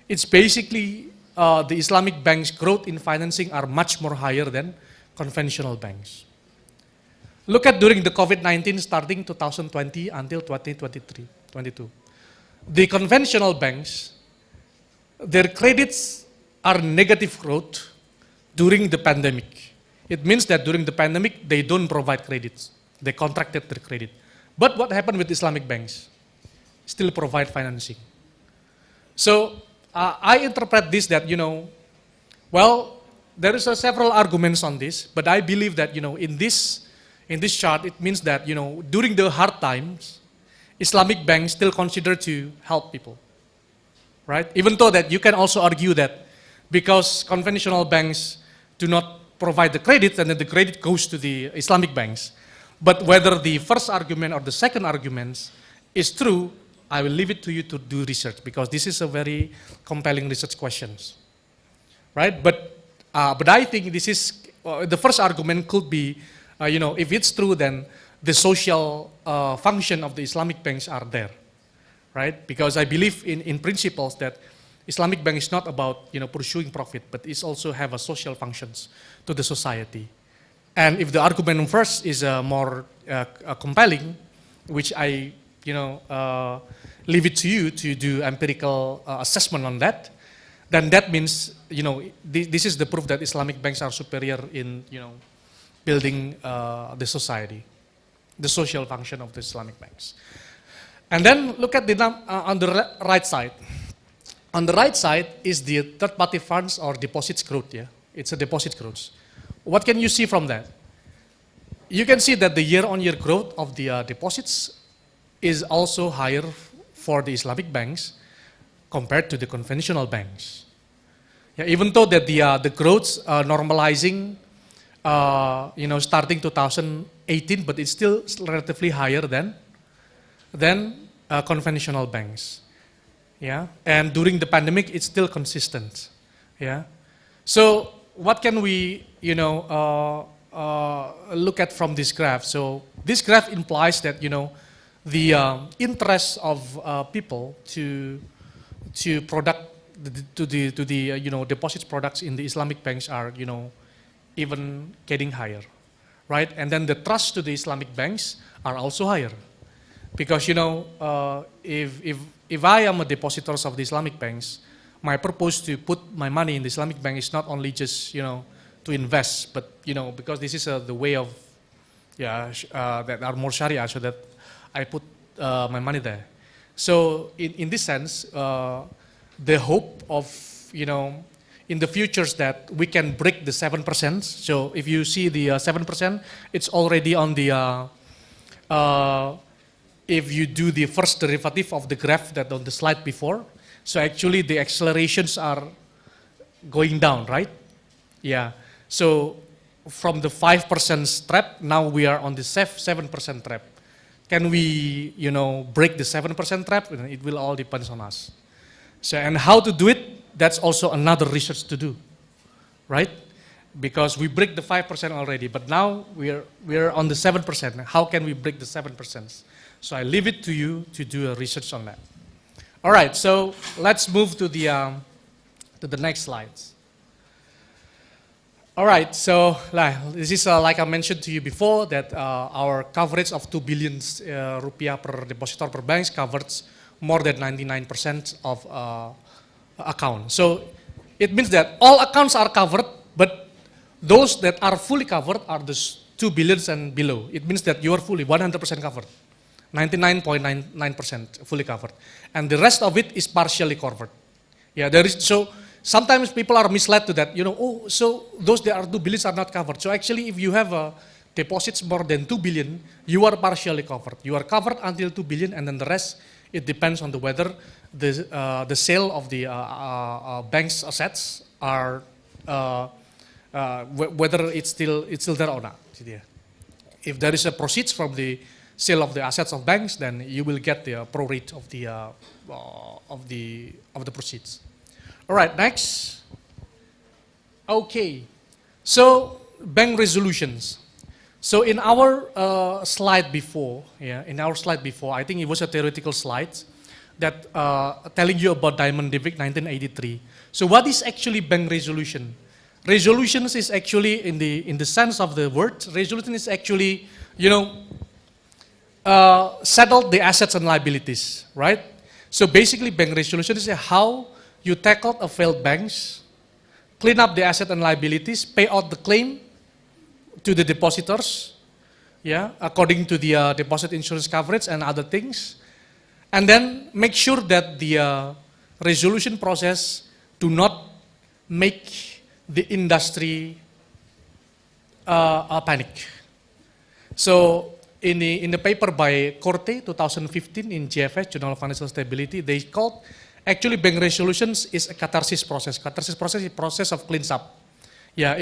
it's basically the Islamic banks' growth in financing are much more higher than conventional banks. Look at during the COVID-19 starting 2020 until 2022. The conventional banks, their credits are negative growth during the pandemic. It means that during the pandemic, they don't provide credits. They contracted their credit. But what happened with Islamic banks? Still provide financing. So I interpret this that, well, there is several arguments on this, but I believe that, in this chart, it means that, during the hard times, Islamic banks still consider to help people, right? Even though that you can also argue that because conventional banks do not provide the credit, and then the credit goes to the Islamic banks. But whether the first argument or the second argument is true, I will leave it to you to do research, because this is a very compelling research questions, right? But I think this is, the first argument could be, if it's true, then the social function of the Islamic banks are there, right? Because I believe in principles that Islamic bank is not about pursuing profit, but it also have a social functions to the society. And if the argument first is more compelling, which I leave it to you to do empirical assessment on that, then that means this is the proof that Islamic banks are superior in building the society, the social function of the Islamic banks. And then look at the on the right side. On the right side is the third-party funds or deposits growth. Yeah, it's a deposit growth. What can you see from that? You can see that the year-on-year growth of the deposits is also higher for the Islamic banks compared to the conventional banks. Yeah, even though that the growths are normalizing, starting 2018, but it's still relatively higher than conventional banks. Yeah, and during the pandemic, it's still consistent. Yeah, so what can we, look at from this graph? So this graph implies that the interest of people to the deposits products in the Islamic banks are even getting higher, right? And then the trust to the Islamic banks are also higher, because if I am a depositor of the Islamic banks, my purpose to put my money in the Islamic bank is not only just to invest, but because this is the way of that are more Sharia, so that I put my money there. So in this sense, the hope of in the futures that we can break the 7%. So if you see the 7%, it's already on the if you do the first derivative of the graph that on the slide before. So actually the accelerations are going down, right? Yeah. So from the 5% trap, now we are on the 7% trap. Can we, break the 7% trap? It will all depend on us. So, and how to do it, that's also another research to do, right? Because we break the 5% already, but now we're on the 7%. How can we break the 7%? So I leave it to you to do a research on that. All right, so let's move to the next slides. All right, so this is like I mentioned to you before, that our coverage of 2 billion rupiah per depositor per banks covers more than 99% of accounts. So it means that all accounts are covered, but those that are fully covered are the 2 billion and below. It means that you are fully 100% covered, 99.99% fully covered, and the rest of it is partially covered. Yeah, there is so. Sometimes people are misled to that, so those that are 2 billion are not covered. So actually, if you have deposits more than 2 billion, you are partially covered. You are covered until 2 billion, and then the rest, it depends on the whether the sale of the bank's assets are whether it's still there or not. If there is a proceeds from the sale of the assets of banks, then you will get the pro rate of the proceeds. All right, next. Okay, so bank resolutions. So in our slide before, I think it was a theoretical slide that telling you about Diamond Debate 1983. So what is actually bank resolution? Resolutions is actually in the sense of the word. Resolution is actually settle the assets and liabilities, right? So basically, bank resolution is how you tackle a failed banks, clean up the asset and liabilities, pay out the claim to the depositors, yeah, according to the deposit insurance coverage and other things. And then make sure that the resolution process do not make the industry panic. So in the paper by Corte 2015 in GFS, Journal of Financial Stability, they called actually bank resolutions is a catharsis process. Catharsis process is a process of cleans up. Yeah,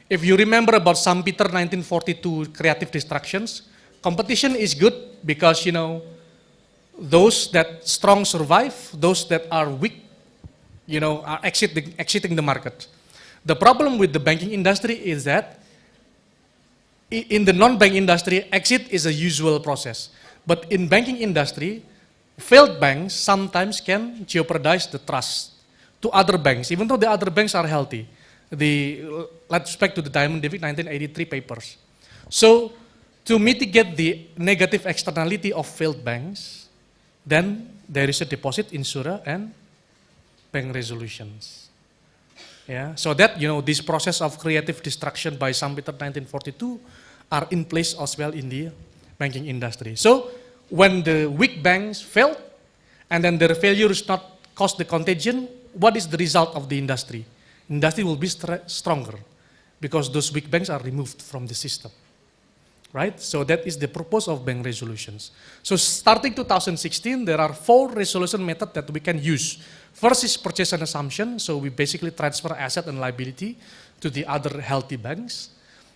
if you remember about Peter 1942 creative destructions, competition is good because, you know, those that strong survive, those that are weak, you know, are exiting the market. The problem with the banking industry is that in the non-bank industry, exit is a usual process. But in banking industry, failed banks sometimes can jeopardize the trust to other banks, even though the other banks are healthy. Let's back to the Diamond-David 1983 papers. So to mitigate the negative externality of failed banks, then there is a deposit insurer and bank resolutions. Yeah, so that, you know, this process of creative destruction by Peter 1942 are in place as well in the banking industry. So when the weak banks fail, and then their failure is not cause the contagion, what is the result of the industry? Industry will be stronger because those weak banks are removed from the system, right? So that is the purpose of bank resolutions. So starting 2016, there are 4 resolution methods that we can use. First is purchase and assumption, so we basically transfer asset and liability to the other healthy banks.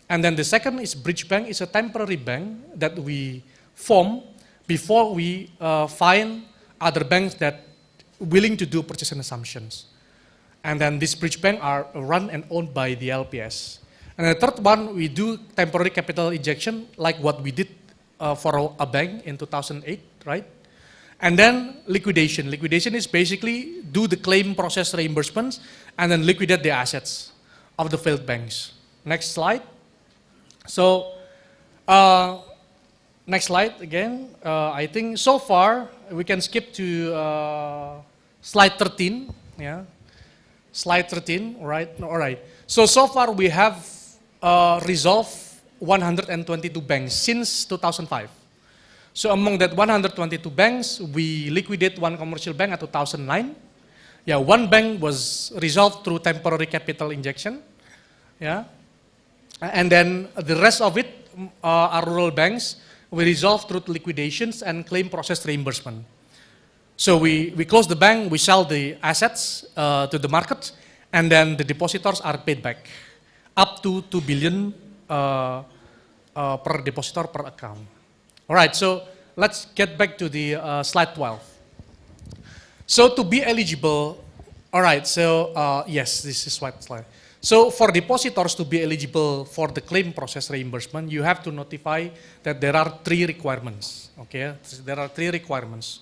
And then the second is bridge bank, it's a temporary bank that we form before we find other banks that willing to do purchase and assumptions. And then these bridge banks are run and owned by the LPS. And the third one, we do temporary capital injection like what we did for a bank in 2008, right? And then liquidation. Liquidation is basically do the claim process reimbursements and then liquidate the assets of the failed banks. Next slide. So, next slide again. I think so far we can skip to slide 13. Yeah, slide 13. All right. So far we have resolved 122 banks since 2005. So among that 122 banks, we liquidate one commercial bank at 2009. Yeah, one bank was resolved through temporary capital injection. Yeah, and then the rest of it are rural banks. We resolve through liquidations and claim process reimbursement. So we close the bank, we sell the assets to the market, and then the depositors are paid back up to 2 billion per depositor per account. All right, so let's get back to the slide 12. So to be eligible, all right, so yes, this is slide. So for depositors to be eligible for the claim process reimbursement, you have to notify that there are 3 requirements, okay? There are 3 requirements.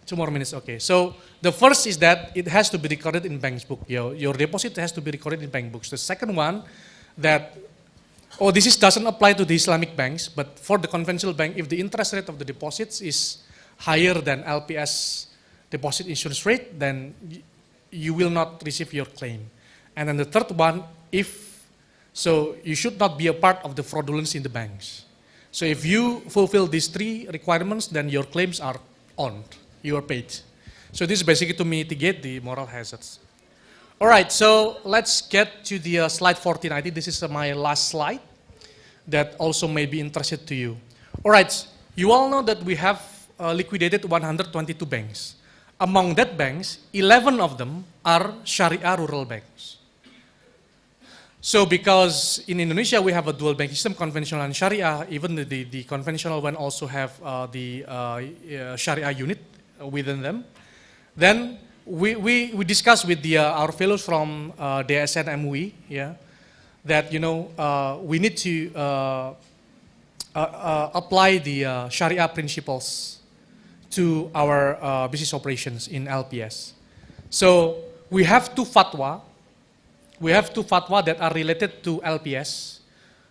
2 more minutes, okay. So the first is that it has to be recorded in bank's book. Your deposit has to be recorded in bank books. The second one, that, this doesn't apply to the Islamic banks, but for the conventional bank, if the interest rate of the deposits is higher than LPS deposit insurance rate, then you will not receive your claim. And then the third one, you should not be a part of the fraudulence in the banks. So if you fulfill these 3 requirements, then your claims are on, you are paid. So this is basically to mitigate the moral hazards. All right, so let's get to the slide 14. I think this is my last slide that also may be interested to you. All right, you all know that we have liquidated 122 banks. Among that banks, 11 of them are Sharia rural banks. So because in Indonesia we have a dual bank system, conventional and Sharia, even the conventional one also have the Sharia unit within them. Then we discussed with our fellows from DSN MUI, yeah, that we need to apply the Sharia principles to our business operations in LPS. So we have 2 fatwa. We have 2 fatwa that are related to LPS.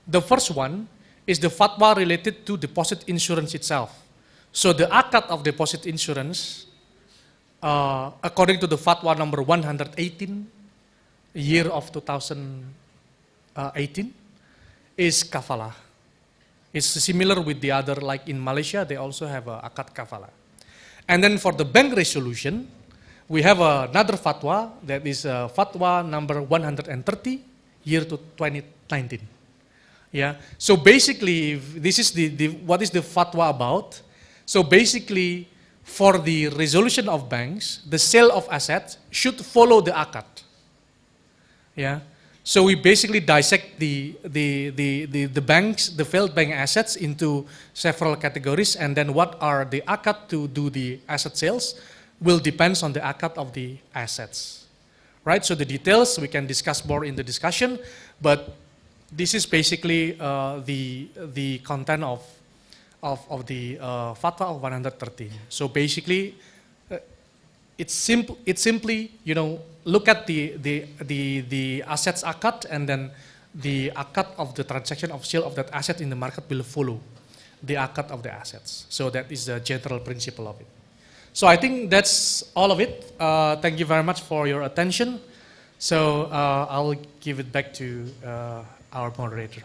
The first one is the fatwa related to deposit insurance itself. So the akad of deposit insurance, according to the fatwa number 118, year of 2018, is kafalah. It's similar with the other, like in Malaysia, they also have a akad kafala. And then for the bank resolution, we have another fatwa, that is fatwa number 130, year to 2019. Yeah. So basically, this is what is the fatwa about? So basically, for the resolution of banks, the sale of assets should follow the akad. Yeah. So we basically dissect the banks, the failed bank assets into several categories, and then what are the akad to do the asset sales will depends on the akad of the assets. Right? So the details we can discuss more in the discussion, but this is basically the content of the fatwa of 113. So basically, it's simply, you know, look at the assets akad, and then the akad of the transaction of sale of that asset in the market will follow the akad of the assets. So that is the general principle of it. So I think that's all of it. Thank you very much for your attention. So I'll give it back to our moderator.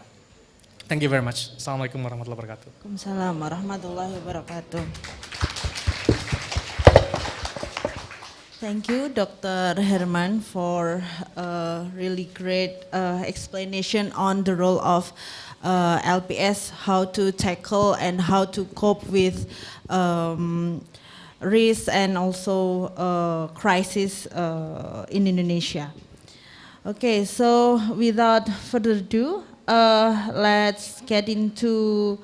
Thank you very much. Assalamualaikum warahmatullahi wabarakatuh. Waalaikumsalam warahmatullahi wabarakatuh. Thank you, Dr. Herman, for a really great explanation on the role of LPS, how to tackle and how to cope with risk and also crisis in Indonesia. Okay, so without further ado, let's get into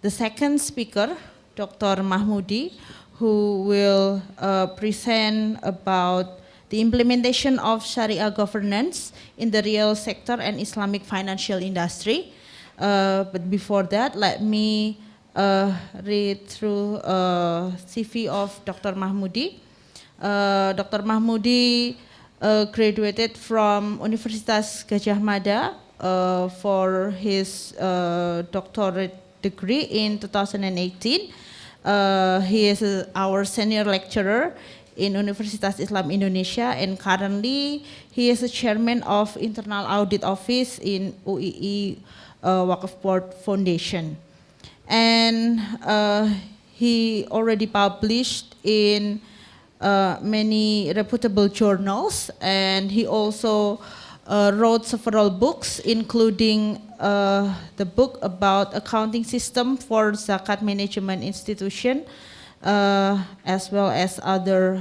the second speaker, Dr. Mahmudi, who will present about the implementation of Sharia governance in the real sector and Islamic financial industry. But before that, let me read through CV of Dr. Mahmudi. Dr. Mahmudi graduated from Universitas Gadjah Mada for his doctorate degree in 2018. He is our senior lecturer in Universitas Islam Indonesia, and currently he is a chairman of Internal Audit Office in UII Waqf Board Foundation. And he already published in many reputable journals, and he also wrote several books, including the book about accounting system for zakat management institution, as well as other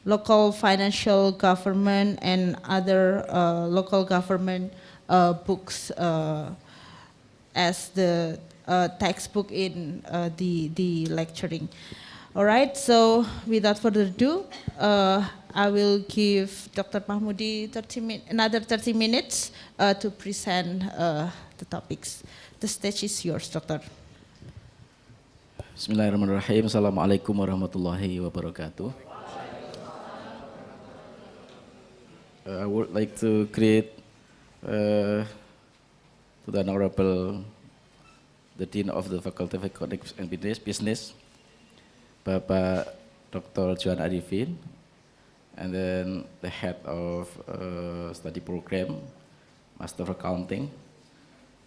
local financial government and other local government books as the textbook in the lecturing. All right, so without further ado, I will give Dr. Mahmudi another 30 minutes to present the topics. The stage is yours, Doctor. Bismillahirrahmanirrahim. Assalamualaikum warahmatullahi wabarakatuh. I would like to greet to the Honorable the Dean of the Faculty of Economics and Business, Bapak Dr. Johan Arifin, and then the head of study program, Master of Accounting,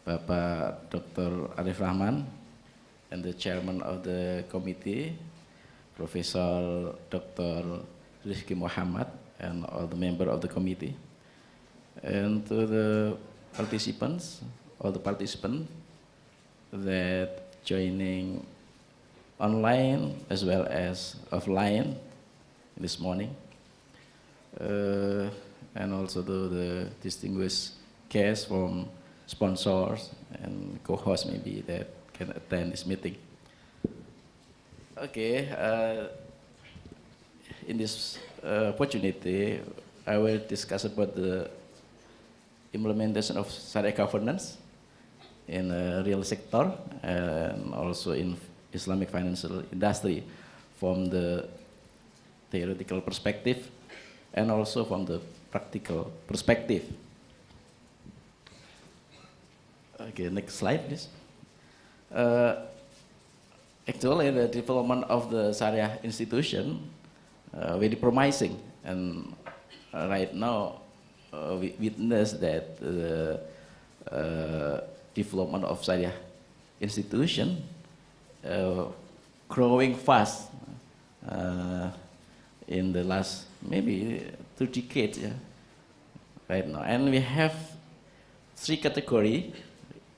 Bapak Dr. Arif Rahman, and the chairman of the committee, Professor Dr. Rizky Muhammad, and all the members of the committee, and to the participants, all the participants that joining online as well as offline this morning, and also to the distinguished guests from sponsors and co-hosts maybe that can attend this meeting. Okay, in this opportunity, I will discuss about the implementation of Sharia governance in the real sector and also in Islamic financial industry from the theoretical perspective and also from the practical perspective. Okay, next slide, please. Actually, the development of the Sharia institution very promising, and right now we witness that the development of Sharia institution growing fast in the last maybe 2 decades, yeah, right now. And we have 3 categories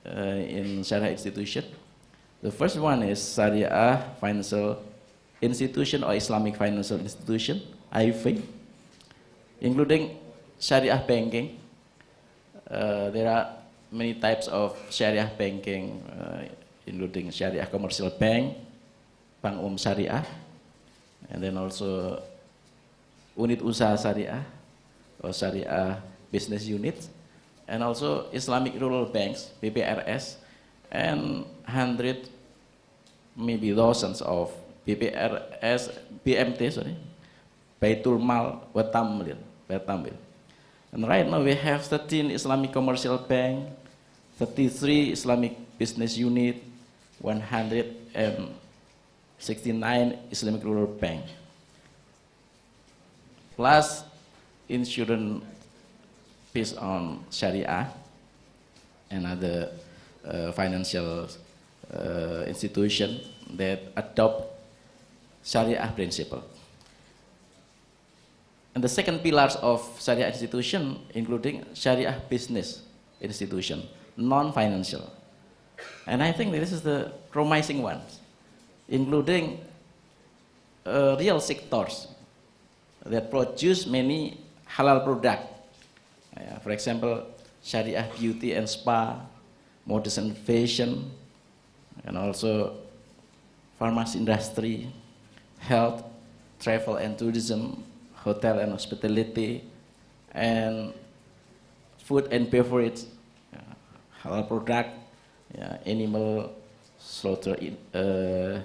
in Sharia institution. The first one is Sharia financial institution or Islamic financial institution, IFI, including Sharia banking. There are many types of Sharia banking, including Sharia commercial bank, Bank Syariah, and then also unit usaha Syariah or Syariah business units, and also Islamic rural banks, BPRS, and maybe thousands of BPRS, BMT, sorry, Baitul Mal Watamil. And right now we have 13 Islamic commercial bank, 33 Islamic business unit, 169 Islamic rural bank, plus insurance based on Sharia and other financial institution that adopt Sharia principle. And the second pillars of Sharia institution, including Sharia business institution, non-financial. And I think this is the promising ones, including real sectors that produce many halal products. For example, Sharia beauty and spa, modern fashion, and also pharmacy industry, health, travel and tourism, hotel and hospitality, and food and beverage, halal product, animal slaughter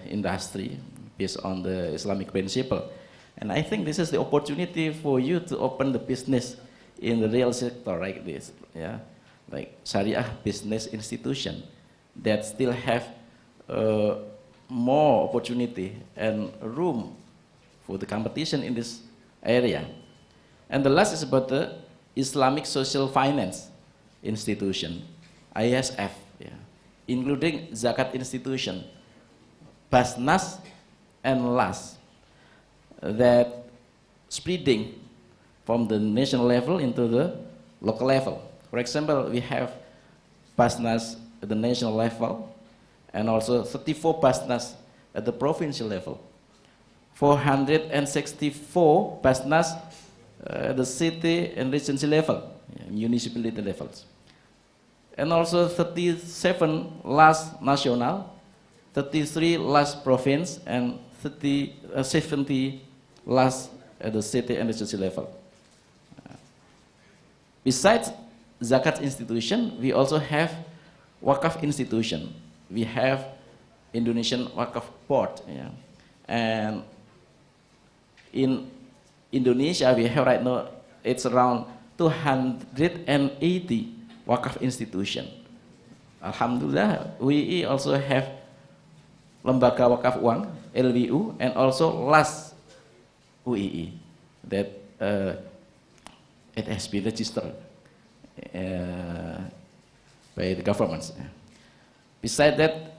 industry based on the Islamic principle. And I think this is the opportunity for you to open the business in the real sector like this, like Sharia business institution that still have more opportunity and room for the competition in this area. And the last is about the Islamic social finance institution, ISF, including zakat institution, Basnas and LAS, that spreading from the national level into the local level. For example, we have Basnas at the national level and also 34 Basnas at the provincial level, 464 Basnas at the city and regency level, municipality levels, and also 37 LAS national, 33 LAS province, and 70 LAS at the city and regency level. Besides zakat institution, we also have wakaf institution. We have Indonesian Wakaf Board, and in Indonesia we have right now it's around 280 wakaf institution. Alhamdulillah, we also have Lembaga Wakaf Uang, LWU, and also LAS UII that it has been registered by the governments. Besides that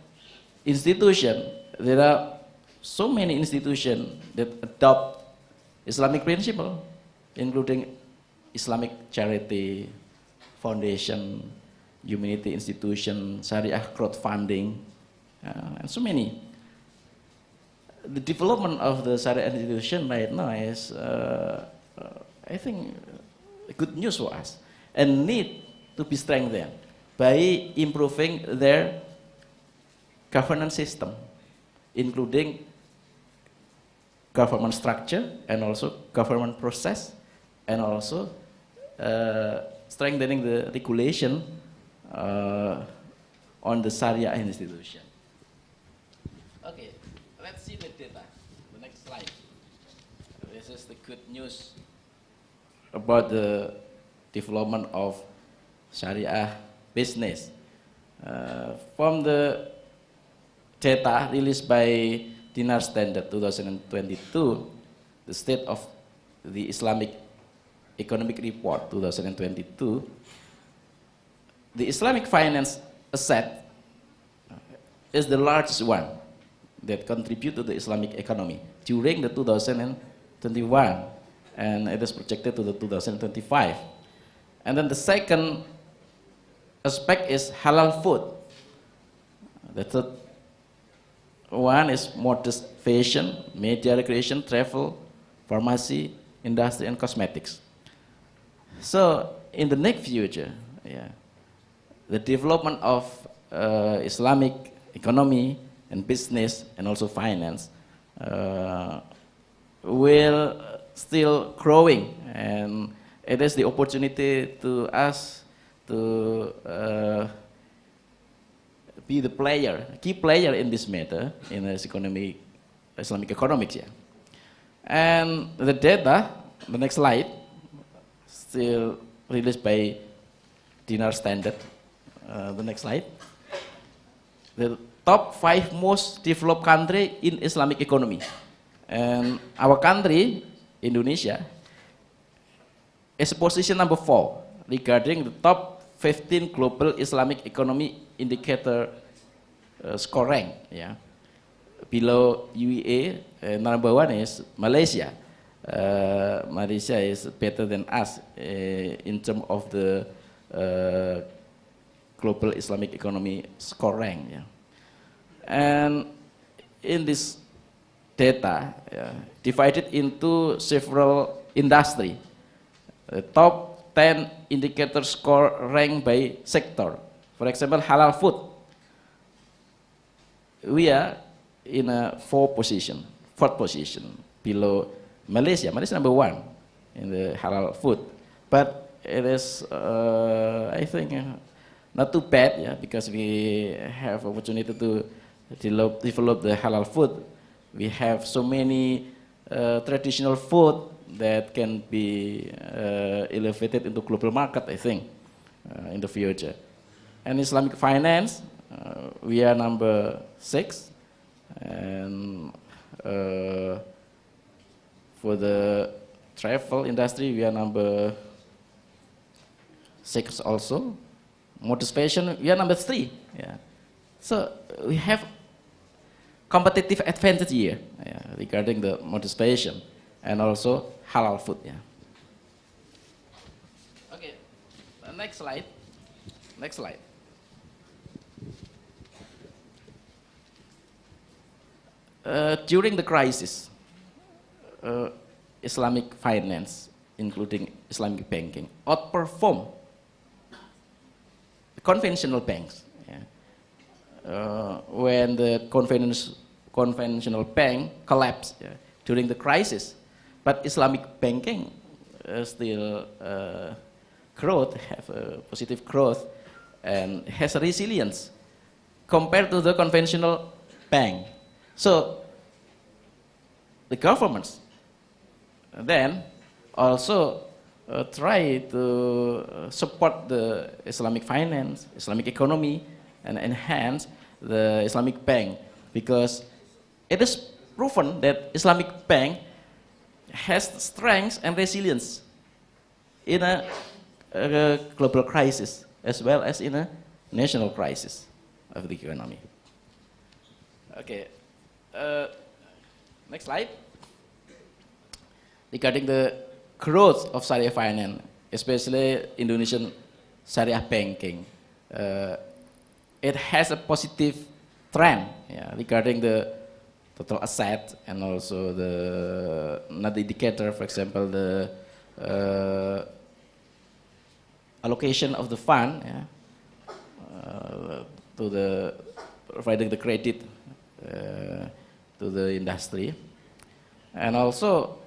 institution, there are so many institutions that adopt Islamic principle, including Islamic charity, foundation, humanity institution, Sharia crowdfunding, and so many. The development of the Sharia institution right now is, I think, good news for us and need to be strengthened by improving their governance system, including government structure and also government process, and also strengthening the regulation on the Sharia institution. Okay, let's see the data. The next slide. This is the good news about the development of Sharia business. From the data released by Dinar Standard 2022, the State of the Islamic Economic Report 2022, the Islamic finance asset is the largest one that contribute to the Islamic economy during the 2021, and it is projected to the 2025. And then the second aspect is halal food. The third one is modest fashion, media recreation, travel, pharmacy, industry, and cosmetics. So in the next future, the development of Islamic economy and business and also finance will still growing, and it is the opportunity to us to be the player, key player in this matter in this economy, Islamic economics. And the data, the next slide, still released by Dinar Standard. The next slide. The top 5 most developed country in Islamic economy. And our country, Indonesia, is position number 4 regarding the top 15 global Islamic economy indicator score rank. Below UEA, number 1 is Malaysia. Malaysia is better than us in terms of the global Islamic economy score rank. And in this data, divided into several industry. The top 10 indicator score ranked by sector. For example, halal food. We are in a fourth position, below Malaysia. Malaysia number 1 in the halal food. But it is, I think, not too bad, because we have opportunity to develop the halal food. We have so many traditional food that can be elevated into global market, I think, in the future. And Islamic finance, we are number 6, and for the travel industry, we are number 6 also. Modest fashion, we are number 3. So we have competitive advantage here regarding the modest fashion and also halal food. Okay, next slide. Next slide. During the crisis, Islamic finance, including Islamic banking, outperformed conventional banks. When the conventional bank collapsed during the crisis, but Islamic banking still growth, have a positive growth, and has a resilience compared to the conventional bank. So the governments then also try to support the Islamic finance, Islamic economy, and enhance the Islamic bank, because it is proven that Islamic bank has strength and resilience in a global crisis as well as in a national crisis of the economy. Okay, next slide. Regarding the growth of Syariah finance, especially Indonesian Syariah banking, it has a positive trend regarding the total asset and also the another indicator, for example, the allocation of the fund to the providing the credit to the industry, and also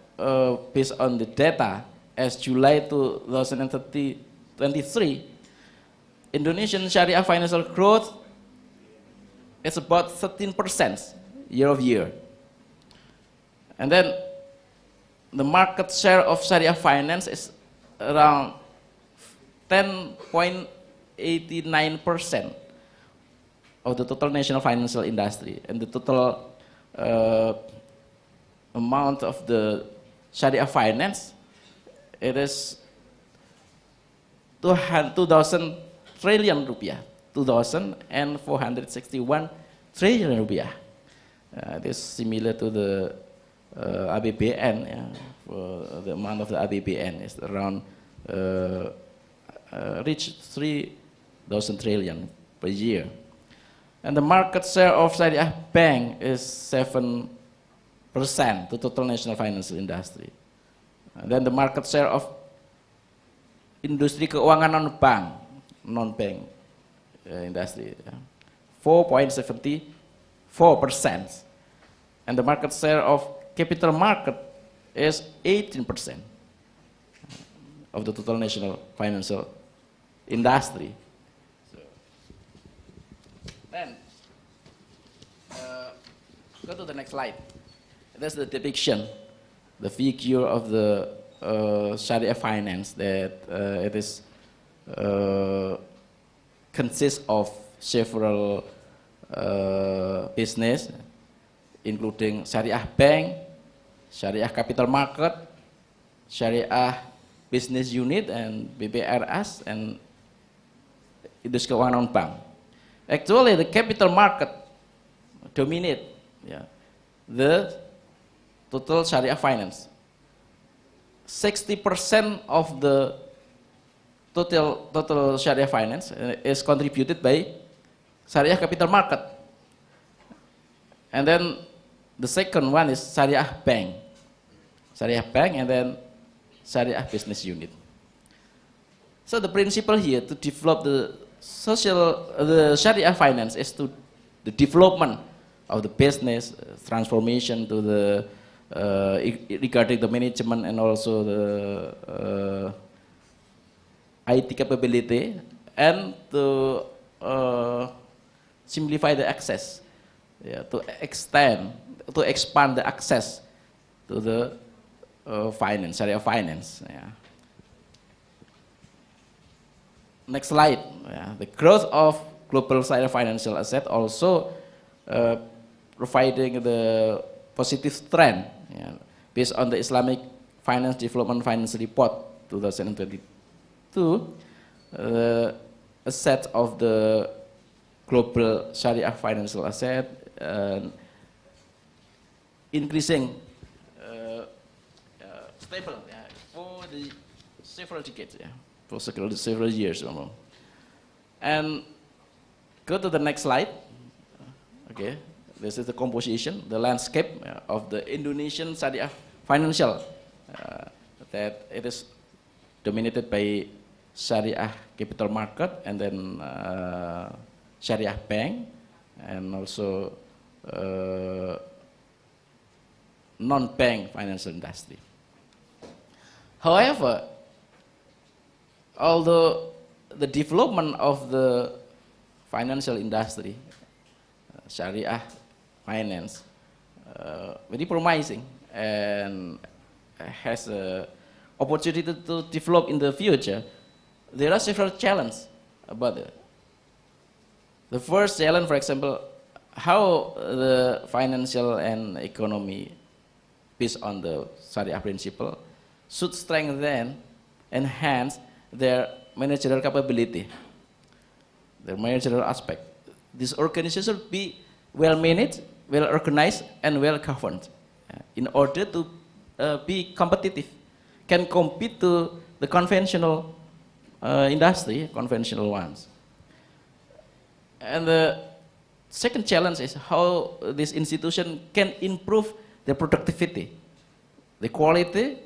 based on the data as July 2023, Indonesian Sharia financial growth is about 13% year-over-year. And then the market share of Sharia finance is around 10.89% of the total national financial industry, and the total amount of the Sharia finance, it is 2,000 trillion rupiah, 2,461 trillion rupiah. It is similar to the ABBN. Yeah, for the amount of the ABBN is around reach 3,000 trillion per year. And the market share of Syariah bank is 7% to total national financial industry. And then the market share of industri keuangan non-bank industry, 4.74%. And the market share of capital market is 18% of the total national financial industry. Then, go to the next slide. That's the depiction, the figure of the Sharia finance, that it is consists of several business, including Syariah bank, Syariah capital market, Syariah business unit, and BPRS, and industri keuangan non-bank. Actually, the capital market dominate the total Syariah finance. 60% of the total Syariah finance is contributed by Syariah capital market. And then the second one is Syariah bank. Syariah bank, and then Syariah business unit. So the principle here to develop the Syariah finance is to the development of the business, transformation to the regarding the management, and also the IT capability, and to simplify the access, to expand the access to the finance, Syariah finance. Next slide. The growth of global Syariah financial asset also providing the positive trend based on the Islamic Finance Development Finance Report 2022. Asset of the global Syariah financial asset increasing stable for the several decades, for several years. And go to the next slide. Okay, this is the composition, the landscape of the Indonesian Syariah financial. That it is dominated by Syariah capital market, and then Syariah bank, and also non-bank financial industry. However, although the development of the financial industry, Syariah finance, very promising and has an opportunity to develop in the future, there are several challenges about it. The first challenge, for example, how the financial and economy based on the Syariah principle should strengthen, enhance their managerial capability, their managerial aspect. This organization should be well managed, well organized, and well governed in order to be competitive, can compete to the conventional industry, conventional ones. And the second challenge is how this institution can improve the productivity, the quality,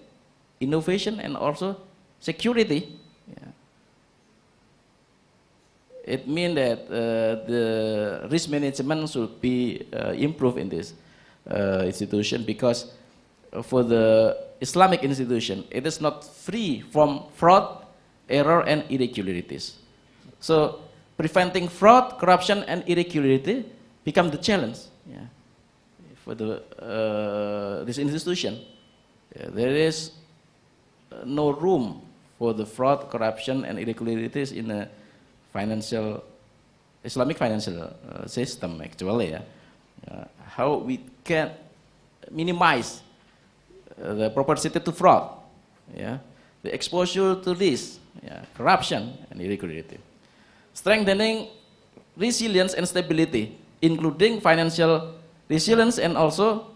innovation, and also security. It means that the risk management should be improved in this institution, because for the Islamic institution, it is not free from fraud, error, and irregularities. So preventing fraud, corruption, and irregularity become the challenge for the this institution. There is no room for the fraud, corruption, and irregularities in a Islamic financial system, actually. How we can minimize the propensity to fraud, the exposure to this, corruption, and irregularity. Strengthening resilience and stability including financial resilience and also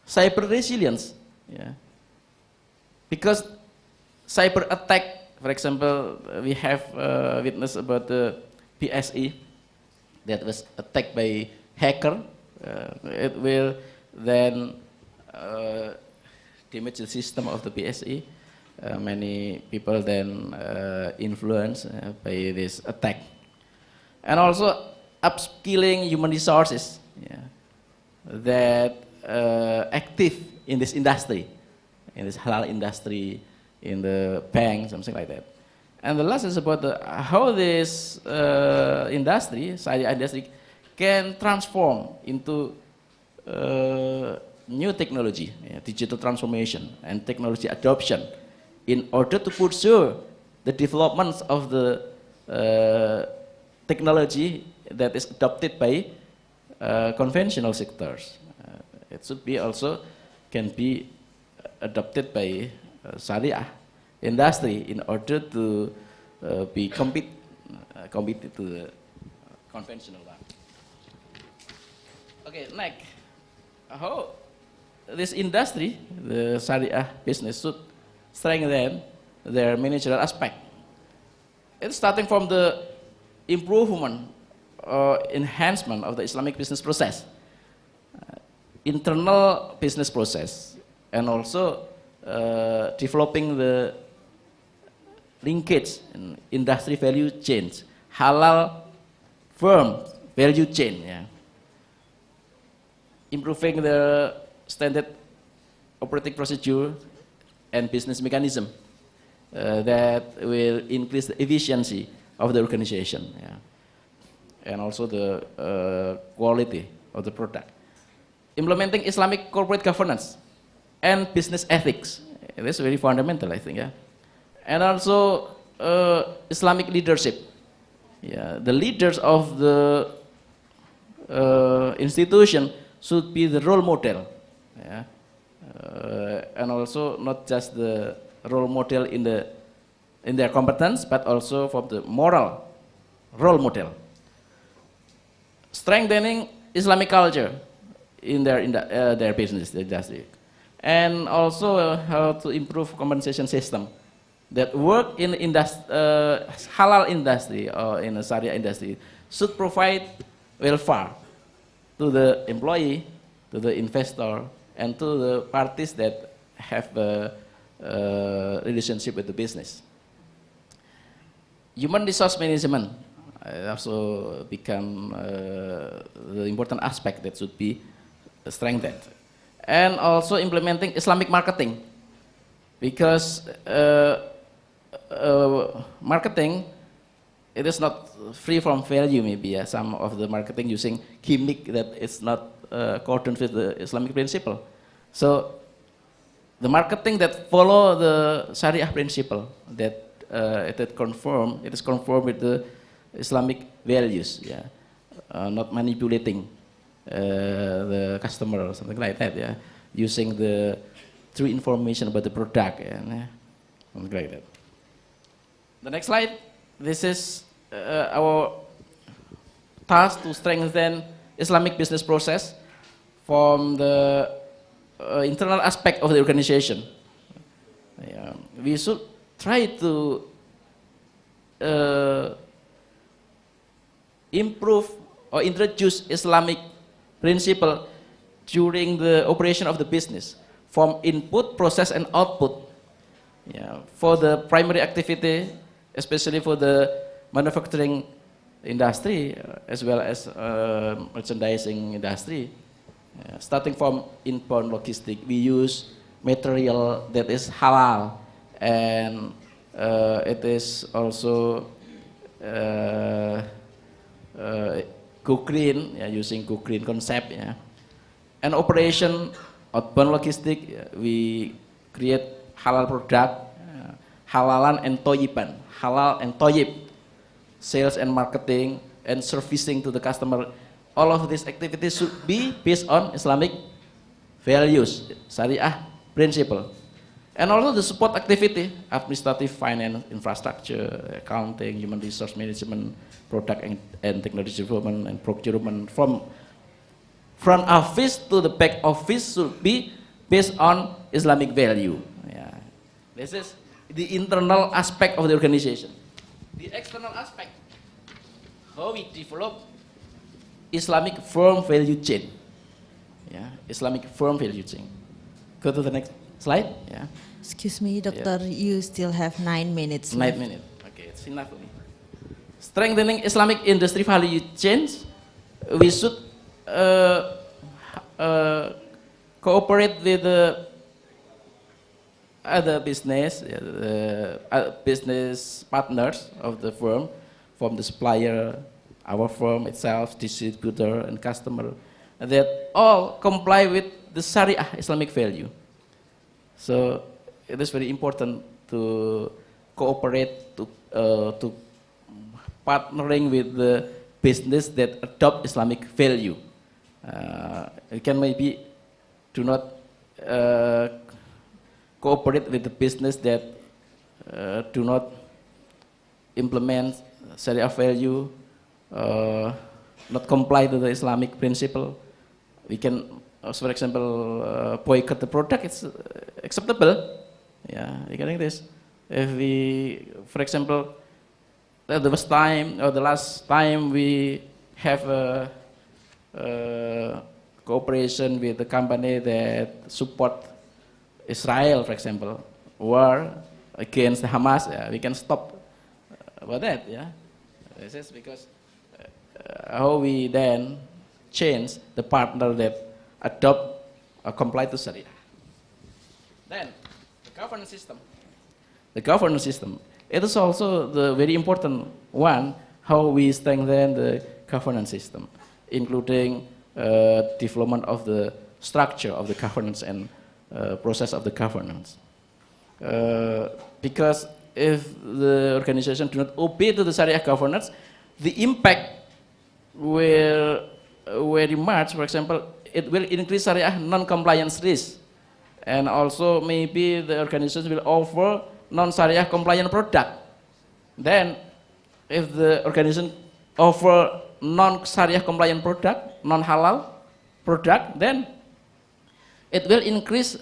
cyber resilience. Yeah. Because cyber attack, for example, we have witnessed about the PSE that was attacked by hacker. It will then damage the system of the PSE. Many people then influenced by this attack. And also upskilling human resources, yeah, that active in this industry, in this halal industry, in the bank, something like that. And the last is about how this industry, Syariah industry, can transform into new technology, digital transformation and technology adoption in order to pursue the developments of the technology that is adopted by conventional sectors. It should be also can be adopted by Syariah industry in order to be competed to the conventional one. Okay, next, how this industry, the Syariah business, should strengthen their managerial aspect. It's starting from the improvement or enhancement of the Islamic business process, internal business process, and also developing the linkage in industry value chains, halal firm value chain, yeah. Improving the standard operating procedure and business mechanism that will increase the efficiency of the organization, yeah, and also the quality of the product. Implementing Islamic corporate governance and business ethics, that's very fundamental, I think, yeah. And also Islamic leadership, yeah. The leaders of the institution should be the role model, yeah. And also not just the role model in their competence, but also from the moral role model. Strengthening Islamic culture in their business industry, and also how to improve compensation system that work in halal industry or in a Sharia industry should provide welfare to the employee, to the investor, and to the parties that have a relationship with the business. Human resource management also become the important aspect that should be strengthened. And also implementing Islamic marketing, because marketing, it is not free from value, maybe, yeah. Some of the marketing using gimmick that is not accordant with the Islamic principle. So the marketing that follow the Sharia principle, that it is conformed with the Islamic values, yeah. Not manipulating the customer or something like that, yeah. Using the true information about the product, yeah. Something like that. The next slide. This is our task to strengthen Islamic business process from the internal aspect of the organization. Yeah. We should try to improve or introduce Islamic principle during the operation of the business, from input, process, and output. Yeah. For the primary activity, especially for the manufacturing industry as well as merchandising industry, starting from inbound logistic, we use material that is halal, and it is also go green, yeah, using go green concept, yeah. And operation outbound logistic, we create halal product, halalan and toyiban, halal and toyib, sales and marketing and servicing to the customer. All of these activities should be based on Islamic values, Syariah principle. And also the support activity, administrative, finance, infrastructure, accounting, human resource management, product and technology development, and procurement from front office to the back office should be based on Islamic value. Yeah. This is the internal aspect of the organization. The external aspect, how we develop Islamic firm value chain. Yeah, Islamic firm value chain. Go to the next slide. Yeah. Excuse me, Doctor, you still have 9 minutes. 9 minutes. Okay, it's enough for me. Strengthening Islamic industry value chains, we should cooperate with the other business, business partners of the firm, from the supplier, our firm itself, distributor, and customer, that all comply with the Sharia Islamic value. So it is very important to cooperate, to partnering with the business that adopt Islamic value. You can maybe do not cooperate with the business that do not implement Sharia value, not comply to the Islamic principle. We can, for example, boycott the product. It's acceptable. Yeah, regarding this, if we, for example, the last time we have a cooperation with the company that support Israel, for example, war against Hamas, we can stop about that. Yeah, this is because how we then change the partner that adopt or comply to Sharia. Then the governance system. The governance system. It is also the very important one, how we strengthen the governance system, including development of the structure of the governance and process of the governance. Because if the organization do not obey to the Sharia governance, the impact will very much, for example, it will increase Sharia non-compliance risk, and also maybe the organization will offer non-Sharia compliant product. Then if the organization offer non-Sharia compliant product, non-halal product, then it will increase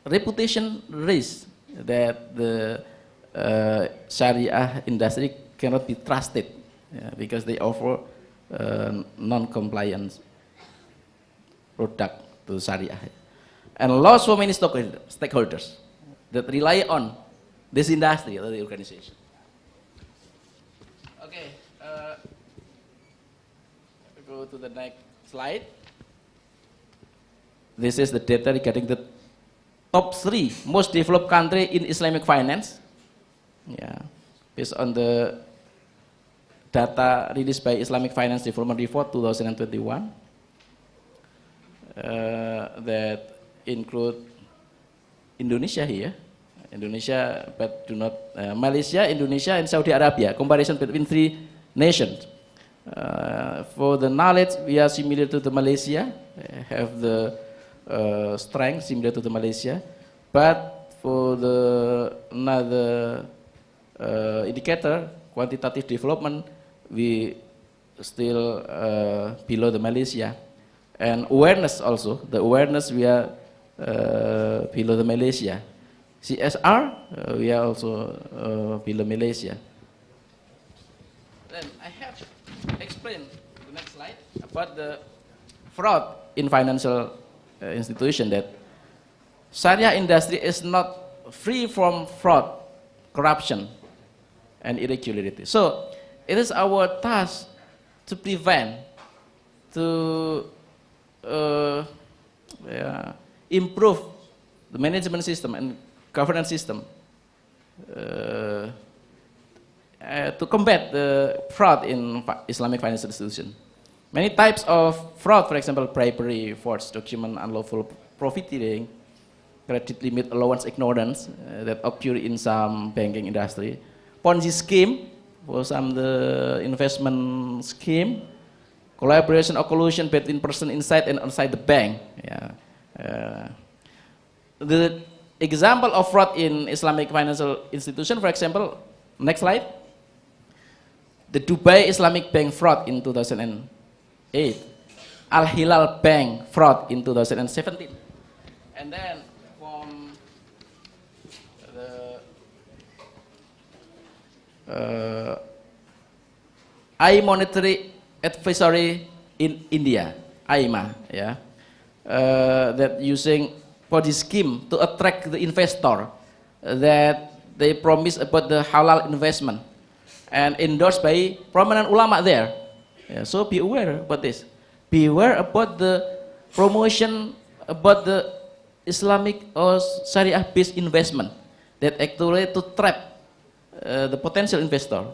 reputation risk that the Sharia industry cannot be trusted, because they offer non-compliant product to Sharia, and lost so many stakeholders that rely on this industry or the organization. Okay, go to the next slide. This is the data regarding the top 3 most developed country in Islamic finance. Yeah, based on the data released by Islamic Finance Development Report 2021, that include Indonesia here, Indonesia, but do not Malaysia, Indonesia, and Saudi Arabia. Comparison between 3 nations. For the knowledge, we are similar to the Malaysia, have the strength similar to the Malaysia, but for the another indicator, quantitative development, we still below the Malaysia. And awareness also, the awareness we are below the Malaysia. CSR, we are also below Malaysia. Then I have explained the next slide about the fraud in financial institution, that Sharia industry is not free from fraud, corruption, and irregularity. So it is our task to prevent, to improve the management system and governance system, to combat the fraud in Islamic financial institution. Many types of fraud, for example, bribery, forged document, unlawful profiteering, credit limit allowance ignorance, that occur in some banking industry, Ponzi scheme for some the investment scheme, collaboration or collusion between person inside and outside the bank. Yeah. The example of fraud in Islamic financial institution, for example, next slide, the Dubai Islamic Bank fraud in 2008, Al Hilal Bank fraud in 2017, and then from the Monetary Advisory in India, IMA, yeah, that using for this scheme to attract the investor, that they promise about the halal investment and endorsed by prominent ulama there. Yeah, so be aware about this. Be aware about the promotion about the Islamic or Sharia-based investment that actually to trap the potential investor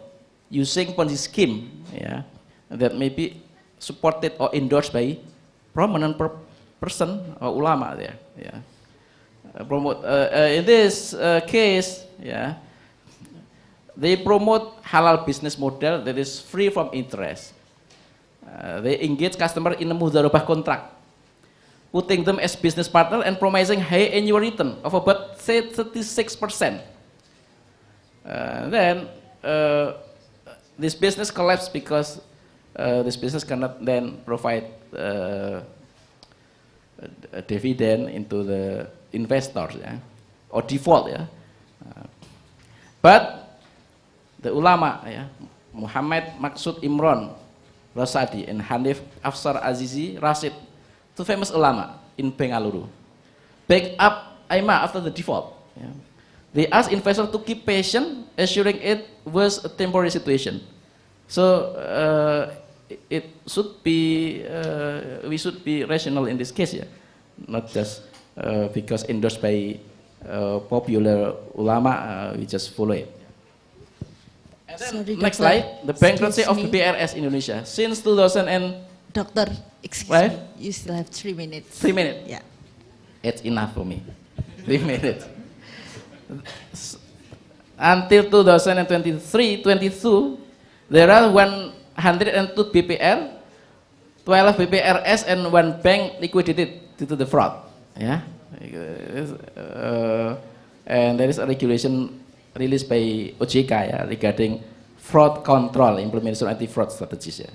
using Ponzi scheme, yeah, that may be supported or endorsed by prominent person or ulama there. Yeah, in this case, yeah, they promote halal business model that is free from interest. They engage customer in a mudharabah contract, putting them as business partner and promising high annual return of about 36%. Then this business collapsed because this business cannot then provide a dividend into the investors, yeah, or default, yeah. But the ulama, yeah, Muhammad Maksud Imron Rasadi and Hanif Afsar Azizi Rashid, two famous ulama in Bengaluru, backed up IMA after the default. Yeah. They asked investors to keep patient, assuring it was a temporary situation. So it should be, we should be rational in this case, yeah, not just because endorsed by popular ulama, we just follow it. And then Sorry, next Doctor, slide, the bankruptcy of excuse me. BRS Indonesia since 2000 and Doctor, excuse Right? me, you still have 3 minutes. 3 minutes. Yeah. It's enough for me. 3 minutes. Until 2023-22, there are 102 BPR, 12 BPRS, and 1 bank liquidated due to the fraud. Yeah, and there is a regulation released by OJK, yeah, regarding fraud control, implementation of anti-fraud strategies. Yeah.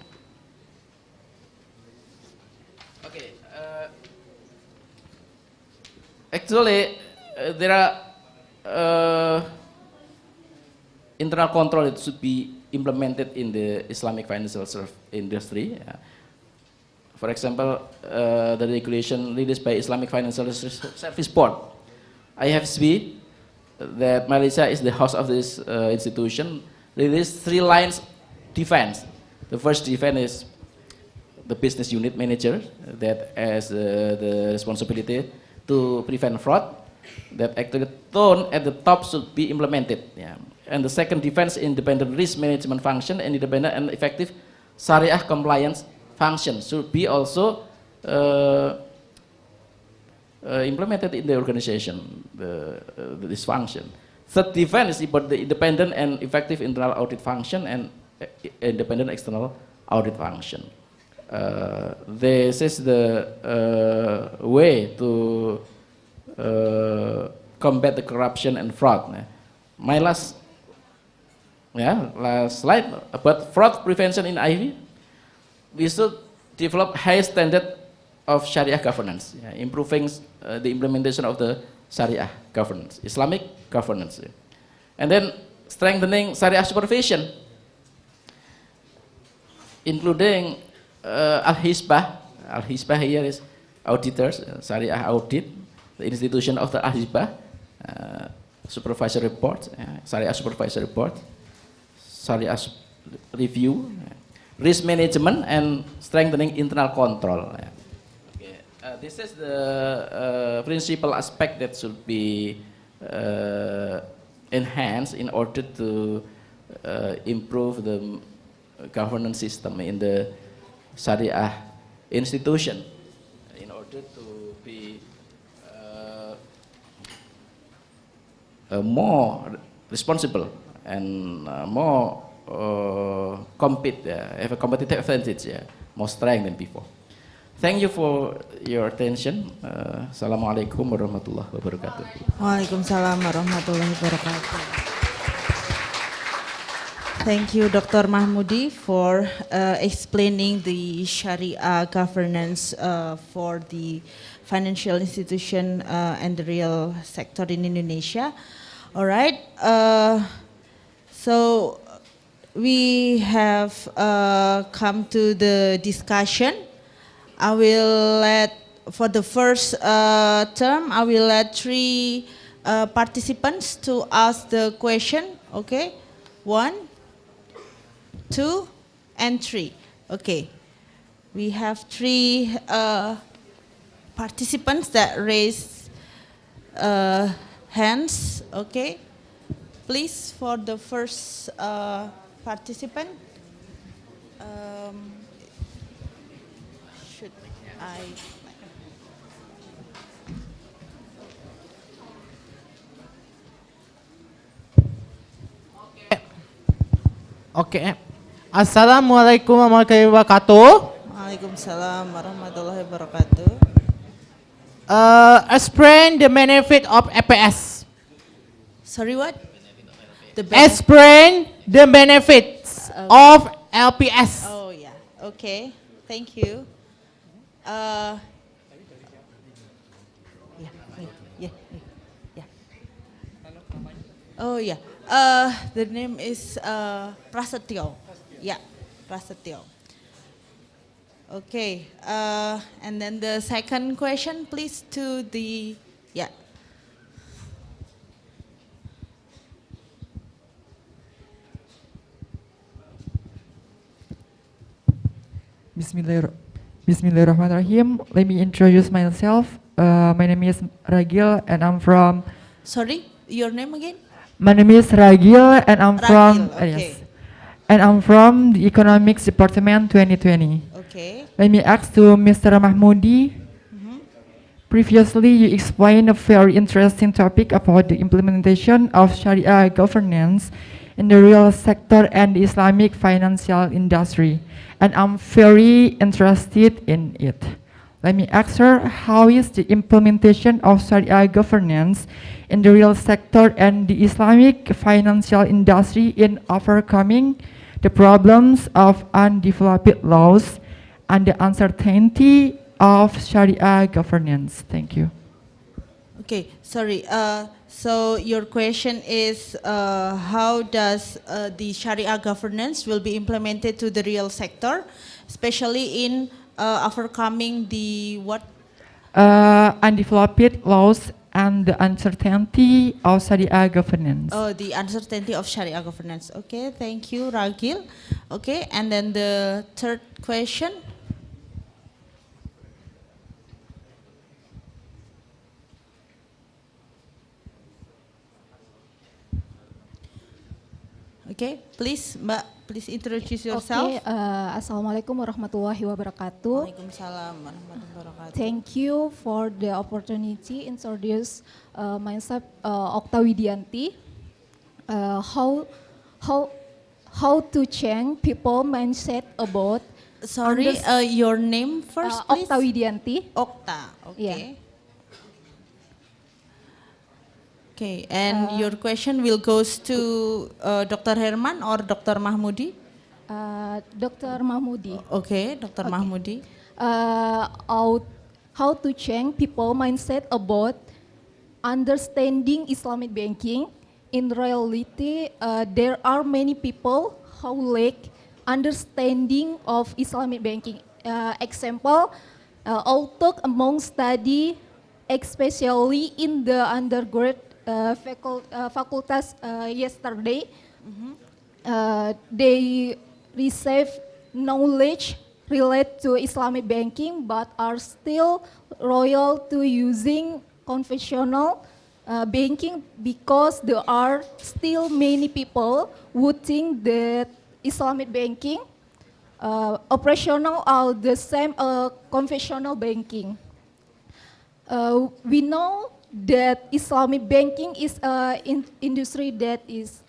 Okay. Actually, there are internal control that should be implemented in the Islamic financial industry. Yeah. For example, the regulation released by Islamic Financial Service Board, IFSB, that Malaysia is the host of this institution, released 3 lines defense. The first defense is the business unit manager that has the responsibility to prevent fraud, that actually tone at the top should be implemented. Yeah. And the second defense, independent risk management function and independent and effective Sharia compliance function should be also implemented in the organization, this function. Third defense is about the independent and effective internal audit function and independent external audit function. This is the way to combat the corruption and fraud. My last slide about fraud prevention in IV. We should develop high standard of Sharia governance, improving the implementation of the Sharia governance, Islamic governance, and then strengthening Sharia supervision, including Al-Hisbah. Al-Hisbah here is auditors, Sharia audit, the institution of the Al-Hisbah, supervisory board, Sharia supervisory board, Sharia review, risk management, and strengthening internal control. Okay. This is the principal aspect that should be enhanced in order to improve the governance system in the Sharia institution, in order to be more responsible and more have a competitive advantage, more strength than before. Thank you for your attention. Assalamualaikum warahmatullahi wabarakatuh. Waalaikumsalam warahmatullahi wabarakatuh. Thank you, Dr. Mahmudi, for explaining the Sharia governance for the financial institution and the real sector in Indonesia. All right. So we have come to the discussion. I will let, for the first term, I will let 3 participants to ask the question, okay? 1, 2, and 3, okay. We have 3 participants that raised hands, okay? Please, for the first participant. Should I? Okay. Assalamualaikum warahmatullahi wabarakatuh. Waalaikumsalam warahmatullahi wabarakatuh. Explain the benefit of EPS. Sorry, what? Explain the benefits of LPS. Oh yeah. Okay. Thank you. Yeah. Oh yeah. The name is Prasetyo. Yeah, Prasetyo. Okay. And then the second question, please, to the yeah. Bismillahirrahmanirrahim. Let me introduce myself. My name is Ragil and I'm from... Sorry, your name again? My name is Ragil and I'm from... okay. Yes. And I'm from the Economics Department 2020. Okay. Let me ask to Mr. Mahmudi. Previously, you explained a very interesting topic about the implementation of Sharia governance in the real sector and the Islamic financial industry. And I'm very interested in it. Let me ask her, how is the implementation of Sharia governance in the real sector and the Islamic financial industry in overcoming the problems of undeveloped laws and the uncertainty of Sharia governance? Thank you. Okay, sorry. So your question is how does the Sharia governance will be implemented to the real sector, especially in overcoming the what? Undeveloped laws and the uncertainty of Sharia governance. Oh, the uncertainty of Sharia governance. Okay, thank you, Ragil. Okay, and then the third question. Okay, please, Mbak, please introduce yourself. Okay, Assalamualaikum warahmatullahi wabarakatuh. Waalaikumsalam warahmatullahi wabarakatuh. Thank you for the opportunity to introduce myself, Okta Widianti. How to change people mindset about. Sorry, your name first, please. Okta Widianti. Okta, okay. Yeah. Okay, and your question will goes to Dr. Herman or Dr. Mahmudi? Dr. Mahmudi. Okay, Dr. Mahmudi. How to change people mindset about understanding Islamic banking. In reality, there are many people who lack understanding of Islamic banking. Example, although among study, especially in the undergrad facultas yesterday, they receive knowledge related to Islamic banking, but are still loyal to using conventional banking because there are still many people who think that Islamic banking operational are the same conventional banking. We know that Islamic banking is an industry that is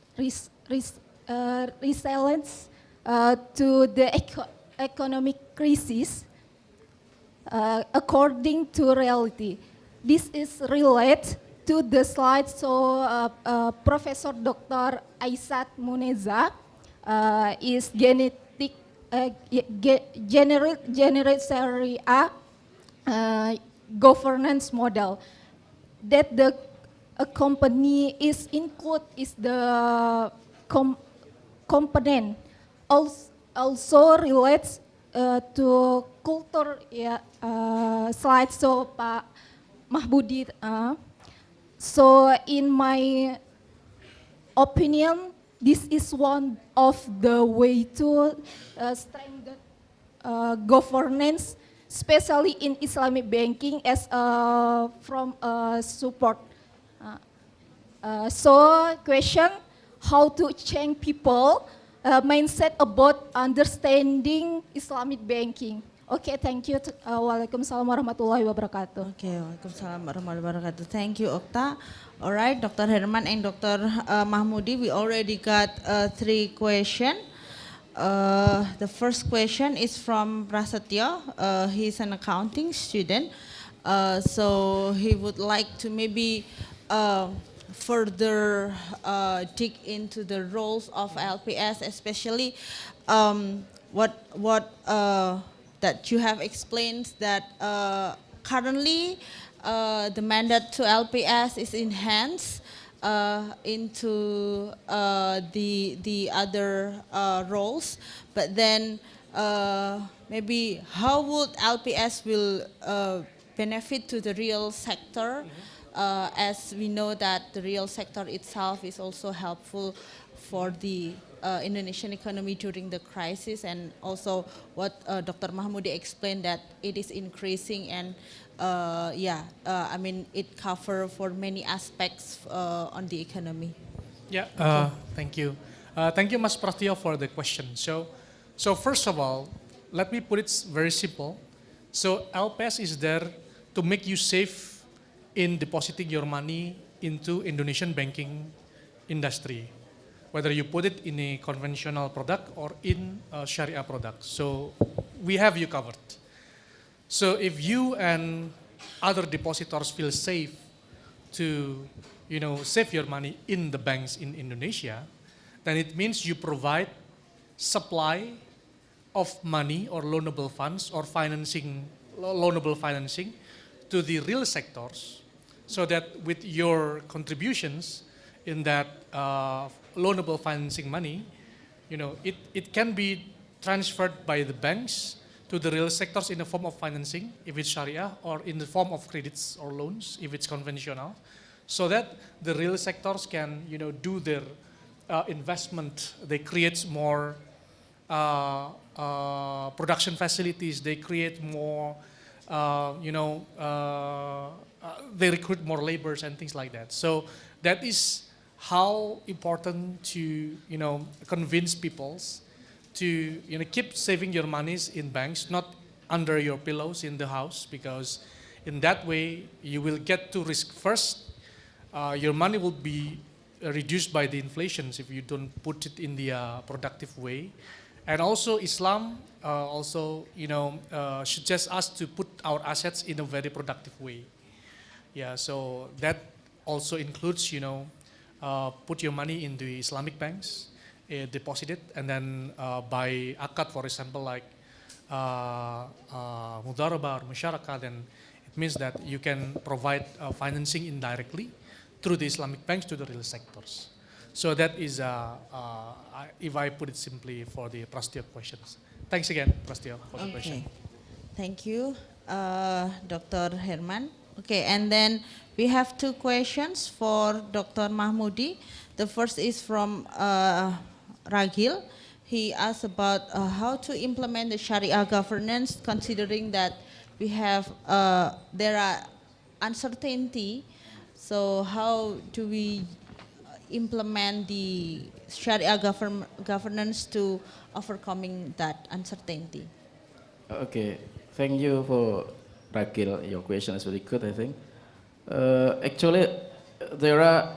resilient to the economic crisis. according to reality. This is related to the slide. So Professor Dr. Aisat Muneza is generate Sharia governance model that the a company is include is the component also relates to culture ya slide. So Pak Mahbudi, so in my opinion, this is one of the way to strengthen governance, especially in Islamic banking as from support. So question, how to change people mindset about understanding Islamic banking. Okay, thank you. Waalaikumsalam warahmatullahi wabarakatuh. Okay, waalaikumsalam warahmatullahi wabarakatuh. Thank you, Okta. All right, Dr. Herman and Dr. Mahmudi, we already got 3 questions. The first question is from Prasetyo. He's an accounting student. So he would like to maybe further dig into the roles of LPS, especially what that you have explained that currently the mandate to LPS is enhanced into the other roles, but then maybe how would LPS will benefit to the real sector, as we know that the real sector itself is also helpful for the Indonesian economy during the crisis, and also what Dr. Mahmudi explained that it is increasing, and I mean it covers for many aspects on the economy. Yeah, thank you. Thank you, Mas Prasetyo, for the question. So first of all, let me put it very simple. So LPS is there to make you safe in depositing your money into Indonesian banking industry, whether you put it in a conventional product or in a Sharia product. So we have you covered. So if you and other depositors feel safe to, save your money in the banks in Indonesia, then it means you provide supply of money or loanable funds or loanable financing to the real sectors, so that with your contributions in that loanable financing money, it can be transferred by the banks to the real sectors in the form of financing, if it's Sharia, or in the form of credits or loans, if it's conventional, so that the real sectors can, do their investment. They create more production facilities. They create more, they recruit more laborers and things like that. So that is how important to convince people to keep saving your monies in banks, not under your pillows in the house, because in that way you will get to risk first. Your money will be reduced by the inflations if you don't put it in the productive way. And also Islam suggests us to put our assets in a very productive way. Yeah, so that also includes put your money in the Islamic banks, deposit it, and then by akad, for example, like mudarabah or musyarakah, then it means that you can provide financing indirectly through the Islamic banks to the real sectors. So that is, if I put it simply, for the Prasetyo questions. Thanks again, Prasetyo, for the question. Thank you, Dr. Herman. Okay, and then we have 2 questions for Dr. Mahmudi. The first is from Ragil. He asked about how to implement the Sharia governance, considering that we have there are uncertainty. So how do we implement the Sharia governance to overcoming that uncertainty? Okay, thank you for Ragil. Your question is very good, I think. Actually, there are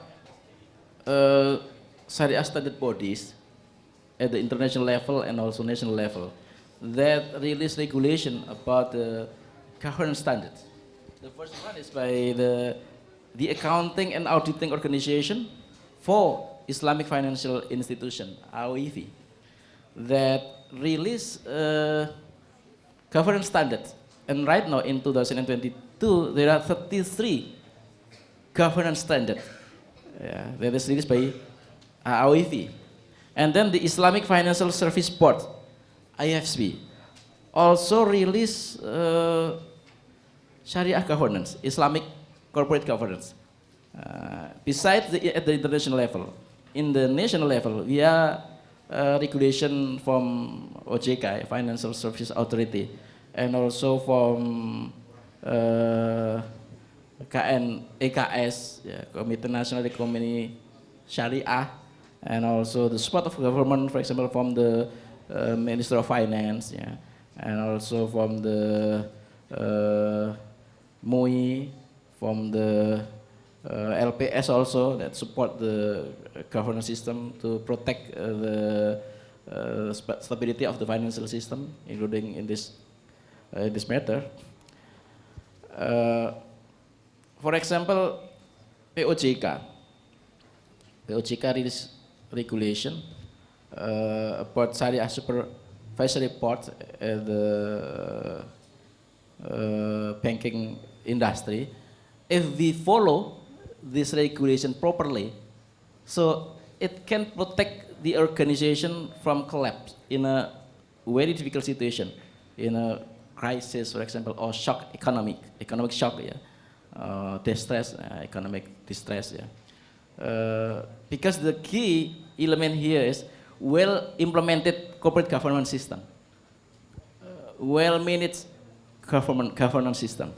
Sharia standard bodies at the international level and also national level that release regulation about the governance standards. The first one is by the Accounting and Auditing Organization for Islamic Financial Institution, AOIV, that release governance standards. And right now in 2022, there are 33 governance standards that is released by AOIV. And then the Islamic Financial Service Board, IFSB, also release Sharia governance, Islamic corporate governance. Besides at the international level, in the national level, we are regulation from OJK, Financial Services Authority, and also from EKS, Committee National Economy Sharia, and also the support of government, for example, from the Minister of Finance, and also from the MUI, from the LPS also, that support the governance system to protect the stability of the financial system, including in this matter. For example, POJK release regulation about Sharia Supervisory Board at the banking industry. If we follow this regulation properly, so it can protect the organization from collapse in a very difficult situation, in a crisis, for example, or economic shock, distress, economic distress, because the key element here is well implemented corporate governance system, well managed governance system,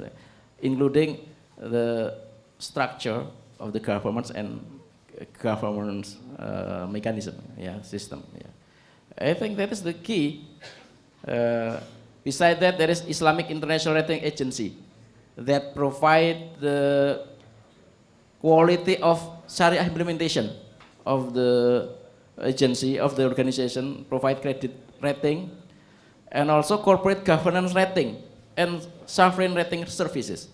including the structure of the governance and governance mechanism, system. I think that is the key. Beside that, there is Islamic International Rating Agency that provide the quality of Sharia implementation of the agency, of the organization, provide credit rating, and also corporate governance rating and sovereign rating services.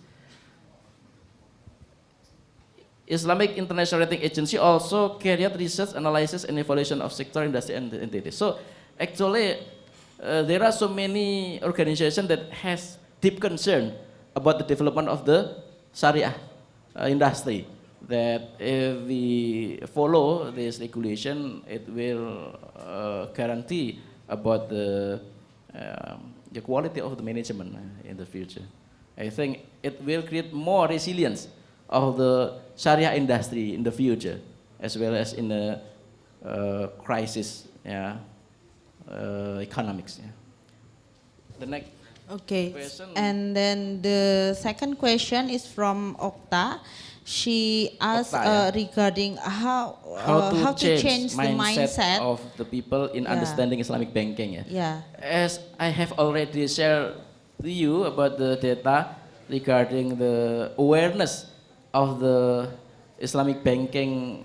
Islamic International Rating Agency also carry out research, analysis, and evaluation of sector, industry, and entities. So actually, there are so many organizations that has deep concern about the development of the Sharia industry, that if we follow this regulation, it will guarantee about the quality of the management in the future. I think it will create more resilience of the Sharia industry in the future, as well as in the crisis economics. The next question. And then the second question is from Okta. She asked regarding how to change the mindset of the people in understanding Islamic banking. As I have already shared to you about the data regarding the awareness of the Islamic banking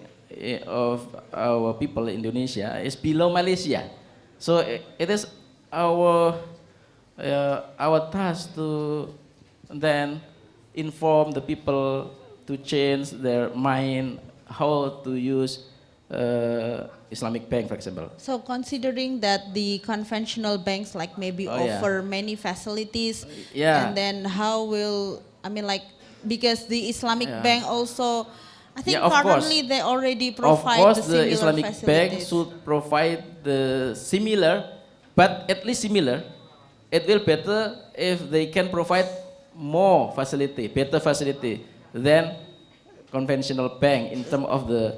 of our people in Indonesia is below Malaysia. So it is our task to then inform the people to change their mind how to use Islamic bank, for example. So considering that the conventional banks like maybe offer many facilities, and then how will, because the Islamic bank also, I think currently they already provide the similar Islamic bank should provide the similar, but at least similar. It will better if they can provide more facility, better facility than conventional bank in terms of the,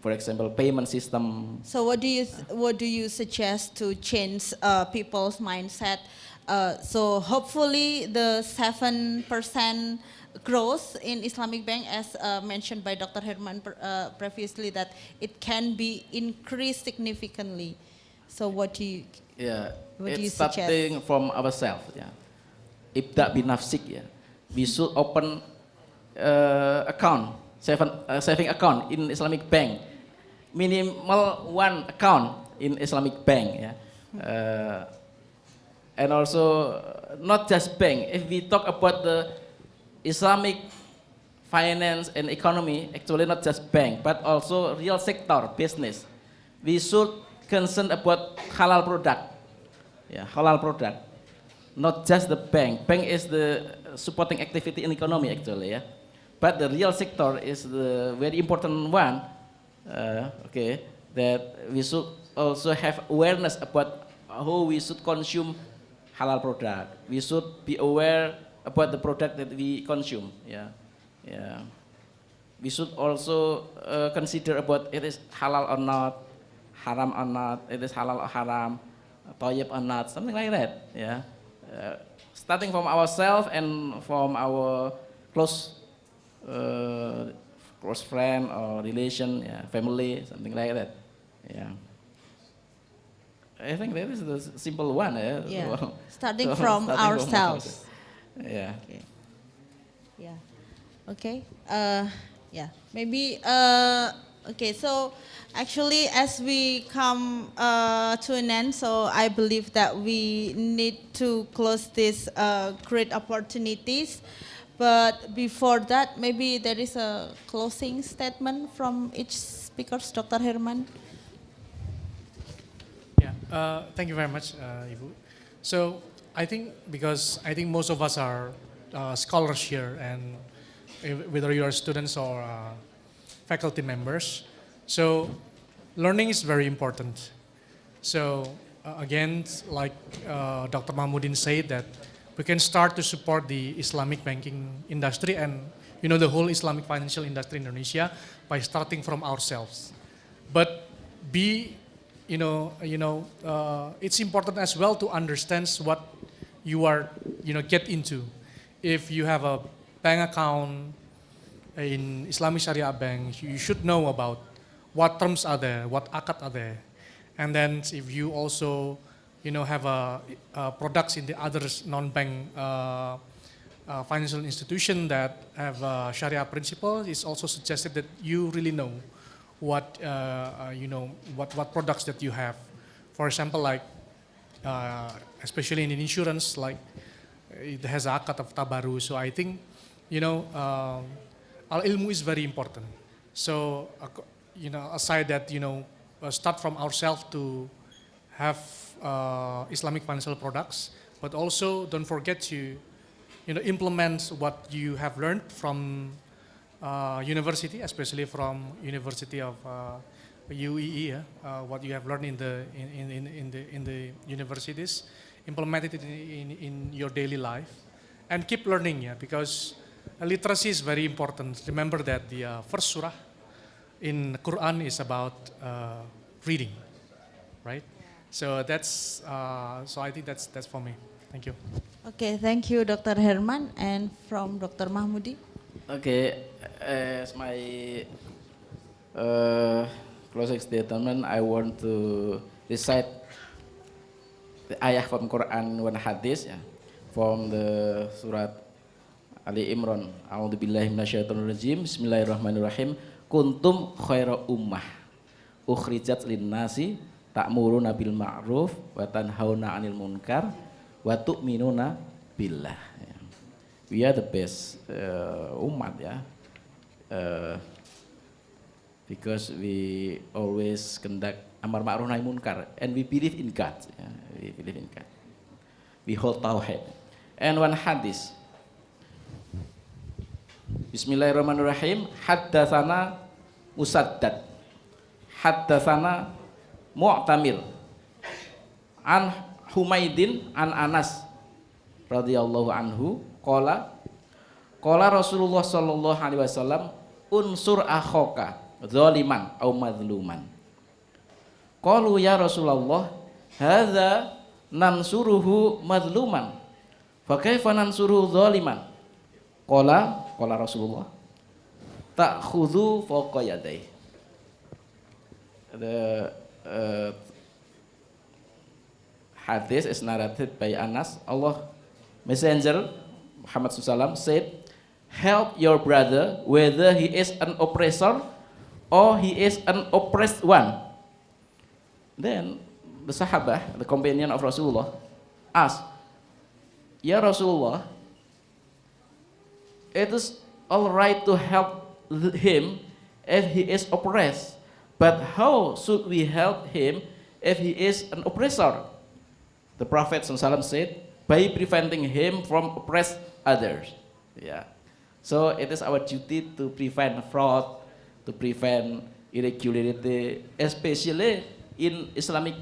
for example, payment system. So what do you suggest to change people's mindset? So hopefully the 7% growth in Islamic bank, as mentioned by Dr. Herman previously, that it can be increased significantly. So what do you suggest? Starting from ourselves. Ibda binafsik. We should open account, saving account in Islamic bank. Minimal one account in Islamic bank. and also not just bank. If we talk about the Islamic finance and economy, actually not just bank, but also real sector business. We should concern about halal product, yeah, halal product, not just the bank. Bank is the supporting activity in economy actually, yeah. But the real sector is the very important one. Okay, that we should also have awareness about how we should consume halal product. We should be aware about the product that we consume. Yeah, yeah. We should also consider about it is halal or not, haram or not, it is halal or haram, toyib or not, something like that. Yeah, starting from ourselves and from our close close friend or relation, yeah, family, something like that. Yeah. I think that is the simple one. Yeah. Well, Starting so from starting ourselves. Yeah. Okay. Yeah. Okay. Yeah. Maybe. Okay. So actually, as we come to an end, so I believe that we need to close these great opportunities. But before that, maybe there is a closing statement from each speaker, Dr. Herman. Yeah, thank you very much, Ibu. So I think most of us are scholars here, and whether you are students or faculty members, so learning is very important. So again, like Dr. Mahmudin said, that we can start to support the Islamic banking industry and the whole Islamic financial industry in Indonesia by starting from ourselves. But it's important as well to understand what you are get into. If you have a bank account in Islamic Sharia bank, you should know about what terms are there, what akad are there, and then if you also have products in the other non-bank financial institution that have Sharia principles, it's also suggested that you really know what what products that you have. For example, like especially in insurance, like it has akad of tabaru. So I think al-ilmu is very important. So aside that start from ourselves to have Islamic financial products, but also don't forget to implement what you have learned from university, especially from University of UEE, what you have learned in the universities, implement it in your daily life, and keep learning, yeah, because literacy is very important. Remember that the first surah in the Quran is about reading, right? So that's so I think that's for me. Thank you. Okay, thank you, Dr. Herman, and from Dr. Mahmudi. Okay, as my closing statement, I want to recite the ayah from Quran one hadith, yeah, from the Surat Ali Imran. A'udzubillahi minasyaitonirrajim. Bismillahirrahmanirrahim. Kuntum khaira ummah ukhrijat linnasi ta'muruna bil ma'ruf wa tanhauna 'anil munkar wa tu'minuna billah. We are the best umat, ya, because we always conduct amar ma'ruf nahi munkar, and we believe in God. Yeah, we believe in God. We hold tauhid. And one hadis. Bismillahirrahmanirrahim. Haddatsana Musaddad. Haddatsana Mu'tamir. An Humaidin an Anas radhiyallahu anhu qala Rasulullah sallallahu alaihi wasallam unsur akhaka zaliman au madluman. Qalu ya Rasulullah hadza nansuruhu madluman fa kaifa nansuruhu zaliman? Qala Rasulullah ta'khudhu fawqa yadayhi. The hadis is narrated by Anas. Allah Messenger Muhammad SAW said, help your brother whether he is an oppressor or he is an oppressed one. Then the Sahabah, the companion of Rasulullah, asked, Ya Rasulullah, it is all right to help him if he is oppressed, but how should we help him if he is an oppressor? The Prophet ﷺ said, by preventing him from oppress others. Yeah. So it is our duty to prevent fraud, to prevent irregularity, especially in Islamic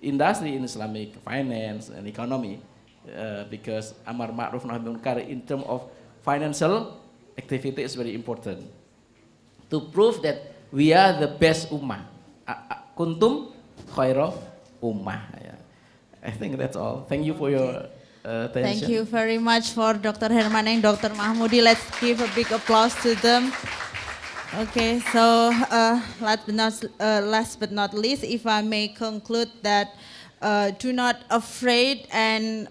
industry, in Islamic finance and economy, because amar ma'ruf nahi munkar in terms of financial activity is very important. To prove that we are the best ummah. Kuntum khaira ummah. Yeah. I think that's all. Thank you for your attention. Thank you very much for Dr. Herman and Dr. Mahmoodi. Let's give a big applause to them. Okay, so last but not least, if I may conclude that do not afraid and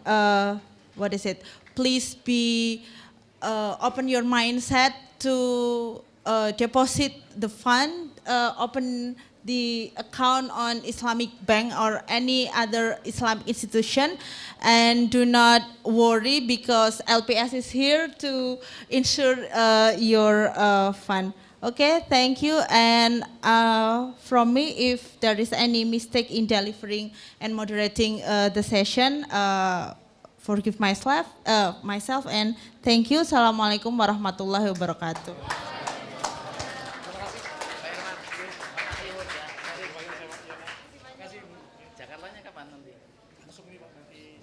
please be open your mindset to deposit the fund, open the account on Islamic bank or any other Islamic institution, and do not worry because LPS is here to ensure your fund. Okay, thank you. And from me, if there is any mistake in delivering and moderating the session, forgive myself, and thank you. Assalamualaikum warahmatullahi wabarakatuh. Jakartanya kapan nanti? Langsung ini Pak, nanti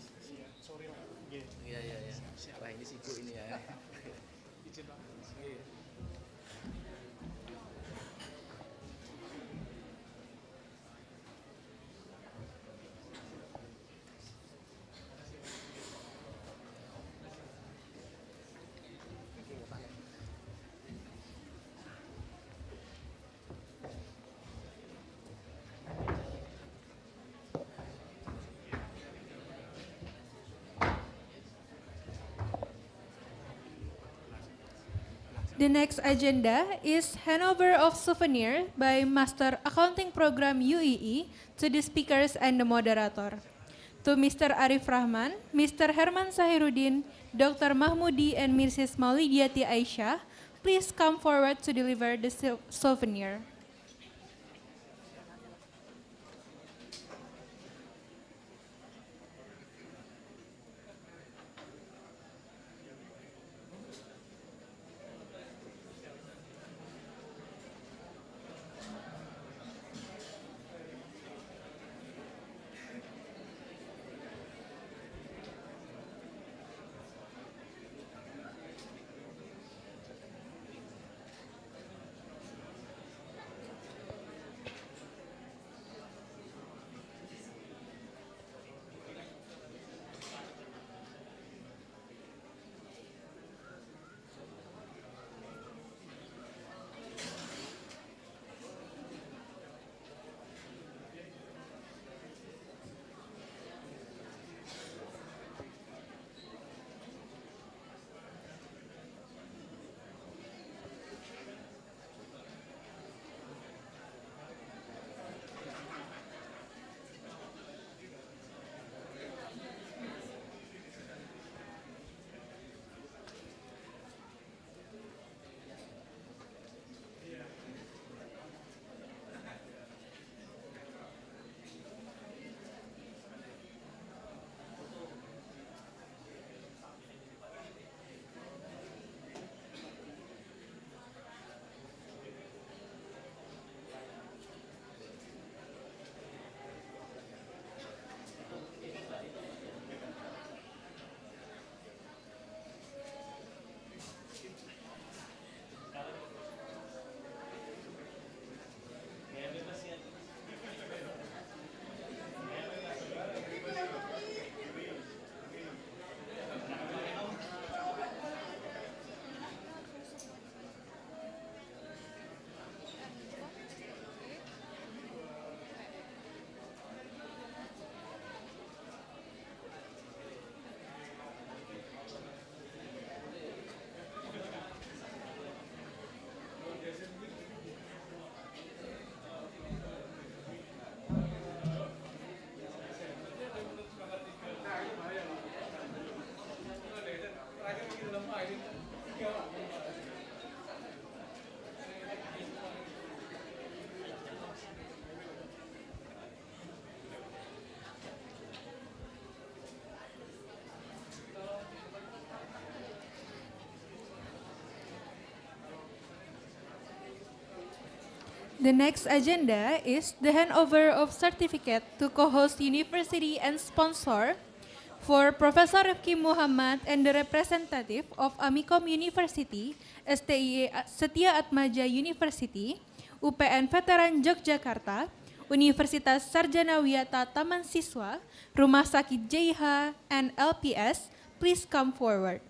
sore Pak. Iya. Wah ini sibuk ini ya. Izin Pak. The next agenda is handover of souvenir by Master Accounting Program UEE to the speakers and the moderator. To Mr. Arif Rahman, Mr. Herman Sahiruddin, Dr. Mahmoodi, and Mrs. Maulidiati Aisyah, please come forward to deliver the souvenir. The next agenda is the handover of certificate to co-host university and sponsor for Professor Rifki Muhammad and the representative of Amikom University, STIE Setia Atmaja University, UPN Veteran Yogyakarta, Universitas Sarjana Wiyata Taman Siswa, Rumah Sakit JH, and LPS. Please come forward.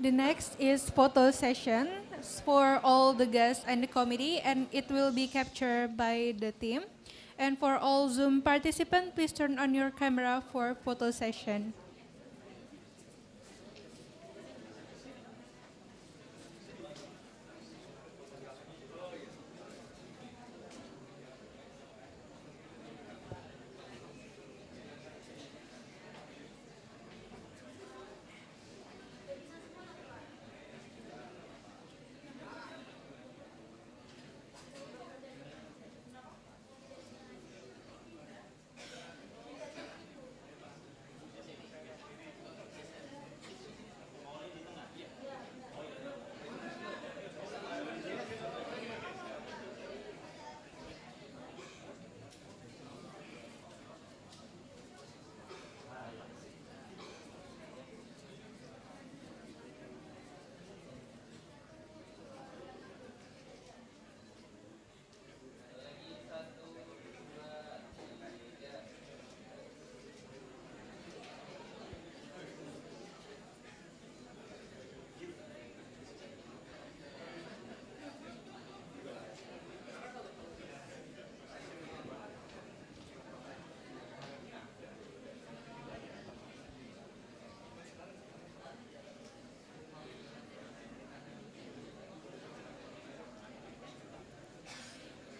The next is photo session for all the guests and the committee, and it will be captured by the team. And for all Zoom participants, please turn on your camera for photo session.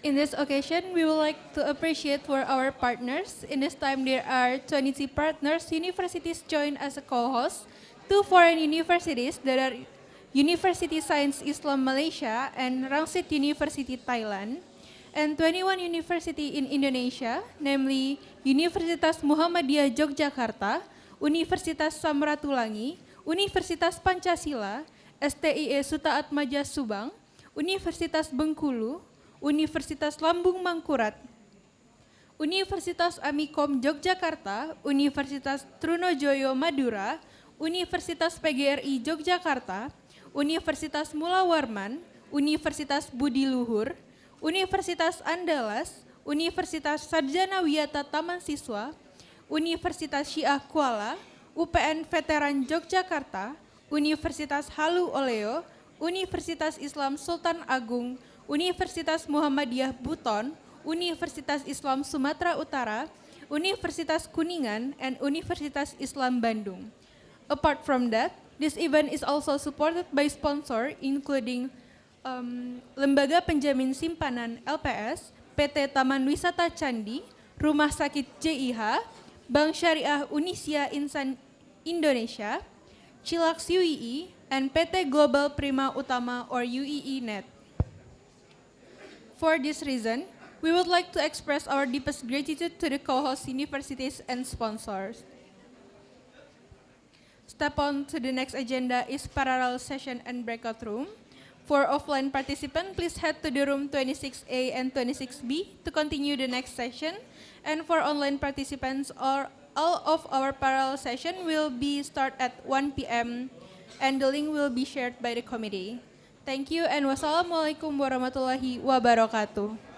In this occasion, we would like to appreciate for our partners. In this time, there are 22 partners universities joined as a co-host, 2 foreign universities that are University Science Islam Malaysia and Rangsit University Thailand, and 21 university in Indonesia, namely Universitas Muhammadiyah Yogyakarta, Universitas Samratulangi, Universitas Pancasila, STIE Suta Atmaja Subang, Universitas Bengkulu, Universitas Lambung Mangkurat, Universitas Amikom Yogyakarta, Universitas Trunojoyo Madura, Universitas PGRI Yogyakarta, Universitas Mula Warman, Universitas Budi Luhur, Universitas Andalas, Universitas Sarjana Wiyata Taman Siswa, Universitas Syiah Kuala, UPN Veteran Yogyakarta, Universitas Halu Oleo, Universitas Islam Sultan Agung, Universitas Muhammadiyah Buton, Universitas Islam Sumatera Utara, Universitas Kuningan, and Universitas Islam Bandung. Apart from that, this event is also supported by sponsor including Lembaga Penjamin Simpanan LPS, PT Taman Wisata Candi, Rumah Sakit JIH, Bank Syariah Unisia Insan Indonesia, Chilax UII, and PT Global Prima Utama or UII Net. For this reason, we would like to express our deepest gratitude to the co-host universities and sponsors. Step on to the next agenda is parallel session and breakout room. For offline participants, please head to the room 26A and 26B to continue the next session. And for online participants, all of our parallel session will be start at 1 p.m. and the link will be shared by the committee. Thank you and wassalamualaikum warahmatullahi wabarakatuh.